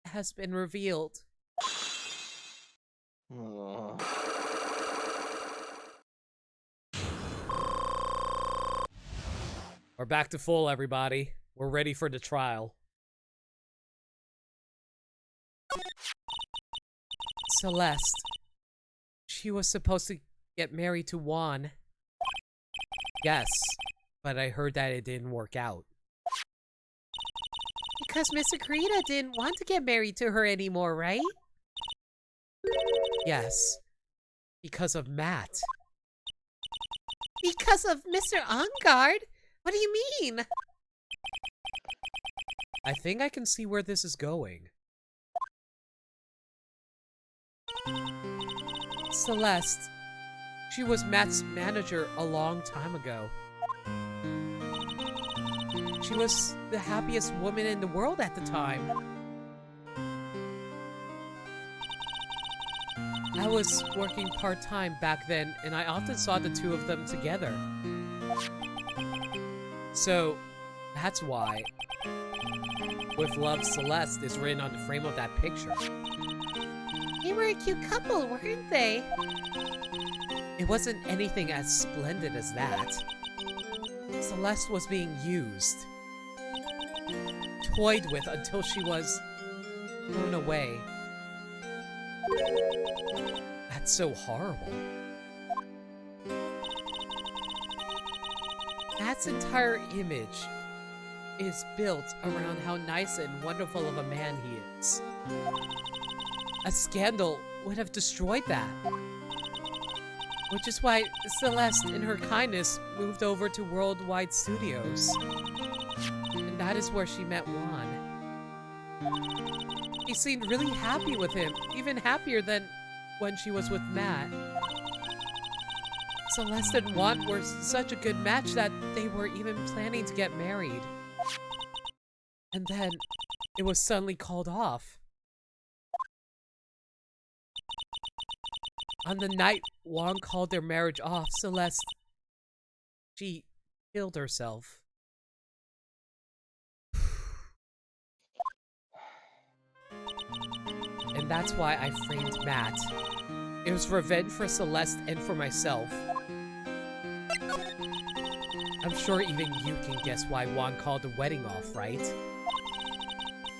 has been revealed. We're back to full, everybody. We're ready for the trial. Celeste. She was supposed to get married to Juan. Yes, but I heard that it didn't work out. Because Miss Akrita didn't want to get married to her anymore, right? Yes. Because of Matt. Because of Mr. OnGuard? What do you mean? I think I can see where this is going. Celeste. She was Matt's manager a long time ago. She was the happiest woman in the world at the time. I was working part-time back then, and I often saw the two of them together. So, that's why With Love, Celeste is written on the frame of that picture. They were a cute couple, weren't they? It wasn't anything as splendid as that. Celeste was being used. Toyed with until she was thrown away. That's so horrible. Matt's entire image is built around how nice and wonderful of a man he is. A scandal would have destroyed that. Which is why Celeste, in her kindness, moved over to Worldwide Studios. And that is where she met Juan. She seemed really happy with him, even happier than when she was with Matt. Celeste and Juan were such a good match that they were even planning to get married. And then, it was suddenly called off. On the night Juan called their marriage off, Celeste, she killed herself. And that's why I framed Matt. It was revenge for Celeste and for myself. I'm sure even you can guess why Juan called the wedding off, right?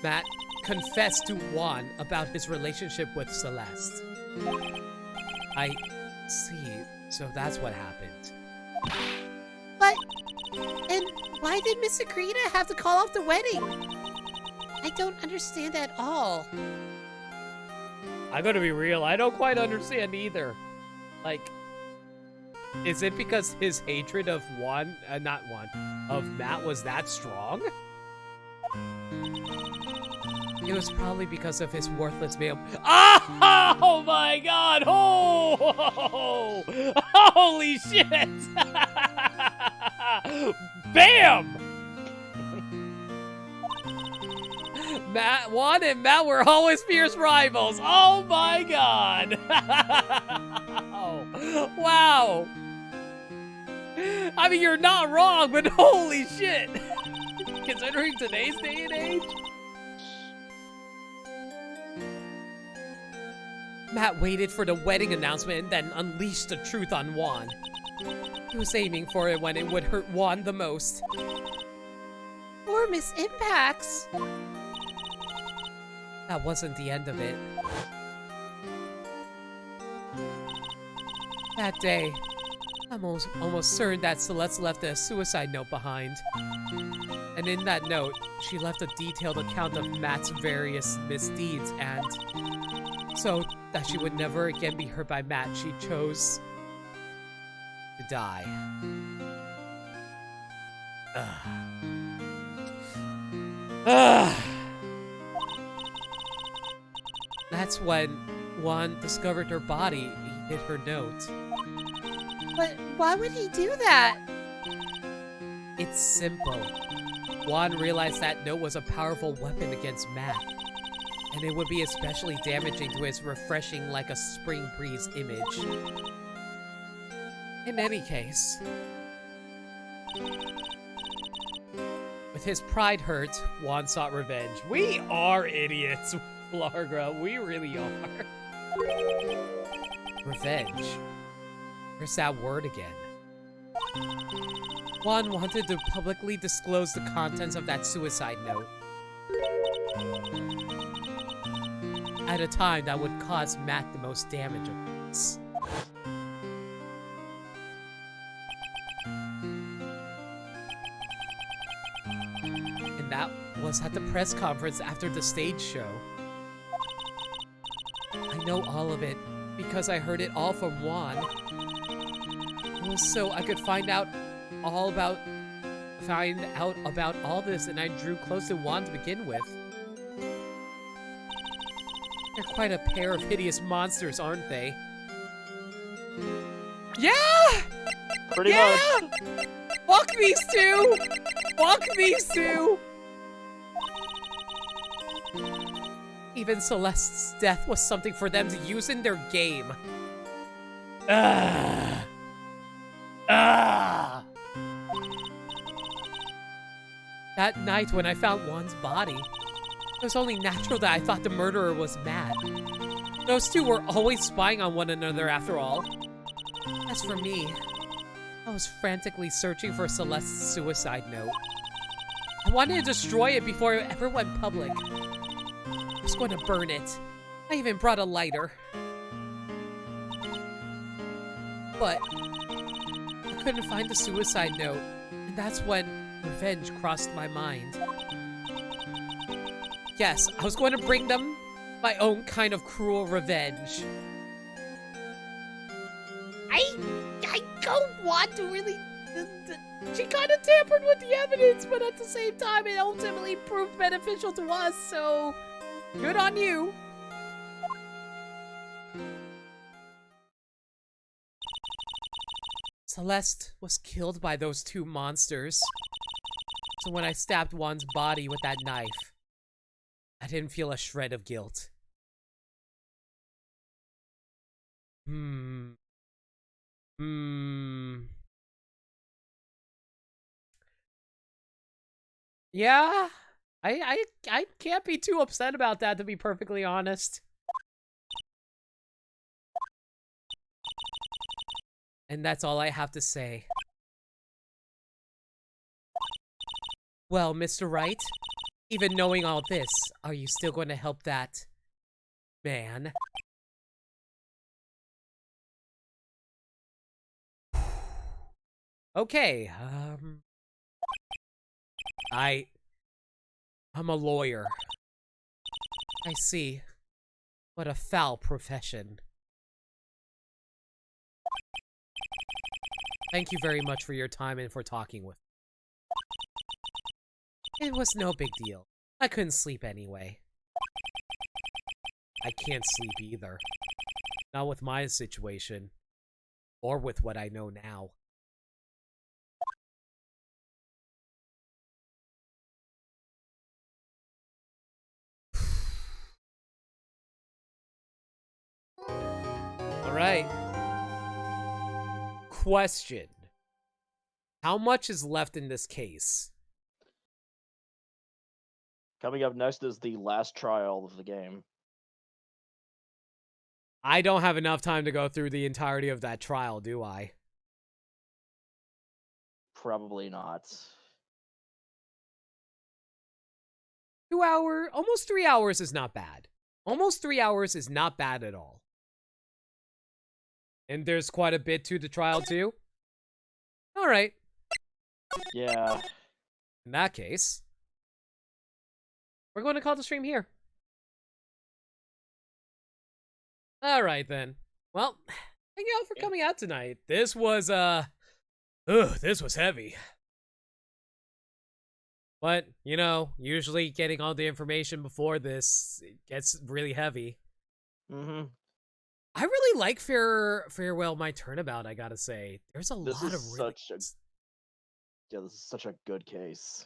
Matt confessed to Juan about his relationship with Celeste. I see, so that's what happened. But, and why did Miss Akrita have to call off the wedding? I don't understand at all. I'm gonna be real, I don't quite understand either. Like, is it because his hatred of of Matt was that strong? It was probably because of his worthless mail. Oh my god! Oh! Holy shit! Bam! Juan and Matt were always fierce rivals. Oh my god! Wow! I mean, you're not wrong, but holy shit! Considering today's day and age. Matt waited for the wedding announcement and then unleashed the truth on Juan. He was aiming for it when it would hurt Juan the most. Or Miss Impacts. That wasn't the end of it. That day, I'm almost certain that Celeste left a suicide note behind. And in that note, she left a detailed account of Matt's various misdeeds, and so that she would never again be hurt by Matt, she chose to die. That's when Juan discovered her body. He hid her note. But why would he do that? It's simple. Juan realized that note was a powerful weapon against Matt, and it would be especially damaging to his refreshing like a spring breeze image. In any case, with his pride hurt, Juan sought revenge. We are idiots, Largra. We really are. Revenge. There's that word again. Juan wanted to publicly disclose the contents of that suicide note. At a time that would cause Matt the most damage, of course. And that was at the press conference after the stage show. I know all of it because I heard it all from Juan. It was so I could find out about all this, and I drew close to Juan to begin with. They're quite a pair of hideous monsters, aren't they? Yeah! Pretty much. Fuck these two! Fuck these two! Even Celeste's death was something for them to use in their game. That night when I found Juan's body, it was only natural that I thought the murderer was Matt. Those two were always spying on one another after all. As for me, I was frantically searching for Celeste's suicide note. I wanted to destroy it before it ever went public. I was going to burn it. I even brought a lighter. But I couldn't find the suicide note, and that's when revenge crossed my mind. Yes, I was going to bring them my own kind of cruel revenge. I don't want to really... She kind of tampered with the evidence, but at the same time, it ultimately proved beneficial to us, so... Good on you. Celeste was killed by those two monsters. So when I stabbed Juan's body with that knife, I didn't feel a shred of guilt. Yeah, I can't be too upset about that, to be perfectly honest. And that's all I have to say. Well, Mr. Wright, even knowing all this, are you still going to help that man? Okay, I'm a lawyer. I see. What a foul profession. Thank you very much for your time and for talking with me. It was no big deal. I couldn't sleep anyway. I can't sleep either. Not with my situation. Or with what I know now. Alright. Question. How much is left in this case? Coming up next is the last trial of the game. I don't have enough time to go through the entirety of that trial, do I? Probably not. 2 hour, almost 3 hours is not bad. Almost 3 hours is not bad at all. And there's quite a bit to the trial too. All right. Yeah. In that case, we're going to call the stream here. All right then. Well, thank you all for coming out tonight. This was this was heavy. But, you know, usually getting all the information before this, it gets really heavy. Mm-hmm. I really like Farewell My Turnabout, I gotta say. There's a This lot is of really... Yeah, this is such a good case.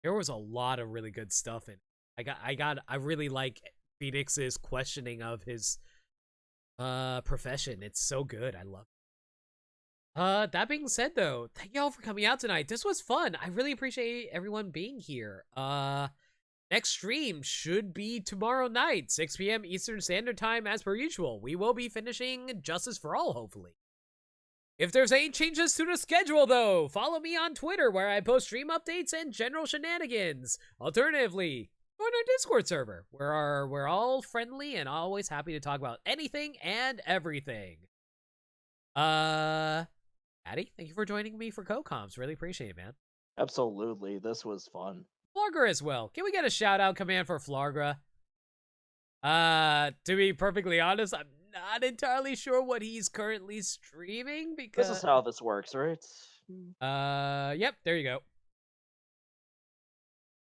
There was a lot of really good stuff in it. I really like Phoenix's questioning of his profession. It's so good. I love it. That being said though, thank y'all for coming out tonight. This was fun. I really appreciate everyone being here. Next stream should be tomorrow night, 6 p.m. Eastern Standard Time as per usual. We will be finishing Justice for All, hopefully. If there's any changes to the schedule, though, follow me on Twitter, where I post stream updates and general shenanigans. Alternatively, join our Discord server, where we're all friendly and always happy to talk about anything and everything. Addy, thank you for joining me for CoComs. Really appreciate it, man. Absolutely, this was fun. Flargra as well. Can we get a shout-out command for Flargra? To be perfectly honest, I'm not entirely sure what he's currently streaming because... This is how this works, right? Yep, there you go.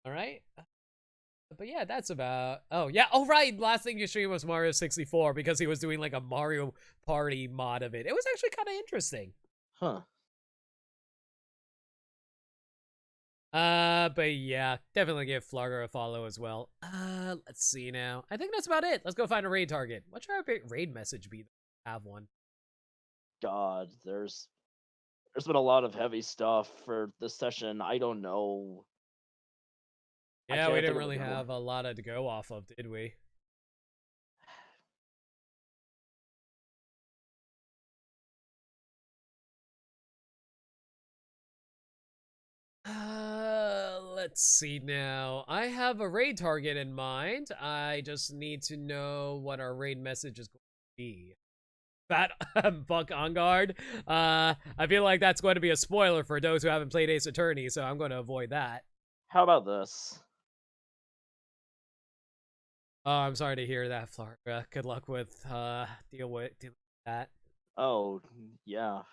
Alright. But yeah, that's about... Oh, yeah, oh right, last thing you streamed was Mario 64 because he was doing like a Mario Party mod of it. It was actually kind of interesting. Huh. But yeah, definitely give Flarga a follow as well. Let's see now. I think that's about it. Let's go find a raid target. What should our raid message be? Have one. God, there's been a lot of heavy stuff for this session. I don't know. Yeah, we didn't really have a lot to go off of, did we? Let's see now. I have a raid target in mind. I just need to know what our raid message is going to be. Fat Buck on guard. I feel like that's going to be a spoiler for those who haven't played Ace Attorney, so I'm going to avoid that. How about this? Oh, I'm sorry to hear that, Flarga. Good luck with deal with that. Oh, yeah.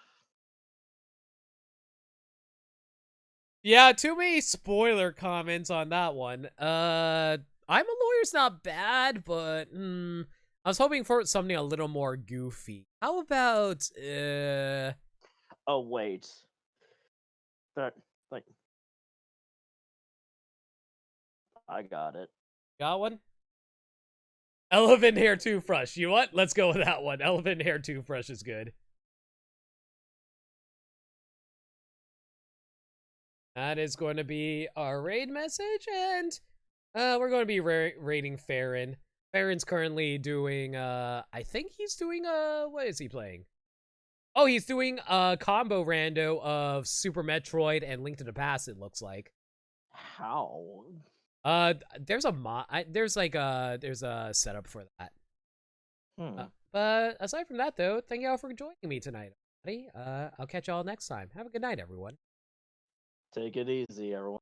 Yeah, too many spoiler comments on that one. I'm a Lawyer's not bad, but I was hoping for something a little more goofy. How about Oh wait. That like I got it. got one? Elephant hair toothbrush. You know what? Let's go with that one. Elephant hair toothbrush is good. That is going to be our raid message, and we're going to be raiding Farron. Farron's currently doing, I think he's doing, what is he playing? Oh, he's doing a combo rando of Super Metroid and Link to the Past, it looks like. How? There's a there's like there's a setup for that. Hmm. But aside from that, though, thank y'all for joining me tonight, everybody. I'll catch y'all next time. Have a good night, everyone. Take it easy, everyone.